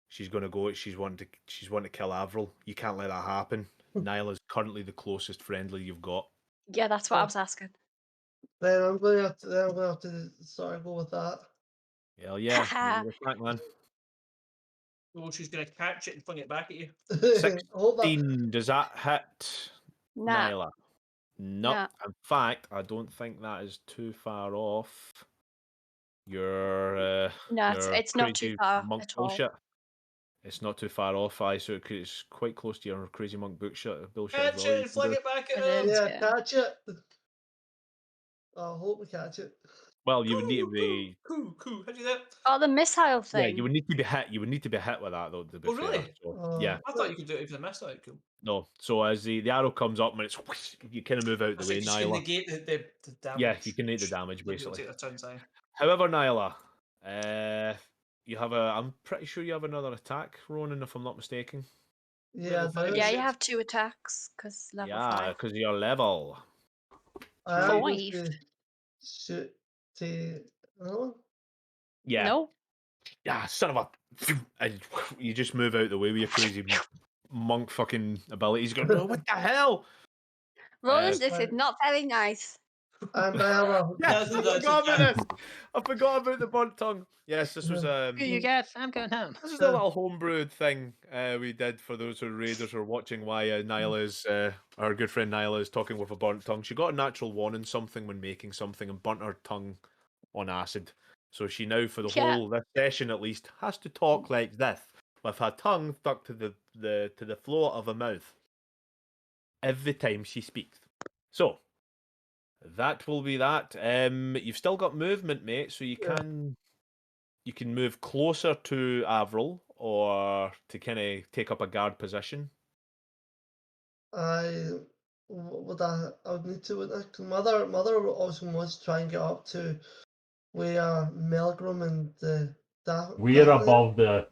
She's gonna go. She's wanting to kill Avril. You can't let that happen. Nyla's currently the closest friendly you've got. Yeah, that's what I Oh. was asking. Then I'm going to have to sort of go with that. Hell yeah. You're the crack, man. Oh, she's gonna catch it and fling it back at you. Hold that. 16. Does that hit Nah. Nyla? No. Nah. In fact, I don't think that is too far off your No, your it's not too crazy far monk at all. bullshit. It's not too far off, so it's quite close to your crazy monk bullshit as Catch well. it You and can fling do- it back at It him. is. Yeah, Yeah. catch it. I hope we catch it. Well, you would need to be. Cool. How'd you do that? Oh, the missile Yeah, thing. you would need to be hit. You would need to be hit with that, though. To be Oh, fair. really? So, yeah. I thought you could do it if you missed that. Cool. No. So as the arrow comes up and it's whoosh, you kind of move out I the said way, you just can Nyla. negate the damage. Yeah, you can negate the damage You'll be able to basically. take their turns, aye. However, Nyla, you have a. I'm pretty sure you have another attack, Ronan, if I'm not mistaken. Yeah, Level five. I Yeah, do. you have 2 attacks because level Yeah, 5. because of your level. I am going Five. to shoot to. Oh, Yeah. No. Yeah, son of a. And you just move out the way with your crazy monk fucking abilities. Going, oh, what the hell? Roland, this is right. not very nice. and I have a. Yes, I That's forgot a about this. I forgot about the burnt tongue. Yes, this was Screw you guys, I'm going home. This is a little homebrewed thing we did for those who are raiders or watching why Nyla is, our good friend Nyla is talking with a burnt tongue. She got a natural one in something when making something and burnt her tongue on acid. So she now, for the Yeah. whole this session at least, has to talk like this with her tongue stuck to the floor of her mouth every time she speaks. So that will be that. You've still got movement, mate, so you Yeah. can move closer to Avril or to kind of take up a guard position. I would I would need to with that. Mother also wants to try and get up to where Melgrim and We're above the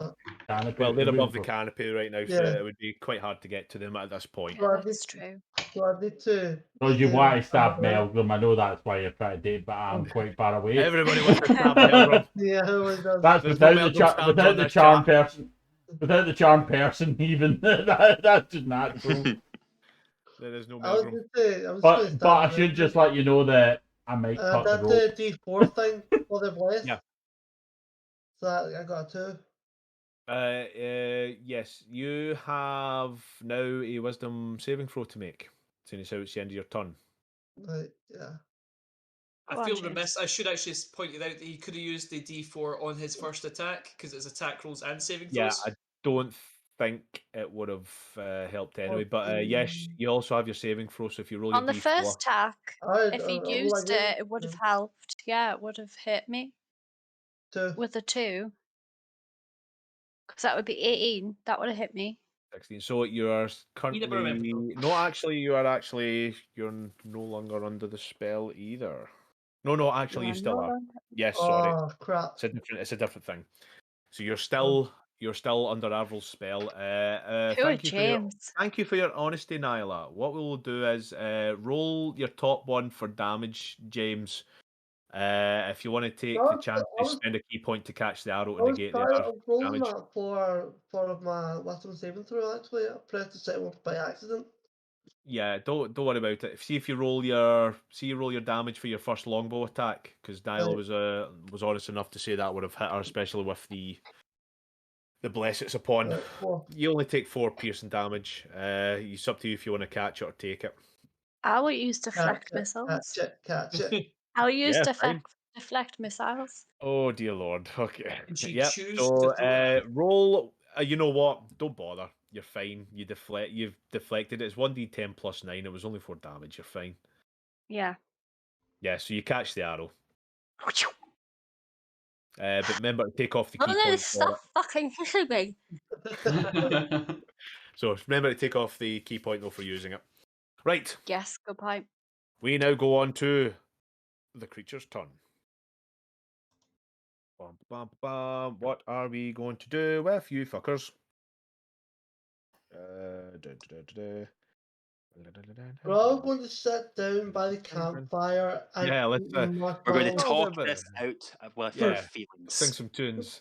canopy. Well, they're We're above the canopy right now, so Yeah. it would be quite hard to get to them at this point. Yeah, Well, I that's did- true. So I need to. So you stay want to on stab top of that. Melgrim. I know that's why you're trying to date, but I'm quite far away. Everybody wants to stab Melgrim. Yeah, everyone does. That's There's no without the, Melgrim stabs without on the this charm chat. person. Without the charm person, even that's just natural. There is no I was Melgrim. going to. I was But gonna but I stab should Melgrim. just let you know that I might cut the That's rope. the D4 thing for the bless. Yeah. So I got a 2. Yes, you have now a wisdom saving throw to make, seeing as how it's the end of your turn. Right, yeah. I Go on, feel James. remiss. I should actually point it out that he could have used the D4 on his first attack because it's attack rolls and saving Yeah, throws. I don't think it would have helped anyway. But yes, you also have your saving throw. So if you roll On your the D4, first attack, I if he'd like used it, it would have helped. Yeah, it would have hit me to with a 2. Because that would be 18. That would have hit me. 16. So you are You never remember, currently though. no. Actually, you're no longer under the spell either. No. Actually, you Yeah, still no are. longer- Yes, sorry. oh crap. It's a different thing. So you're still under Avril's spell. Poor James. Thank you for your honesty, Nyla. What we will do is roll your top one for damage, James. If you want to take the No, chance I to was- spend a key point to catch the arrow I to was negate trying the to roll damage. that for my wisdom saving throw. Actually, I pressed the second one by accident. Yeah, don't worry about it. See if you roll your damage for your first longbow attack, because Nyla was honest enough to say that would have hit her, especially with the bless it's upon. Right, 4. You only take 4 piercing damage. It's up to you if you want to catch it or take it. I will use deflect Catch missiles. it. I'll use Yeah, fine. deflect missiles. Oh dear lord. Okay. Did you Yep. choose So to throw roll. You know what? Don't bother. You're fine. You've deflected it. It's 1d10 plus 9. It was only 4 damage. You're fine. Yeah. Yeah. So you catch the arrow. But remember to take off the key Oh no, point. for stop fucking hitting me. it. So remember to take off the key point though for using it. Right. Yes, good point. We now go on to the creature's turn. Bum, bum, bum. What are we going to do with you fuckers? We're all going to sit down by the campfire and Yeah, let's, eat We're going to mussels. talk bit of this out with Yeah. our Sing feelings. some tunes.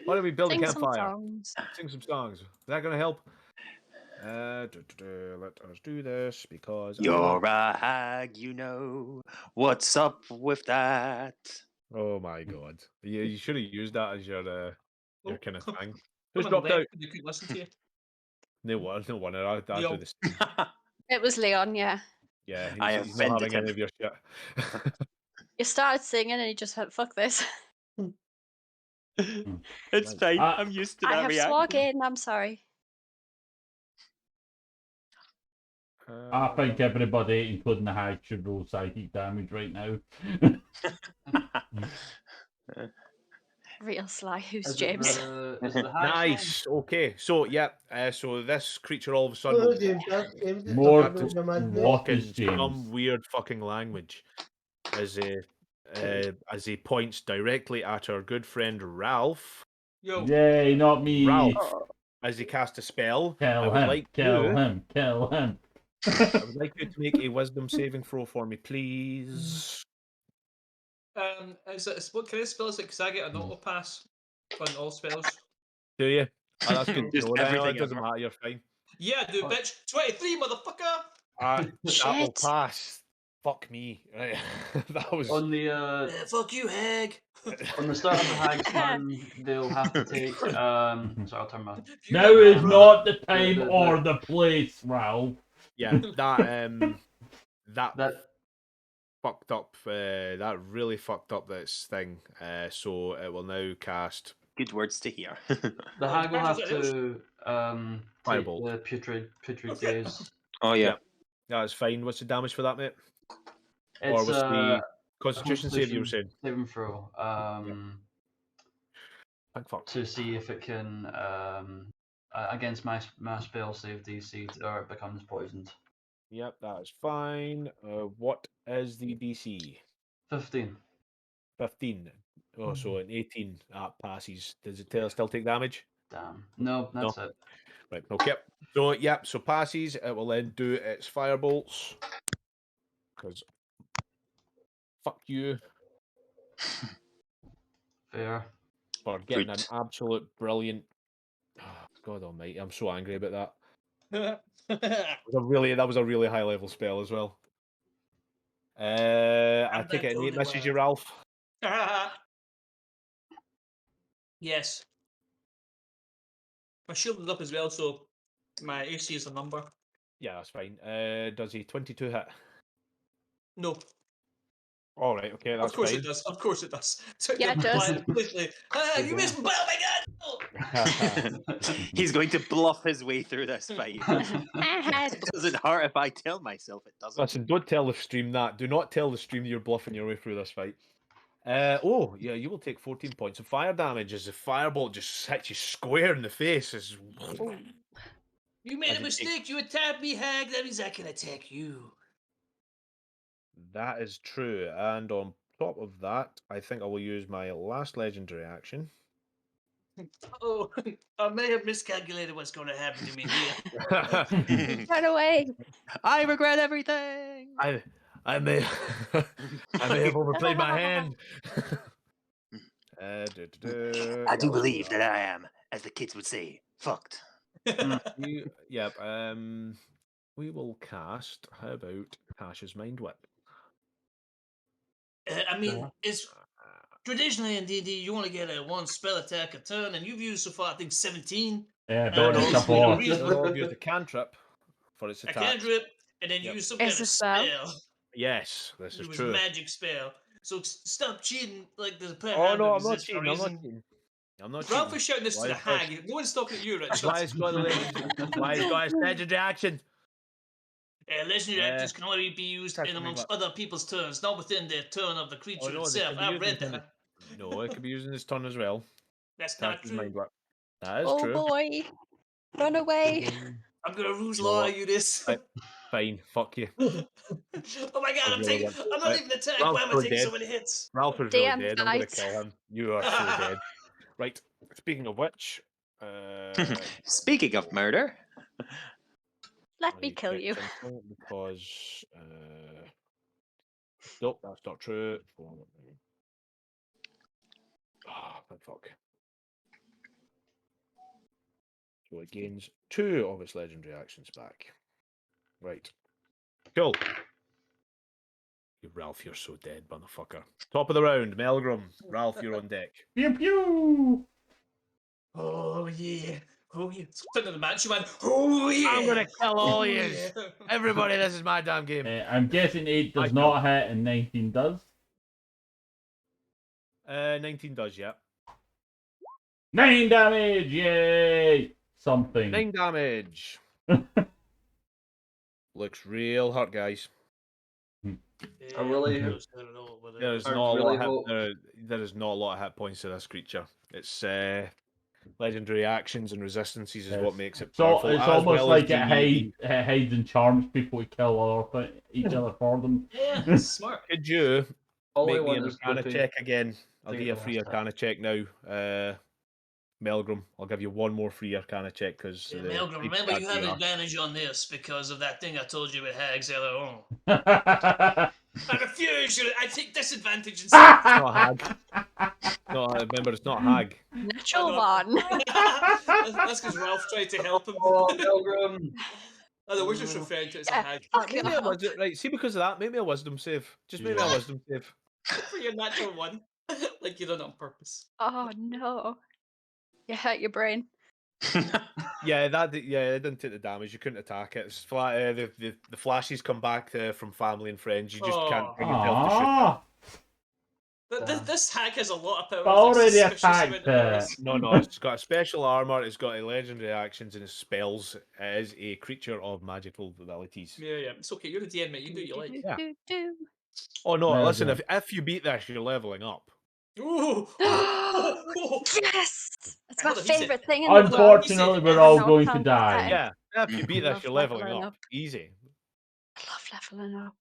Why don't we build Sing a some campfire? songs. Sing some songs. Is that going to help? Let us do this because You're a hag, you know. What's up with that? Oh my god! You should have used that as your Oh, kind of thing. Who's someone dropped out? left and they couldn't listen to you. No one. I'll do Leon. this. It was Leon, yeah. Yeah, I he's not having offended any him. of your shit. You started singing and he just went, fuck this. It's fine. I'm used to I that have reaction. swag in, I'm sorry. I think everybody, including the hag, should roll psychic damage right now. Real sly, who's Is it James? is the hag Nice. Okay. So yeah. So this creature all of a sudden Oh, will James, James is More talking about your imagination. what talk in is James? some weird fucking language as he points directly at our good friend Ralph. Yo. Yay, not me. Ralph, as he casts a spell. I Kill would him. like Kill you. him. Kill him. I would like you to make a wisdom saving throw for me, please. What kind of spell is it? Because I get an auto pass on all spells. Do you? Oh, that's good. Just No, no, everything it doesn't ever. matter. You're fine. Yeah, dude, bitch. 23, motherfucker. That will Shit. pass. Fuck me. Right. That was. on the Fuck you, hag. on the start of the hag's turn, they'll have to take sorry, I'll turn my Now is not the time the- or the place, Ralph. Yeah, that that fucked up. That really fucked up this thing. So it will now cast Good words to hear. the hag will have Congratulations. to take Firebolt. the putrid gaze. Oh yeah. That's fine. What's the damage for that, mate? Or It's was the a Constitution save you were saying? saving throw. Thank fuck. To see if it can against my spell save DC or it becomes poisoned. Yep, that is fine. What is the DC? 15. 15. Oh, so an 18 passes. Does it still take damage? Damn. No, that's it. Right, okay. So, yep, so passes. It will then do its firebolts. Because fuck you Fair. for getting Good. an absolute brilliant. Oh, God Almighty, I'm so angry about that. That was a really high level spell as well. I take it an 8 misses you, Ralph. Yes. My shielded up as well, so my AC is a number. Yeah, that's fine. Does he 22 hit? No. All right, okay, that's Of course fine. it does. Of course it does. Took Yeah, them it does. by completely. Ah, you missed my oh my god! He's going to bluff his way through this fight. It doesn't hurt if I tell myself it doesn't. Listen, don't tell the stream that. Do not tell the stream you're bluffing your way through this fight. Oh, yeah, you will take 14 points of fire damage as the firebolt just hits you square in the face. As You made As a it takes- mistake. You attacked me, Hag. That means I can attack you. That is true. And on top of that, I think I will use my last legendary action. Oh, I may have miscalculated what's going to happen to me here. Run away. I regret everything. I may I may have overplayed my hand. I do believe that I am, as the kids would say, fucked. Yep. We will cast. How about Tasha's Mind Whip? I mean, it's traditionally in D&D you only get a one spell attack a turn, and you've used so far I think 17. Yeah, No, but no, it's it's a four. reasonable. I've used a cantrip for its A attack. cantrip, and then Yep. use some It's kind a of spell. spell. Yes, this It is was true. magic spell. So stop cheating like the plan. Oh no, I'm not exists for a cheating. I'm not reason. cheating. I'm not Ralph cheating. is shouting this to Why the is this- hag. No one's talking to you, Richard. That's why he's got the legend. That's why he's got his legendary action. Legendary Yeah. actions can only be used Catch in me, amongst but- other people's turns, not within the turn of the creature Oh, no, they itself. can be I used read within that. No, it could be used in his turn as well. That's not Tasha's true. Mind Whip. That is Oh true. boy. Run away. I'm gonna ruse No, law you this. Right. Fine, fuck you. Oh my god, I I'm really taking. want to- I'm not Right. even attacked. Ralph's Why am I so taking so dead. many hits? Ralph is Damn really dead. I'm gonna right. kill him. You are so dead. Right. Speaking of which, Speaking of murder, Let I me need to kill check you. something because nope, that's not true. Ah, fuck. So it gains 2 of its legendary actions back. Right. Cool. Ralph, you're so dead, motherfucker. Top of the round, Melgrim. Ralph, you're on deck. Pew pew. Oh yeah. Oh yeah. Turn to the match, man. Oh yeah. I'm gonna kill all Oh, yous. yeah. Everybody, this is my damn game. I'm guessing 8 does not hit and 19 does. 19 does, yeah. 9 damage! Yay! Something. 9 damage. Looks real hurt, guys. I really- Yeah, I don't know whether- There's I not a really lot of hope- there is not a lot of hit points to this creature. It's legendary actions and resistances is what makes it So powerful. it's as almost well like as it the- hides and charms people to kill each other for them. Yeah, smart. Could you All I make me want an is Arcana Goofy. check again? I'll to give get you a the free last Arcana check now. Melgrim, I'll give you one more free Arcana check because Yeah, Melgrim, remember you have advantage on this because of that thing I told you with hags earlier on. I refuse you. I take disadvantage It's instead. not hag. No, remember it's not hag. Natural I one. That's because Ralph tried to help him. Oh, Pilgrim. I know, we're just referring to it as a Yeah. hag. Fuck Maybe you. it was right. See, because of that, make me a wisdom save. Just make me a Yeah. wisdom save. For your natural one. Like you done it on purpose. Oh no. You hurt your brain. Yeah, it didn't take the damage. You couldn't attack it. It's flat. The flashes come back from family and friends. You just can't bring yourself to shoot. Ah, This hag has a lot of powers. I already like suspicious attacked amount of powers. No, it's got a special armor. It's got legendary actions and its spells. It is a creature of magical abilities. Yeah, yeah. It's okay. You're the DM, mate. You do what you like. Yeah. Do. Oh no! No, Listen, no. if you beat this, you're leveling up. Ooh. Yes! It's my Hold on, he said- favourite thing in the world. unfortunately, we're I all know going to sounds die. pathetic. Yeah, if you beat this, Love you're leveling leveling up. up. Easy. I love leveling up.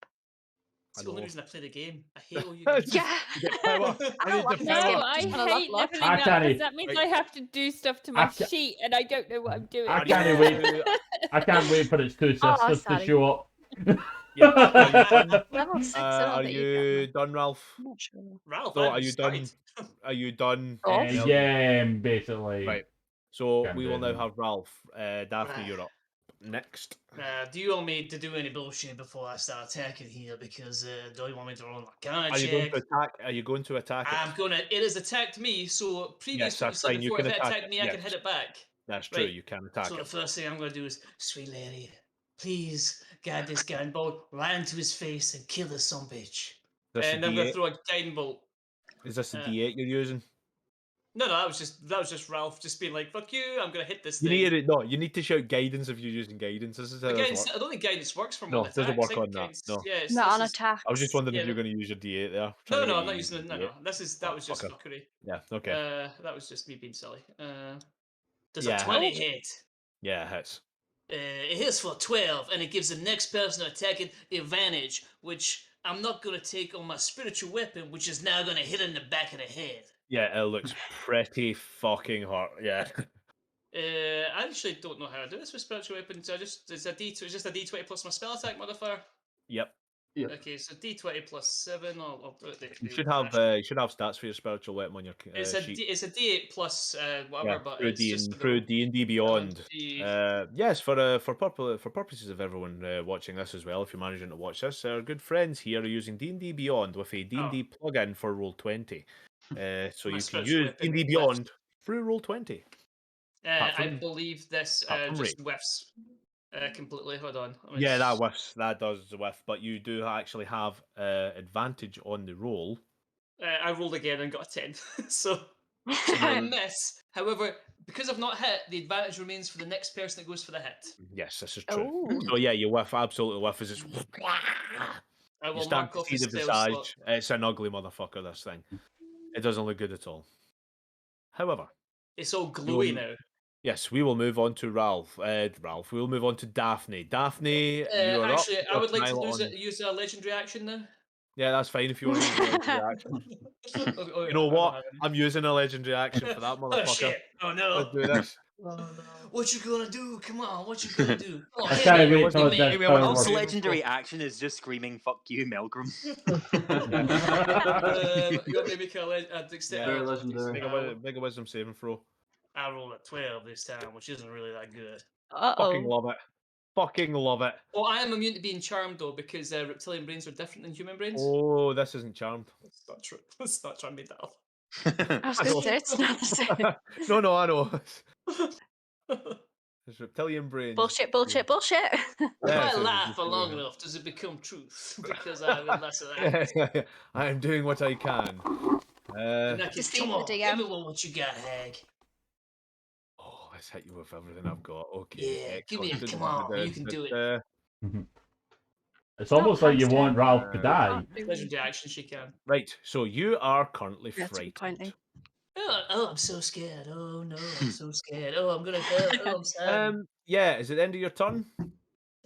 That's I the only know. reason I play the game. I hate all you. It's Yeah. get power. I need like the this No, game. power. I Just wanna hate level up. leveling I up can't because that means I have to do stuff to my ca- sheet and I don't know what I'm doing. I can't wait. I can't wait for its two Oh, sisters to sorry. show up. Level 6, I don't Are think you done, Ralph? I'm not sure. Ralph, So I'm are you done? excited. Are you done? Oh. Melvin? Yeah, basically. Right. So Can we will now do. have Ralph. Daphne, Right. you're up. Next. Do you want me to do any bullshit before I start attacking here? Because do you want me to roll an Arcana Are you going check? to attack? Are you going to attack I'm it? gonna. It has attacked me. So previously, you that's said fine, you before can if it attack attacked it, me, I can yes. hit it back. That's true. Right. You can attack So the it. first thing I'm gonna do is, sweet lady, please guide this gun bolt right into his face and kill this son bitch. Is this And a I'm going to D8? throw a guiding bolt. Is this a uh, D8 you're using? No, that was just Ralph just being like, "Fuck you! I'm going to hit this You thing." need it. No, you need to shout guidance if you're using guidance. This is how this Guidance, works. I don't think guidance works for No, one it doesn't attacks. work on that. Guidance, No. yeah, it's, Not on this is- attacks. I was just wondering Yeah, if you're going to use your D8 there. No, Trying to no, get I'm not you using it. No, D8. no. That was just fucker. fuckery. Yeah. Okay. That was just me being silly. Does Yeah. a 20 hit? Yeah, it hits. It hits for 12, and it gives the next person attacking the advantage, which I'm not going to take on my spiritual weapon, which is now going to hit in the back of the head. Yeah, it looks pretty fucking hard. Yeah. I actually don't know how to do this with spiritual weapons. It's just a D20 plus my spell attack modifier. Yep. Yep. Okay, so D20 plus 7. I'll do it. You should have stats for your spiritual weapon on your It's sheet. it's a D8 plus whatever, but through it's just through D&D Beyond. D- Yes, for purposes of everyone watching this as well, if you're managing to watch this, our good friends here are using D&D Beyond with a D&D plugin for Roll20. So My you can spiritual use weapon D&D Beyond through Roll20. I from- believe this apart from just whiffs completely. Hold on. Yeah, that whiffs. That does whiff, but you do actually have advantage on the roll. I rolled again and got a 10. So I miss. However, because I've not hit, the advantage remains for the next person that goes for the hit. Yes, this is true. Oh. So yeah, you whiff, absolutely whiff. As it's I you will start mark to off see the the spell slot. visage. It's an ugly motherfucker. This thing. It doesn't look good at all. However, It's all gluey will- now. yes, we will move on to Ralph. Ralph, we will move on to Daphne. Daphne, you are up. Actually, I would like to Nyla use a legendary action now. Yeah, that's fine if you want to use a legendary action. You know what? I'm using a legendary action for that Oh motherfucker. shit! Oh no! Let's do this. Oh, no. What you gonna do? Come on! What you gonna do? Oh, I hit can't me, wait hit till me. this Maybe I power want Ralph's to works. legendary action is just screaming "fuck you, Melgrim." You want me to make a dexterity? Very legendary. Make a wisdom saving throw. I rolled a 12 this time, which isn't really that good. Fucking Uh-oh. love it. Fucking love it. Oh, I am immune to being charmed though, because reptilian brains are different than human brains. Oh, this isn't charmed. That's not true. That's not true. I made that up. I was going to say, it's not the same. No, I know. It's reptilian brains. Bullshit, bullshit, bullshit. If Yeah, I so laugh just, for long enough, does it become truth? Because I have less of that. I am doing what I can. And I can, Just come leave on, the give DM. me what you got, Hag. Oh, let's hit you with everything I've got. Okay. Yeah, give me excellent. come on, you can do it. It's almost like you hamster. want Ralph to die. Can't do Legendary action, she can. Right, so you are currently Yeah, to be frightened. pointy. Oh, I'm so scared. Oh no, I'm so scared. Oh, I'm gonna hurt. Oh, I'm sad. Yeah, is it the end of your turn?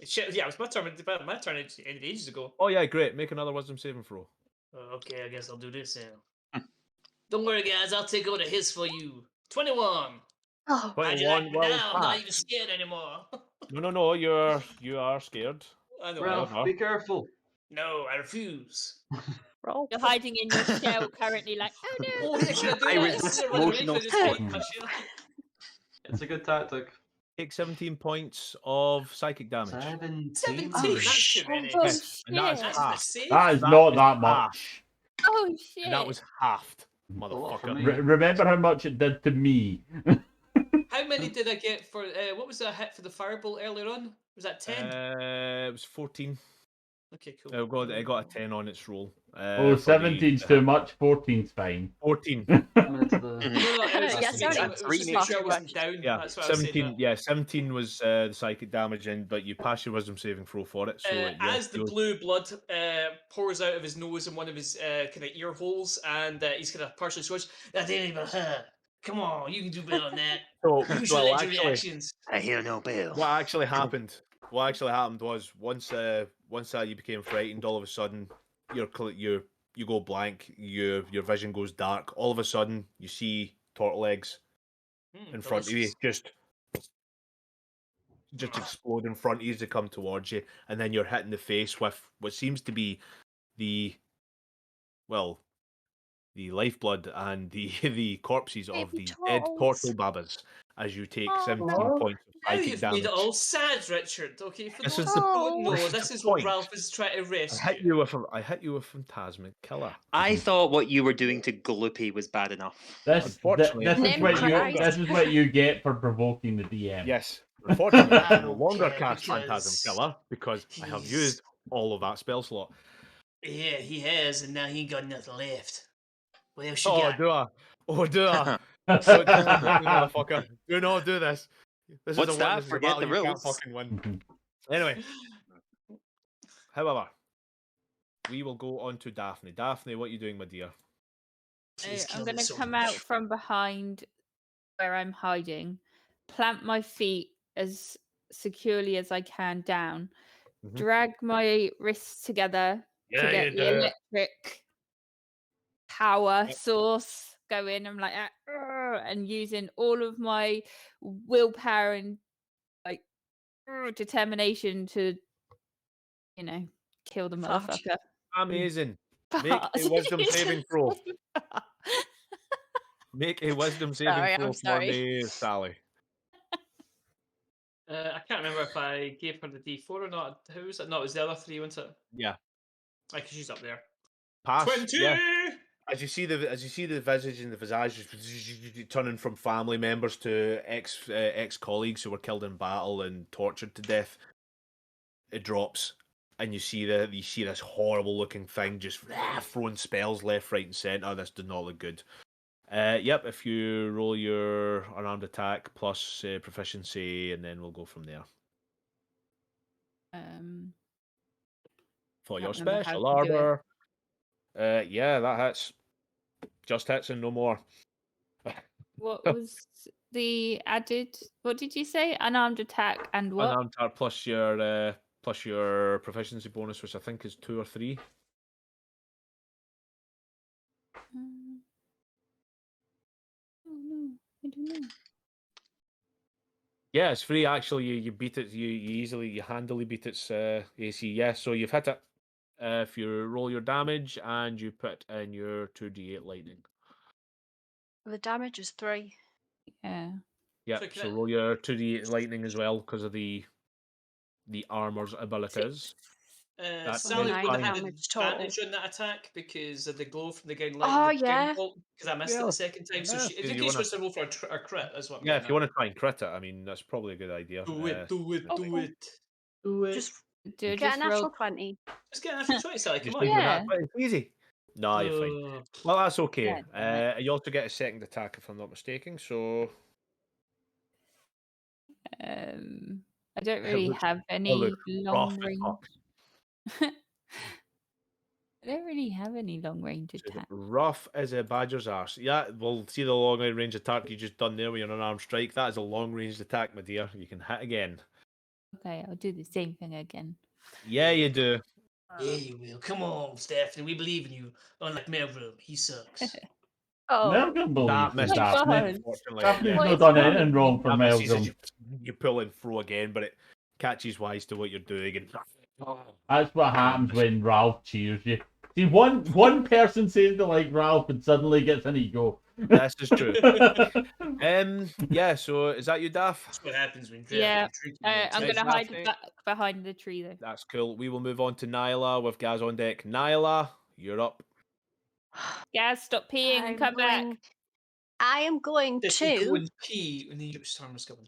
Shit, yeah, it was my turn. My turn ended ages ago. Oh yeah, great. Make another wisdom saving throw. Okay, I guess I'll do this now. Don't worry, guys. I'll take all the hits for you. 21. Oh, How'd you 21, like me well now? I'm not passed. even scared anymore. No, you are scared. I know. Ralph, Whatever. be careful. No, I refuse. roll. You're hiding in your shell currently, like, oh no. Oh, yeah, can I do I that? resist Instead of running away, emotional can I just hide in support. my shell? It's a good tactic. Take 17 points of psychic damage. 17. 17. Oh, That's too shit. many. Oh, Yes, and that is shit. That's half. the save. That is That not is that half. much. Oh shit. And that was halved, A lot for motherfucker. me. Remember how much it did to me. How many did I get for what was that hit for the firebolt earlier on? Was that 10? It was 14. Okay, cool. It got a 10 on its roll. Oh, 17's too much, 14's fine. 14. I'm into the. No, it was Yeah, just to make sure- it was three just to makes make sure I too wasn't much. down. Yeah, That's what I was saying. 17. Yeah, 17 was the psychic damage, but you pass your wisdom saving throw for it. So As the blue blood pours out of his nose and one of his kind of ear holes, and he's kind of partially switched. That didn't even hurt. Come on, you can do better than that. Use your legendary actions. I hear no bell. What actually happened? What actually happened was once you became frightened, all of a sudden you go blank. Your vision goes dark. All of a sudden you see turtle eggs in front of you, just explode in front of you as they come towards you, and then you're hit in the face with what seems to be the lifeblood and the corpses of Baby the dead turtles. turtle babas as you take Oh, 17 no. points of Now psychic you've damage. made it all sad, Richard. Okay, for This those is who the- don't know, this is this the is what point. Ralph is trying to I rescue. hit you with Phantasmic Killer. I thought what you were doing to Gloopy was bad enough. Unfortunately, Name Christ. This is what you get for provoking the DM. Yes. Unfortunately, I I no don't longer care cast because Phantasm Killer because I have he's- used all of that spell slot. Yeah, he has, and now he ain't got nothing left. What else you Oh, got? do I? Oh, do I? Don't hit me, motherfucker. Do not do this. This What's is a that? This is a Forget battle the you can't rules. fucking win. Anyway, however, we will go on to Daphne. Daphne, what are you doing, my dear? Please I'm kill going this to son of come a out bitch. from behind where I'm hiding, plant my feet as securely as I can down, Mhm. drag my wrists together Yeah, to you get the do. electric power source going. I'm like, "Arr," and using all of my willpower and like determination to, kill the Fart. motherfucker. Amazing. Make Fart. a wisdom You saving just throw. said fart. Make a wisdom saving Sorry, throw I'm for sorry. me, Sally. I can't remember if I gave her the D4 or not. Who was it? No, it was the other three, wasn't it? Yeah. Like she's up there. Pass. 20! Yeah. As you see the visage and the visage turning from family members to ex colleagues who were killed in battle and tortured to death, it drops, and you see this horrible looking thing just throwing spells left, right, and center. This does not look good. Yep. If you roll your unarmed attack plus proficiency, and then we'll go from there. For your Can't remember how special to do it. armor. Yeah, that hits. Just hits and no more. What was the added? What did you say? Unarmed attack and what? Unarmed attack plus your proficiency bonus, which I think is 2 or 3. Oh no, I don't know. Yeah, it's free. Actually, you beat it. You handily beat its AC. Yeah, so you've hit it. If you roll your damage and you put in your 2d8 lightning. The damage is 3. Yeah. Yeah, So can so I- roll your 2d8 lightning as well because of the armor's abilities. That's Sally nine would have had damage total. advantage on that attack because of the glow from the guiding Oh, light. yeah. Because I missed it Yeah, the second time. So yeah, she, in you case she wanna- wants to roll for a crit, that's what I'm Yeah, if getting you want to try and crit it, I mean that's probably a good idea. at. Do it, do it, do Okay. it. Do it. Just Do I get a just natural roll? 20. Just get an after 20, Sally. Come Just on. leave it at Yeah. that, but it's easy. No, you're fine. Uh, Well, that's okay. Yeah, damn You also get a second attack if I'm not mistaken. So I don't It really looks- have any look long rough as range. fuck. I don't really have any long range So attack. rough as a badger's arse. Yeah, well, see the long range attack you just done there with your unarmed strike. That is a long range attack, my dear. You can hit again. Okay, I'll do the same thing again. Yeah, you do. yeah, you will. Come on, Stephanie. We believe in you. Unlike Melville, he sucks. Oh, Melvin That believes missed in my Daphne. God. unfortunately. Daphne's Yeah. What not is done wrong anything with wrong you? for That misses as Melvin. you pull and throw again, but it catches wise to what you're doing. And That's what happens when Ralph cheers you. See, one person says they like Ralph and suddenly gets an ego. this is true. Yeah. So is that you, Daff? That's what happens when Yeah, I'm Next gonna hide Daphne. back behind the tree though. That's cool. We will move on to Nyla with Gaz on deck. Nyla, you're up. Gaz, stop peeing and come back. I am going If you go to. and pee when the storm is coming.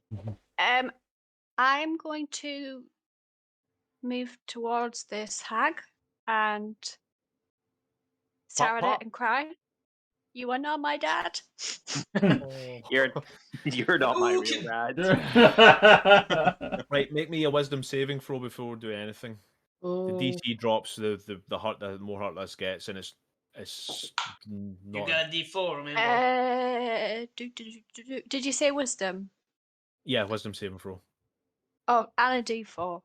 I'm going to move towards this hag and stare at pop. it and cry. You are not my dad. You're not my real Okay. Right. Right, make me a wisdom saving throw before we do anything. The Oh, DC drops, the more hurt this gets, and it's You not. got a D4, remember? Did you say wisdom? Yeah, wisdom saving throw. Oh, and a D4.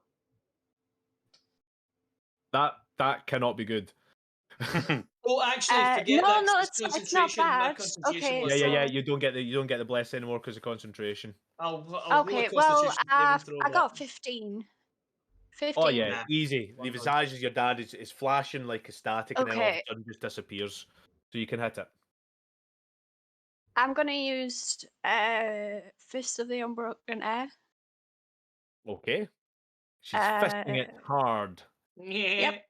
That cannot be good. Oh, actually, forget no, that. no, 'cause it's not concentration- my bad. concentration Okay, was- Yeah. so- You don't get the bless anymore because of concentration. I'll roll a Okay, well, Constitution saving throw, I but- got 15. 15. Oh yeah, Nah. easy. The visage of your dad is flashing like a static, and then all of Okay. a sudden just disappears. So you can hit it. I'm gonna use Fist of the Unbroken Air. Okay. She's fisting it hard. Yep.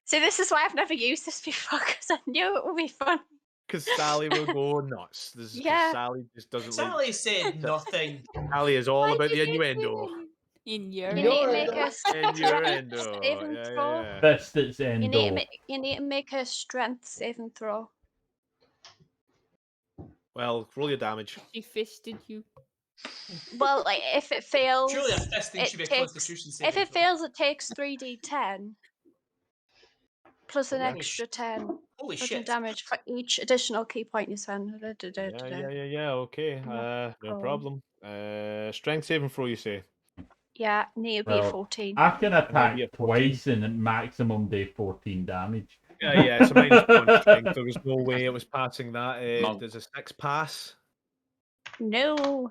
See, this is why I've never used this before, because I knew it would be fun. Because Sally will go nuts. This is 'cause Yeah. Sally just doesn't Sally said nothing. like. Sally is all Why about did the you innuendo. do In your You need to You're make the- a In your strength endo. saving Yeah, throw. yeah. Fist its You endo. need to make a strength saving throw. Well, roll your damage. She fisted you. Well, like if it fails, Surely a fisting it should be a takes. Constitution If saving it throw. fails, it takes 3d10 plus an Okay. extra 10 Holy for the shit. damage for each additional key point you spend. Yeah. Okay. No cool. problem. Strength saving throw, you say? Yeah, need to be Well, 14. I can might be attack at 14. twice and maximum day 14 damage. Yeah. It's a minus one strength. There was no way it was passing that. Monk. Does a 6 pass? No.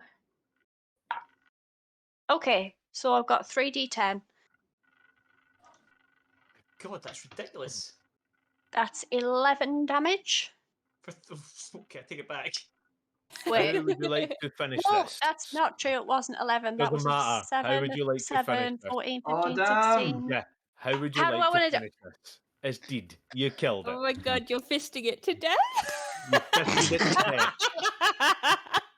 Okay, so I've got 3d10. God, that's ridiculous. That's 11 damage. Okay, I take it back. Wait. How would you like to finish No, this? that's not true. It wasn't 11. That Doesn't was matter. a 7, How would you like to finish 7, this? 14, Oh, 15, damn. 16. Yeah. How would you How do I like wanna to do- finish this? It's deed. You killed it. Oh my god, you're fisting it to death. You fisted it to death.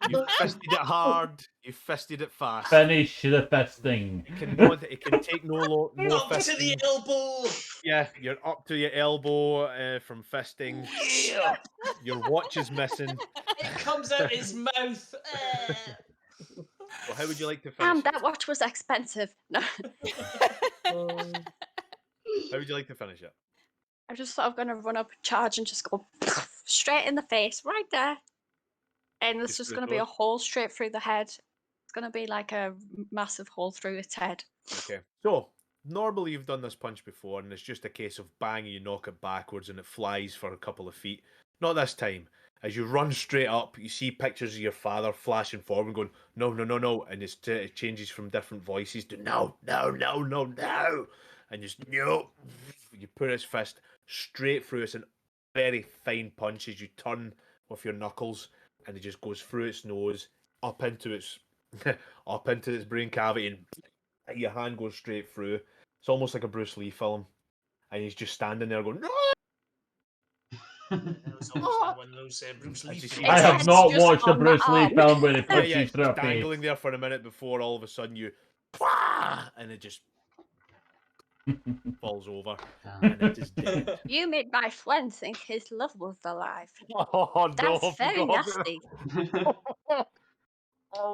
You fisted it hard. You fisted it fast. Finish the fisting. It can take no more Up to the fisting. elbow. Yeah, you're up to your elbow from fisting. Yeah. Your watch is missing. It comes out his mouth. Well, how would you like to Damn, finish? that watch was expensive. No, How would you like to finish it? I just thought I'm going to run up, charge, and just go straight in the face, right there. And there's Just just through going to the be a throat? hole straight through the head. It's going to be like a massive hole through its head. Okay. So, normally you've done this punch before, and it's just a case of bang, you knock it backwards, and it flies for a couple of feet. Not this time. As you run straight up, you see pictures of your father flashing forward and going, no, and it changes from different voices to no. And just, no. You put his fist straight through. It's a very fine punch as you turn with your knuckles, and it just goes through its nose, up into its brain cavity, and your hand goes straight through. It's almost like a Bruce Lee film. And he's just standing there going, no! That was almost like one of those Bruce Lee As you see- films. I have It's not just watched a on the Bruce Lee arm. film where he Yeah, punches it's through a just face. dangling there for a minute before all of a sudden you, and it just falls over, and it is dead. You made my friend think his love was alive. Oh no! That's very God. nasty. I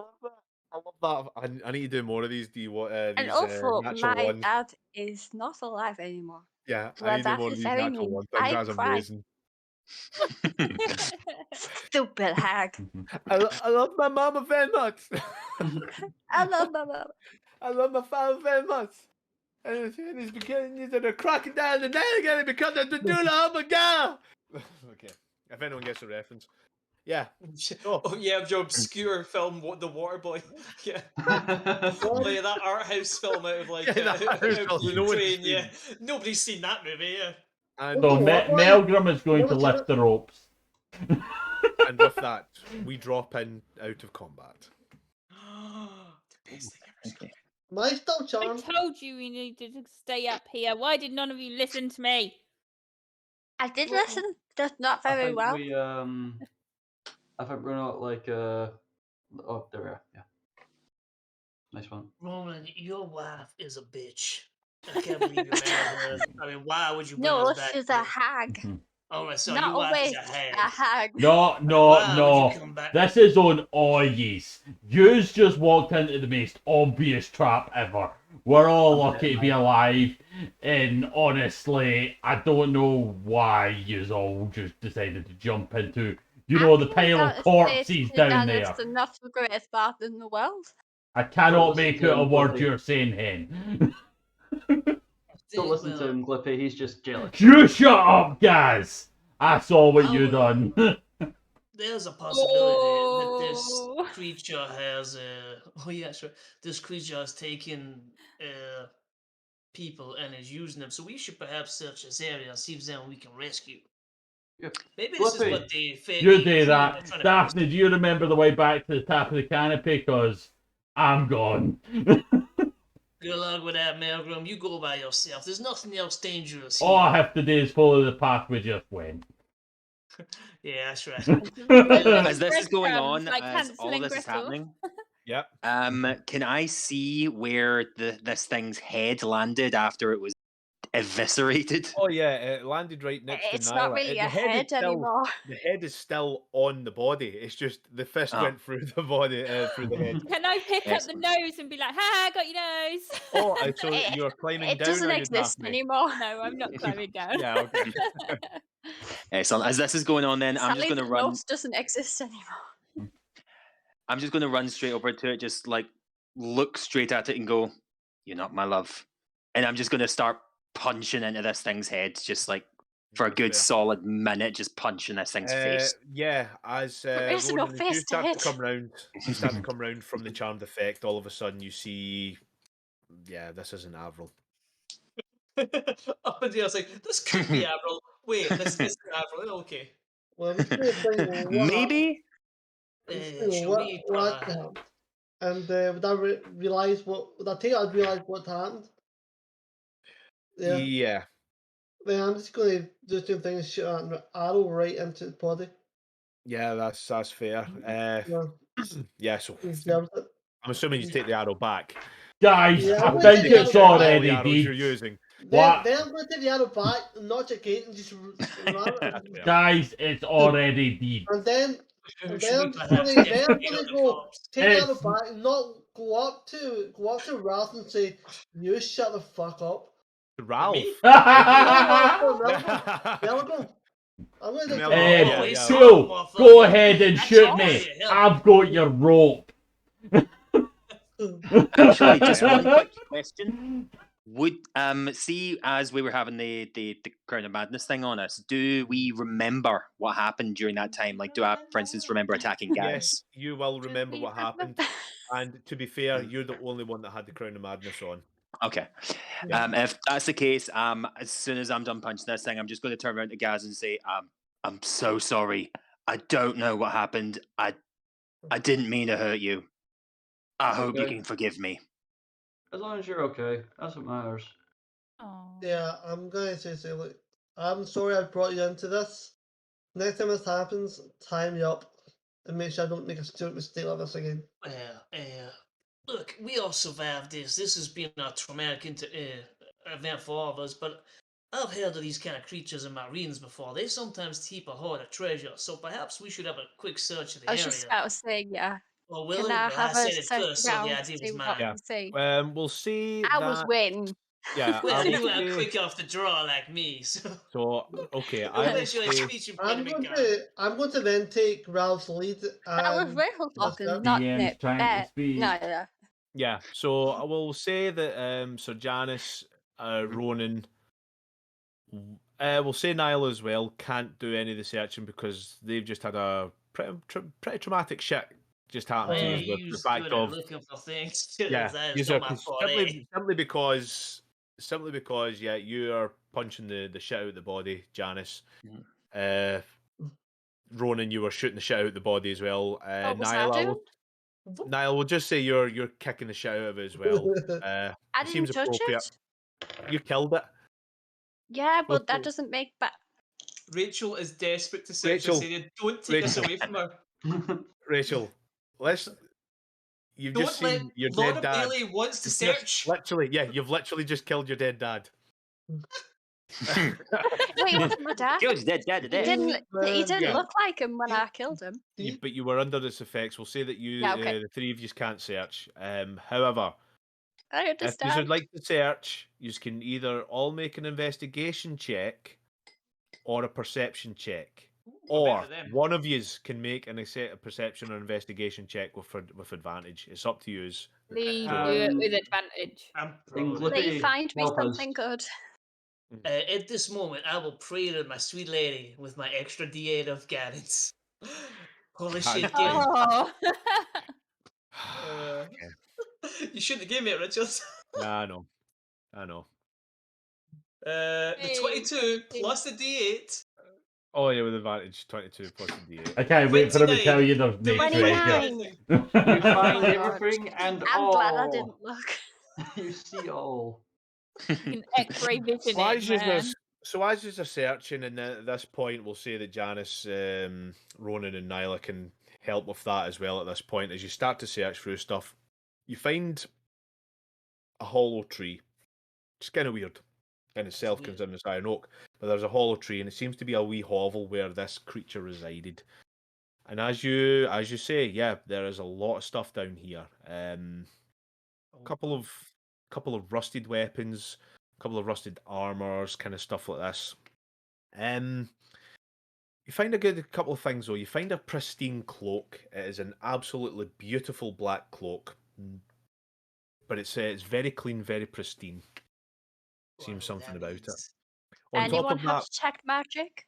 love that. I need to do more of these. And also, natural my ones. dad is not alive anymore. Yeah, Well, I need to do that more of is these very natural mean. ones. I That's cried. amazing. Stupid hag. I love my mama very much. I love my mom. I love my father very much. And he's becoming a crocodile, and then again he becomes a Medulla. Oh my god! Okay, if anyone gets the reference, yeah. Oh yeah, the obscure film, The Waterboy. Yeah, like that art house film out of like Yeah, that art house out of film, no one's Ukraine. Yeah, seen. nobody's seen that movie. Yeah. And, So Oh, what? Melgrim is going What to was lift it? the ropes. and with that, we drop in out of combat. The best thing ever. Okay. Am I still I charmed? told you we needed to stay up here. Why did none of you listen to me? I did Well, listen, just not I very think well. we I think we're not like oh, there we are. Yeah, nice one. Roland, your wife is a bitch. I can't believe you married her. I mean, why would you bring No, us back? she's here? a hag. Oh, right, so Not your wife always is a hag. a hag. No, Why would you come back? This is on all yees. Yous just walked into the most obvious trap ever. We're all lucky to be alive, and honestly, I don't know why yous all just decided to jump into, the pile of corpses down there. It's not the greatest bath in the world. I cannot listen make to out a him, word Cliffy. you're saying, Hen. Don't listen to him, Glippy. He's just jealous. You shut up, Gaz! I saw what you done. There's a possibility that this Oh. creature has oh yeah, sure. This creature has taken people and is using them. So we should perhaps search this area and see if there's anyone we can rescue. Yeah. Maybe this is Flippy. what they You do that. Daphne, do you remember the way back to the top of the canopy? Because I'm gone. Good luck with that, Melgrim. You go by yourself. There's nothing else dangerous All I here. have to do is follow the path we just went. Yeah, that's right. As this is going on, Breadcrumbs, like as all Hansel and this is Gretel. happening, Yep. Can I see where this thing's head landed after it was eviscerated? Oh yeah, it landed right next to It's Nyla. not really The a head is head still anymore. the head is still on the body. It's just the fist Oh. went through the body, through the head. Can I pick up the Excellent. nose and be like, "Ha, got your nose"? Oh, so It- you're climbing It down doesn't on your exist Daphne? anymore. No, I'm not climbing down. Yeah, okay. Excellent. As this is going on, then I'm just Sadly, going to the run. nose doesn't exist anymore. I'm just going to run straight over to it, just like look straight at it and go, "You're not my love," and I'm just going to start punching into this thing's head, just like for a good Fair. solid minute, just punching this thing's face. Yeah, as There is no Ronan, as you face to start to hit. come round, you start to come round from the charmed effect. All of a sudden, you see, yeah, this isn't Avril. Up in the air, like, this could be Avril. Wait, this is Avril. Okay. Well, I'm just trying to think what Maybe. I'm just Uh, thinking shall what we, happened. And would I realise what? Would I take? I'd realise what happened. Yeah. Yeah. Then I'm just going to do the same thing and shoot an arrow right into the body. Yeah, that's fair. Yeah, Yeah, so he deserves it. I'm assuming you take the arrow back. Guys, Yeah, I I'm think gonna it's take the arrow back. All the already arrows you're deep. using. What? Then I'm going to take the arrow back, notch it again, and just ram it. That's fair. Guys, it's already deep. And then should then we I'm perhaps gonna- get then I'm Peter gonna the go- corpse? take the arrow It's- back, and not go up to Ralph and say, "You shut the fuck up." Ralph. Me? There we go. I'm going to Mel- take Yeah, Ed, yeah. cool. Go ahead and That's shoot all me. right, yeah. I've got your rope. Actually, just one quick question. Would see as we were having the Crown of Madness thing on us, do we remember what happened during that time? Like, do I, for instance, remember attacking guys? Yes, you will remember we what happened. And to be fair, you're the only one that had the Crown of Madness on. Okay. Yeah. If that's the case, as soon as I'm done punching this thing, I'm just going to turn around to Gaz and say, I'm so sorry. I don't know what happened. I didn't mean to hurt you. I hope you Okay. can forgive me. As long as you're okay, that's what matters. Aw. Yeah, I'm going to say, look, I'm sorry I brought you into this. Next time this happens, tie me up and make sure I don't make a stupid mistake like this again. Well, look, we all survived this. This has been a traumatic event for all of us, but I've heard of these kind of creatures in marines before. They sometimes keep a hoard of treasure, so perhaps we should have a quick search of the I was area. just about to say, yeah. Or will Can it? I Well, have I a said it second first, so the round to idea see was what mine. Yeah. we see? We'll see. I was that- waiting. Yeah, I Well, will you were say- quick off the draw like me, so So okay, we'll I will let your say. speech I'm impediment going to then take Ralph's lead. That was And Rachel talking, that- not DM's Nip. trying to speak. No, yeah. Yeah, so I will say that Sir Janice, Ronan, we'll say Nyla as well, can't do any of the searching because they've just had a pretty traumatic shit just happen to Yeah, us with the you's fact good at of looking for things. yeah, That yous is are not my fault. simply because yeah, you are punching the shit out of the body, Janice. Mhm. Ronan, you were shooting the shit out of the body as well. What was I Niall, doing? Niall, we'll just say you're kicking the shit out of it as well. I It didn't seems touch appropriate. it. You killed it. Yeah, Well, but that doesn't make Rachel is desperate to search Rachel, this area. Don't take us Rachel. away from her. Rachel, you've Don't just let seen your Laura dead dad. Bailey wants to You've just- search. literally, yeah, you've literally just killed your dead dad. Wait, it wasn't my dad. George dead, dead, He dead. didn't Yeah. look like him when I killed him. But you were under its effects. We'll say that you, Yeah, okay. the three of you, can't search. However, I if you understand. would like to search, you can either all make an investigation check or a perception check, or better them. one of yous can make a perception or investigation check with advantage. It's up to yous. Lee, do Um, it with advantage. I'm Things probably- look- Lee, Lee, find me help us. something good. At this moment, I will pray to my sweet lady with my extra D8 of guidance. Holy God shit, damn. Gil. Oh. You shouldn't have given me it, Richard. Yeah, I know. The Hey. 22 plus the D8. Oh yeah, with advantage, 22 plus the D8. I can't wait for him to 29. tell you there's no 29. treasure. You find Oh, God. everything and I'm all. glad I didn't look. You see all. An X-ray vision. So it, as yous man. are searching, and at this point, we'll say that Janice, Ronan, and Nyla can help with that as well at this point. As you start to search through stuff, you find a hollow tree. It's kind of weird in itself, weird. considering it's iron oak. But there's a hollow tree, and it seems to be a wee hovel where this creature resided. And as you say, yeah, there is a lot of stuff down here. Couple of rusted weapons, a couple of rusted armors, kind of stuff like this. You find a couple of things though. You find a pristine cloak. It is an absolutely beautiful black cloak, but it's very clean, very pristine. Seems something about it. On top Anyone of have that, detect magic?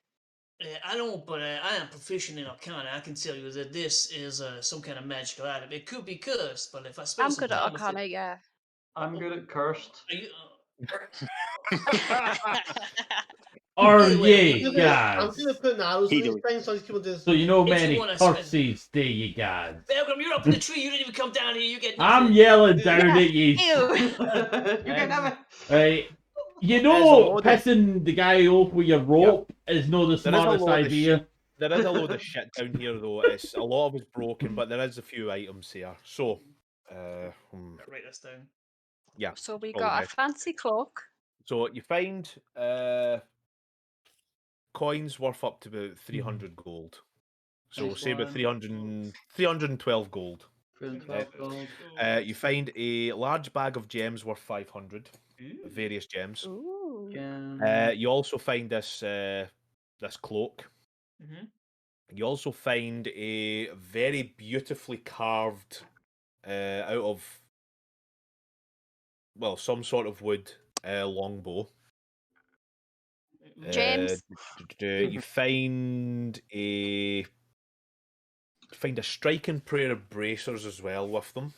I don't, but I am proficient in Arcana. I can tell you that this is some kind of magical item. It could be cursed, but if I spend I'm some good at time with it- Arcana, yeah. I'm good at cursed. Are you, Are Really? ye, I'm guys? gonna put arrows He in these don't. things so these people just. So you know If you many wanna spend- curses, do you guys? Belgrim, you're up in the tree. You didn't even come down here. You get I'm nothing. yelling down Yeah, at you. Ew. You can have it. Right. You There's a know, load of- pissing the guy off with your rope is not the There is a smartest load of idea. there is a load of shit down here though. It's a lot of it's broken, but there is a few items here. So, Write this down. yeah. So we Probably got a best. fancy cloak. So you find coins worth up to about 300 gold. So we'll Nice say about one. 312 gold. Gold. You find a large bag of gems worth 500, various gems. Ooh. You also find this cloak. Mm-hmm. You also find a very beautifully carved out of some sort of wood longbow. James. You find a striking pair of bracers as well with them,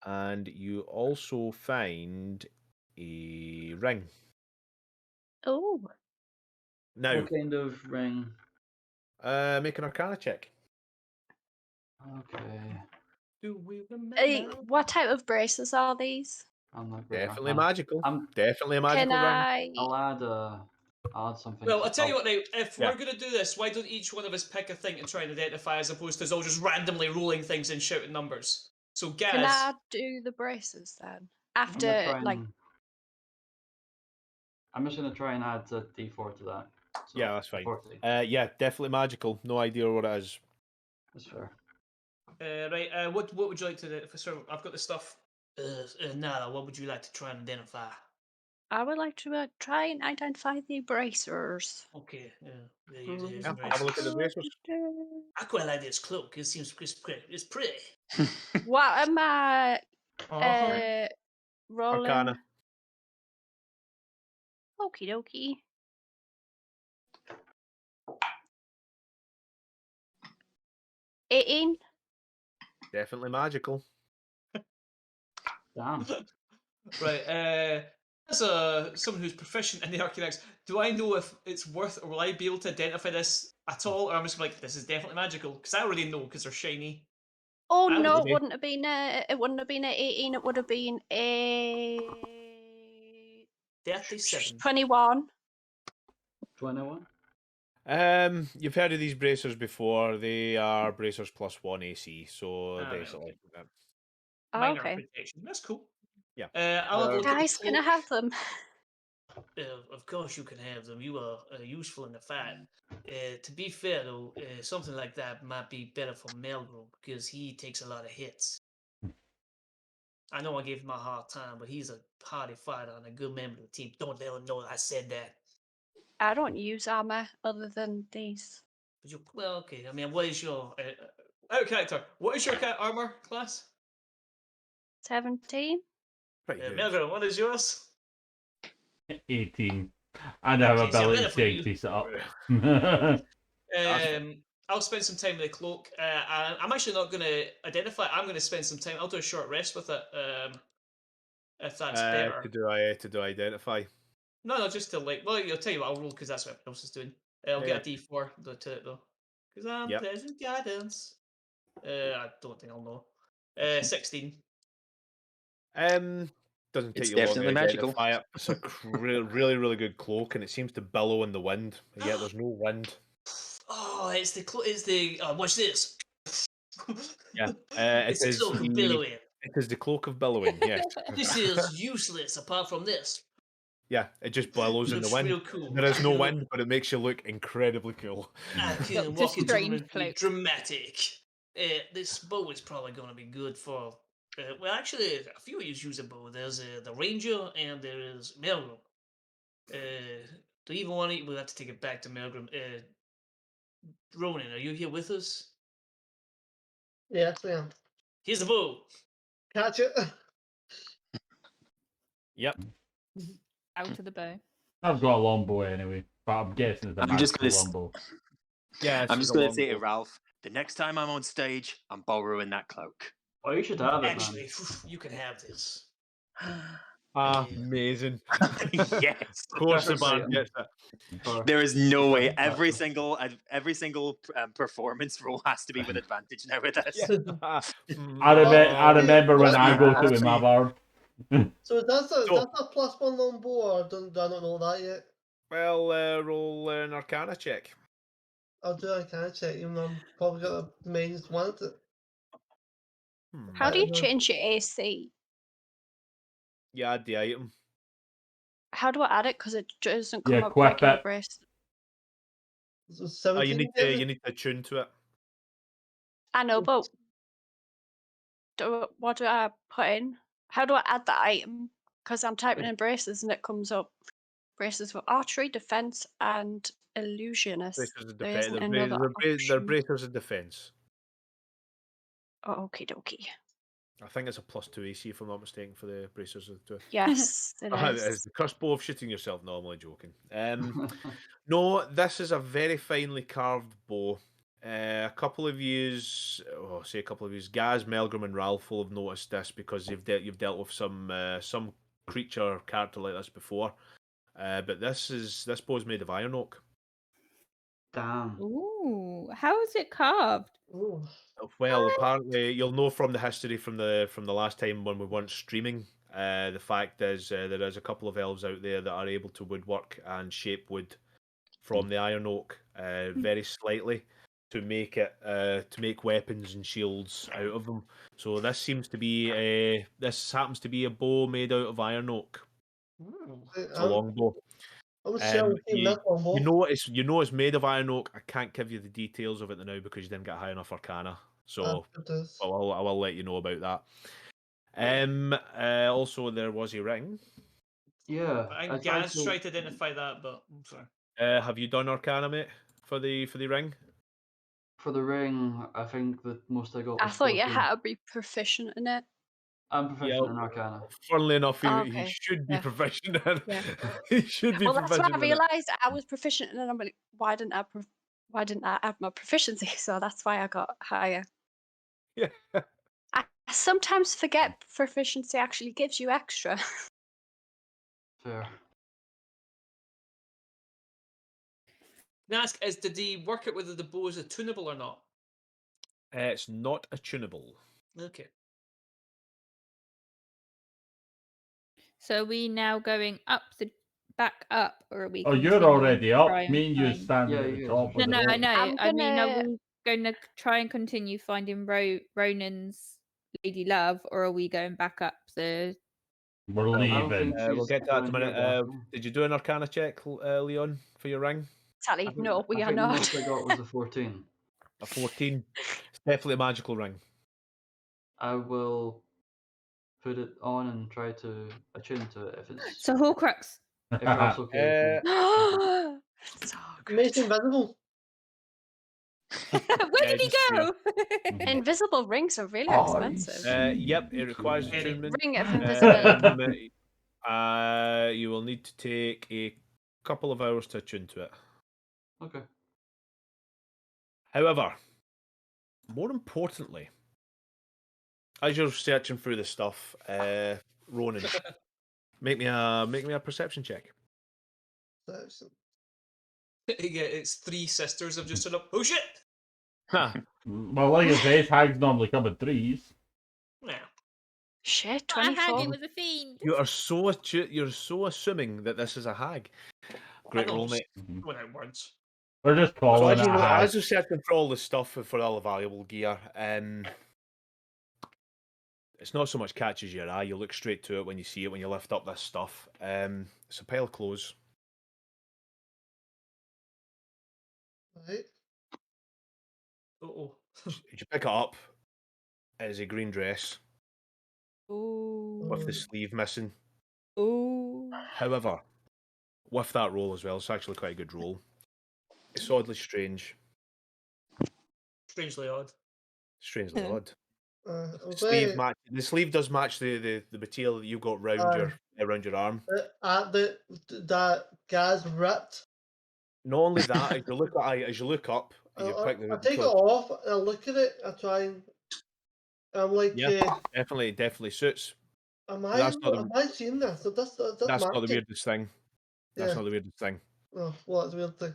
and you also find a ring. Oh. Now, What kind of ring? make an Arcana check. Okay. Do we remember? What type of braces are these? I'm not good at Definitely Arcana. magical. I'm- Definitely a Can magical ring. I? I'll add something. Well, I'll tell you what now, if Yeah. we're going to do this, why don't each one of us pick a thing and try and identify as opposed to us all just randomly rolling things and shouting numbers? So, Gaz, Can I do the braces then? After, like, I'm just gonna try and add a D4 to that. So, Yeah, that's fine. 40. Yeah, definitely magical. No idea what it is. That's fair. right, what would you like to do? So, I've got the stuff. Nala, what would you like to try and identify? I would like to try and identify the bracers. Okay, yeah, Have a look at the bracers. I quite like this cloak. It seems it's pretty. What am I Uh-huh. rolling? Arcana. Okie dokie. $18. Definitely magical. Damn. Right, as someone who's proficient in the Arcanix, do I know if it's worth, or will I be able to identify this at all, or I'm just like, this is definitely magical? Because I already know, because they're shiny. Oh I no, would it be. wouldn't have been a. It wouldn't have been a 18. It would have been a 37. 21. 21. You've heard of these bracers before. They are bracers plus 1 AC, so right, basically. okay. Oh, Minor okay. protection. That's cool. Yeah. I'll have a look at the Guys, can I cloak. have them? Of course you can have them. You are useful in the fight. To be fair though, something like that might be better for Melgro because he takes a lot of hits. I know I gave him a hard time, but he's a hardy fighter and a good member of the team. Don't let him know I said that. I don't use armor other than these. But you, well, okay. I mean, what is your out of character? What is your armor class? 17. Pretty good. Melgro, what is yours? 18. And I have Okay, so ability better for to you. increase it up. I'll spend some time with the cloak. I'm actually not going to identify. I'm going to spend some time. I'll do a short rest with it. If that's better. To do identify. No, just to like. Well, I'll tell you what. I'll roll because that's what everyone else is doing. I'll get a D4 to it though, because I'm Yep. pleasant guidance. I don't think I'll know. 16. Doesn't take It's you long to definitely magical. identify it. It's a really, really good cloak, and it seems to billow in the wind. And yet there's no wind. Oh, it's the watch this. Yeah, It's the cloak of billowing. It is the cloak of billowing. Yes. This is useless apart from this. Yeah, it just billows in the Looks wind. real cool. There is no You know, wind, but it makes you look incredibly cool. I can Doctor walk into Strange room and be cloak. dramatic. This bow is probably going to be good for. Well, actually, a few of you use a bow. There's the Ranger and there is Melgrim. Do you even want to? We'll have to take it back to Melgrim. Ronan, are you here with us? Yes, I am. Here's the bow. Catch it. Yep. Out of the bow. I've got a longbow anyway, but I'm guessing it's a I'm just magical gonna longbow. Yeah, I'm just going to say to Ralph, the next time I'm on stage, I'm borrowing that cloak. Oh, you should have it, Actually, you can have this. Amazing. Yes. Of course, the Perfect band item. gets it. for- There is no way. Perfect Every item. single performance role has to be with advantage now with this. I remember when I go to with my bard. So that's a So- that's a +1 longbow, or do I not know that yet? Well, roll an Arcana check. I'll do a kind of check, even though I'm probably got a -1 at it. How do you Mhm. change your AC? Yeah, add the item. How do I add it? Because it doesn't You come up equip like in it. brace. So Oh, 17. you need to tune to it. I know, but what do I put in? How do I add the item? Because I'm typing in braces and it comes up braces for archery, defense, and illusionist. Bracers of There defense. isn't another They're option. bracers of defense. Oh, okie dokie. I think it's a +2 AC, if I'm not mistaken, for the bracers of defense. Yes, it It's is. the crossbow of shooting yourself. No, I'm only joking. No, this is a very finely carved bow. A couple of yous, Gaz, Melgrim, and Ralph will have noticed this because you've dealt with some creature character like this before. But this bow is made of iron oak. Damn. Ooh, how is it carved? Ooh. Well, apparently you'll know from the history from the last time when we weren't streaming. The fact is there is a couple of elves out there that are able to woodwork and shape wood from the iron oak very slightly to make weapons and shields out of them. So this happens to be a bow made out of iron oak. It's a longbow. I'm sure we've that longbow. You know it's made of iron oak. I can't give you the details of it now because you didn't get high enough Arcana. So It is. I will let you know about that. Also, there was a ring. Yeah. I tried Gaz to- tried to identify that, but I'm sorry. Have you done Arcana, mate, for the ring? For the ring, I think the most I got I was thought you 14. had to be proficient in it. I'm proficient in Arcana. Funnily enough, he Okay, should be yeah. proficient in. Yeah. He should be Well, that's proficient. when I in it. realised I was proficient in it. I'm like, why didn't I add my proficiency? So that's why I got higher. Yeah. I sometimes forget proficiency actually gives you extra. Fair. Can I ask, did he work out whether the bow is attunable or not? It's not attunable. Okay. So are we now going back up, or are we? Oh, you're continuing already to up. try and Me and you find- standing Yeah, at the you top guys of No, the no, I wall. know. I'm I mean, are gonna- we going to try and continue finding Ronan's Lady Love, or are we going back up the? We're I don't leaving. think We'll she's get to that in a going minute. here, Daphne. Did you do an Arcana check, Leon, for your ring? Sally, I think- no, we I are think the not. most I got was a 14. A 14. It's definitely a magical ring. I will put it on and try to attune to it if it's So Horcrux. if that's okay. with you. So good. Make it invisible. Where Yeah, did he just go? Invisible rings are really Oh, expensive. Yep, it requires Eddie. attunement. Ring of invisibility. You will need to take a couple of hours to attune to it. Okay. However, more importantly, as you're searching through the stuff, Ronan, make me a perception check. Yeah, it's three sisters have just stood up. Oh shit! Ha! Well, like I say, hags normally come in threes. Yeah. Shit, I had 24. it was a fiend. You're so assuming that this is a hag. Great I roll, know, mate. without words. We're just So calling as it a you're hack. searching for all the stuff for all the valuable gear, it's not so much catches your eye. You look straight to it when you see it when you lift up this stuff. It's a pile of clothes. Right. Oh. As you pick it up, it is a green dress Ooh. with the sleeve missing. Ooh. However, with that roll as well, it's actually quite a good roll. It's oddly strange. Strangely odd. Strangely odd. I'm The sleeve does match the material that you've got round your arm. that guy's ripped. Not only that, as you look up, you I pick the take it off and I look at it. I try and I'm like, yeah, definitely suits. am But that's not I seeing this? So that's not the magic. weirdest thing. That's Yeah. not the weirdest thing. Oh, what's the weird thing?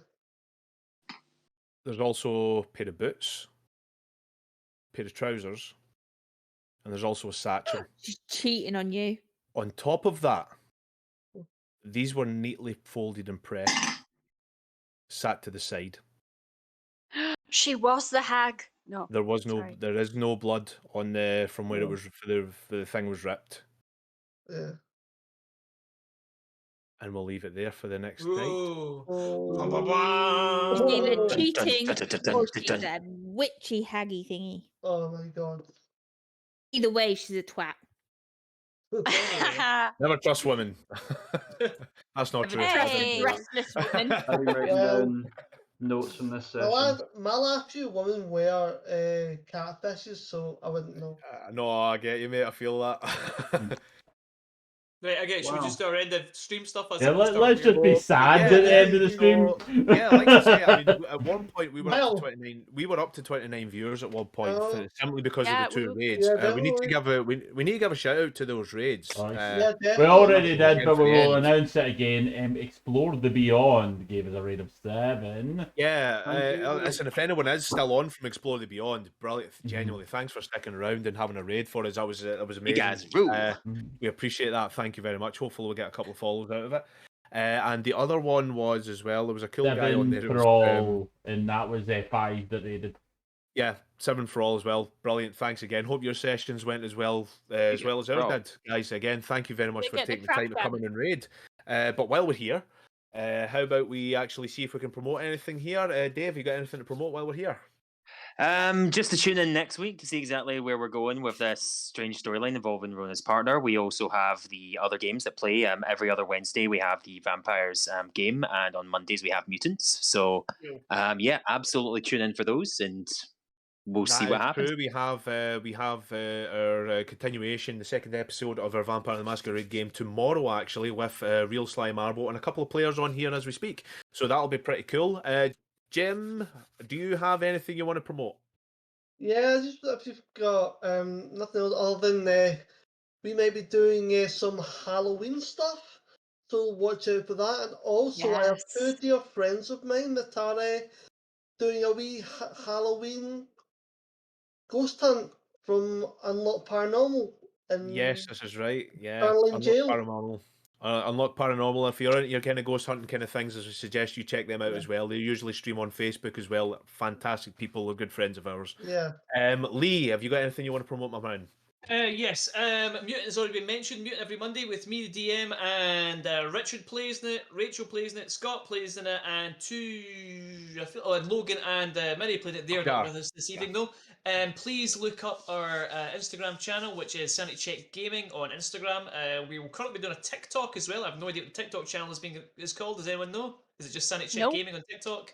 There's also a pair of boots, a pair of trousers, and there's also a satchel. She's cheating on you. On top of that, these were neatly folded and pressed, sat to the side. She was the hag. No. There is no blood on the from where it was the thing was ripped. Yeah. And we'll leave it there for the next night. Ooh. Oh. She's either Oh. cheating or she's a witchy haggy thingy. Oh my god. Either way, she's a twat. Never trust women. That's not true. Hey. Restless woman. I'm writing Well, down notes from this My session. last few women wear catfishes, so I wouldn't know. No, I get you, mate. I feel that. Right, I guess. Should we Wow. just start end the stream stuff? Yeah, let's just be sad Yeah, at the end of the stream. Yeah, like I say, I mean, at one point we were Well. up to 29. We were up to 29 viewers at one point, Oh. simply because Yeah, of the two we- raids. Yeah, we need to definitely. give we need to give a shout out to those raids. Nice. Yeah, We definitely. already did, but we For the will end. announce it again. Explore the Beyond gave us a rate of 7. Yeah, Thank you. listen, if anyone is still on from Explore the Beyond, brilliant. Genuinely, thanks for sticking around and having a raid for us. That was amazing. You guys rule. We appreciate that. Thank you very much. Hopefully, we'll get a couple of follows out of it. And the other one was as well. There was a cool guy on 7 there. It for was, all, and that was 5 that rated. yeah, 7 for all as well. Brilliant. Thanks again. Hope your sessions went as well as ours did, guys. Again, thank you very much They for get the taking the time to crap come in and raid. But while we're here, how about we actually see if we can promote anything here? Dave, you got anything to promote while we're here? Just to tune in next week to see exactly where we're going with this strange storyline involving Rona's partner. We also have the other games that play. Every other Wednesday we have the Vampires game, and on Mondays we have Mutants. So, yeah, absolutely tune in for those, and we'll see That what is happens. True. We have our continuation, the second episode of our Vampire the Masquerade game tomorrow, actually, with Real Sly Marble and a couple of players on here as we speak. So that'll be pretty cool. Jim, do you have anything you want to promote? Yeah, just if you've got nothing else other than we may be doing some Halloween stuff, so watch out for that. And also, I have two Yes. dear friends of mine that are doing a wee Halloween ghost hunt from Unlock Paranormal. Yes, this is right. Yeah, Barling Jail. Paranormal. Unlock Paranormal. If you're into your kind of ghost hunting kind of things, as I suggest you check them out as well. They usually stream on Facebook as well. Fantastic people, they're good friends of ours. Yeah. Lee, have you got anything you want to promote, my man? Yes, Mutant has already been mentioned. Mutant every Monday with me, the DM, and Richard plays in it, Rachel plays in it, Scott plays in it, and and Logan and Mary played it. They're not with us this evening though. Please look up our Instagram channel, which is Sanity Check Gaming on Instagram. We will currently be doing a TikTok as well. I have no idea what the TikTok channel is called. Does anyone know? Is it just Sanity Check Nope. Gaming on TikTok?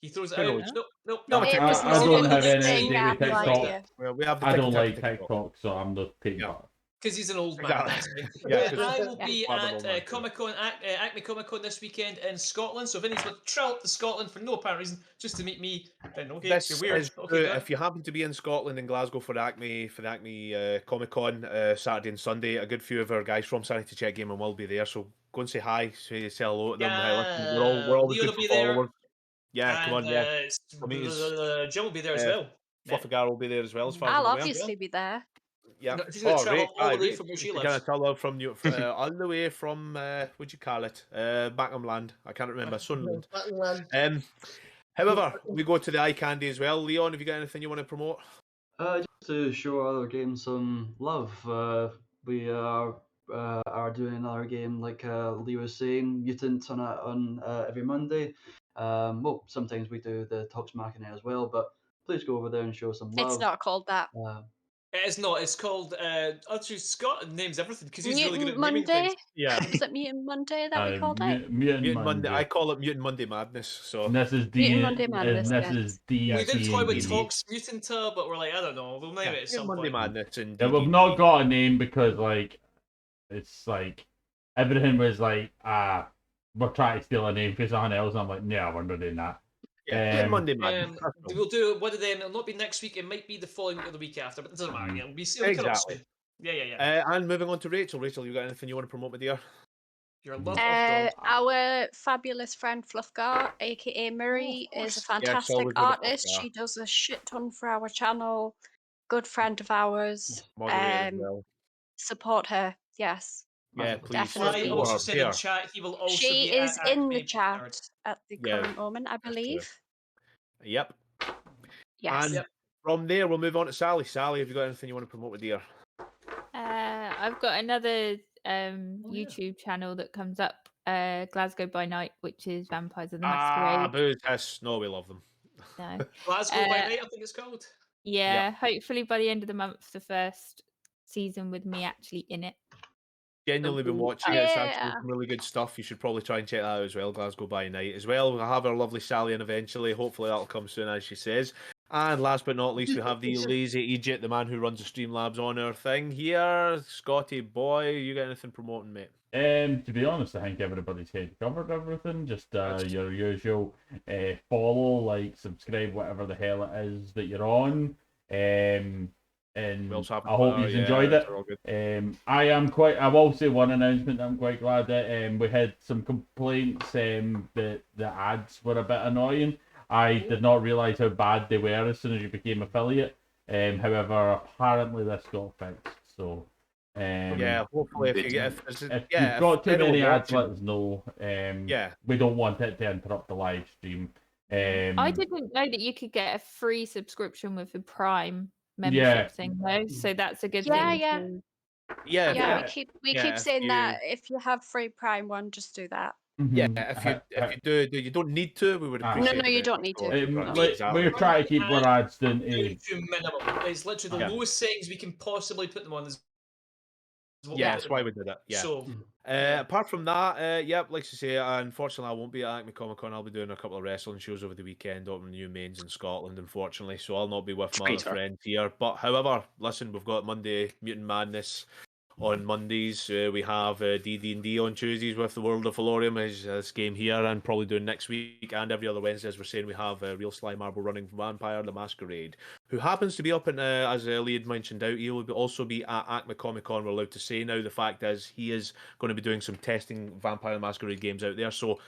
He throws it Who out. knows? Nope. No, It I was don't have Logan any saying idea I with have no TikTok. idea. Well, we have the I don't TikTok. like TikTok, so I'm the TikTok. Because he's an old man. Exactly. That's Yeah, fine. 'cause I will be I'm an old man at too. Comic Con, Acme Comic Con this weekend in Scotland. So if anyone's going to travel up to Scotland for no apparent reason, just to meet me, then okay, This you're weird. is Okay, true. go on. If you happen to be in Scotland and Glasgow for the Acme Comic Con Saturday and Sunday, a good few of our guys from Sanity Check Gaming will be there. So go and say hi, say hello to them. Hey, listen, we're always Leon good will for be there. followers. Yeah, come on, yeah. Come meet us. Jim will be there as well. Fluffagar will be there as well, as far as I'll I'm aware. obviously be there. Yeah. No, she's gonna travel all the way Rafe, from where she you're lives. gonna tell her from you all the way from what'd you call it? Buckingham Land. I can't remember. Sunderland. However, we go to the eye candy as well. Leon, have you got anything you want to promote? Just to show other games some love, we are doing another game like Lee was saying, Mutant on every Monday. Well, sometimes we do the Talks Machina as well, but please go over there and show some love. It's not called that. It is not. It's called. Actually, Scott names everything because he's really good Mutant at naming things. Monday. Yeah. Was it Mutant Monday that we called it? Mutant Monday. I call it Mutant Monday Madness. So And this is Mutant Monday Madness, This yes. is D. We did toy with D&D. Talks Mutanter, but we're like, I don't know. We'll name it at Mutant some Monday point. Madness and Yeah, we've not got a name because like it's like everything was like we're trying to steal a name for something else. And I'm like, no, we're not doing that. Mutant Monday Madness. We'll do one of them. It'll not be next week. It might be the following week or the week after, but it doesn't matter. It'll be it'll come up Exactly. soon. Yeah. And moving on to Rachel. Rachel, you got anything you want to promote, my dear? Your love of dogs. Our fabulous friend Fluffgar, aka Murray, is a fantastic always with the artist. Fluffgar. She does a shit ton for our channel. Good friend of ours. Moderator as well. Support her. Yes. Yeah, please. Definitely. I support also her. said Pay in her. chat he will also She be is at in the Acme chat Nerd. at the Yeah, current moment, I true. believe. Yep. Yes. And from there, we'll move on to Sally. Sally, have you got anything you want to promote, my dear? I've got another YouTube channel that comes up, Glasgow by Night, which is Vampires of the Masquerade. Boo, Tess. No, we love them. No. Glasgow by Night, I think it's called. Yeah, hopefully by the end of the month, the first season with me actually in it. Genuinely been watching it. It's actually Yeah. some really good stuff. You should probably try and check that out as well. Glasgow by Night as well. We'll have our lovely Sally in eventually. Hopefully that'll come soon, as she says. And last but not least, we have the lazy Egypt, the man who runs the Streamlabs on our thing here. Scotty boy, you got anything promoting, mate? To be honest, I think everybody's had covered everything. Just your usual follow, like, subscribe, whatever the hell it is that you're on. And We also have I hope Twitter, you've enjoyed they're all good. it. I will say one announcement that I'm quite glad that we had some complaints that the ads were a bit annoying. I did not realise how bad they were as soon as you became affiliate. However, apparently this got fixed. So yeah, hopefully if you get if you've got too many ads, let watching, us know. yeah, We don't want it to interrupt the live stream. I didn't know that you could get a free subscription with the Prime membership thing though, so that's a good Yeah, thing. yeah. yeah, Yeah, yeah. we Yeah, keep if saying you- that if you have free Prime one, just do that. Yeah, if you do, you don't need to. We would No, appreciate you it. don't need to. Right, We're exactly. trying to keep our ads down Down to to minimum. It's literally the Yeah. lowest settings we can possibly put them on. Is what we Yeah, put that's them why on. we did it. Yeah. So Apart from that, yep, like to say, unfortunately, I won't be at Acme Comic Con. I'll be doing a couple of wrestling shows over the weekend, opening new mains in Scotland, unfortunately. So I'll not be with my other Traitor. friends here. But however, listen, we've got Monday Mutant Madness on Mondays. We have D&D on Tuesdays with the World of Valorium, is this game here, and probably doing next week. And every other Wednesday, as we're saying, we have Real Sly Marble running Vampire the Masquerade, who happens to be up in, as Lee had mentioned out, he will also be at Acme Comic Con. We're allowed to say now. The fact is, he is going to be doing some testing Vampire the Masquerade games out there. So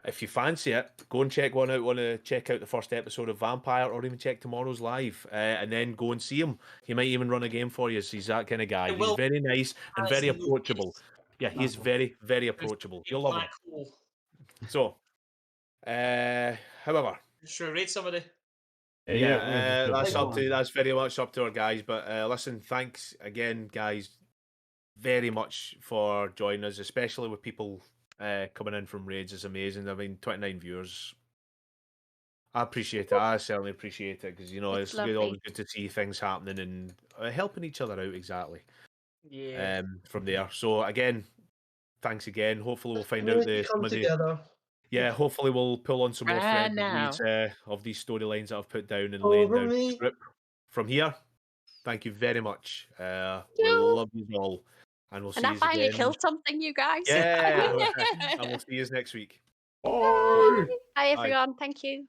if you fancy it, go and check one out. Want to check out the first episode of Vampire, or even check tomorrow's live, and then go and see him. He might even run a game for you. He's that kind of guy. It will- He's very nice and As very in the approachable. case. Yeah, he's very, very approachable. You'll love him. Black hole. So, however, Sure, rate somebody. that's very much up to our guys. But listen, thanks again, guys, very much for joining us, especially with people coming in from raids. It's amazing. I mean, 29 viewers. I appreciate it. I certainly appreciate it because It's it's lovely. always good to see things happening and helping each other out. Exactly. Yeah. From there. So again, thanks again. Hopefully we'll find out Community come together. Yeah, hopefully we'll pull on some more Right threads now. of these storylines that I've put down and laying Over down the me. script. From here, thank you very much. We you. love you all, and we'll see And I you finally again. killed something, you guys. Yeah, and we'll see you next week. Bye. Hi, everyone. Thank you.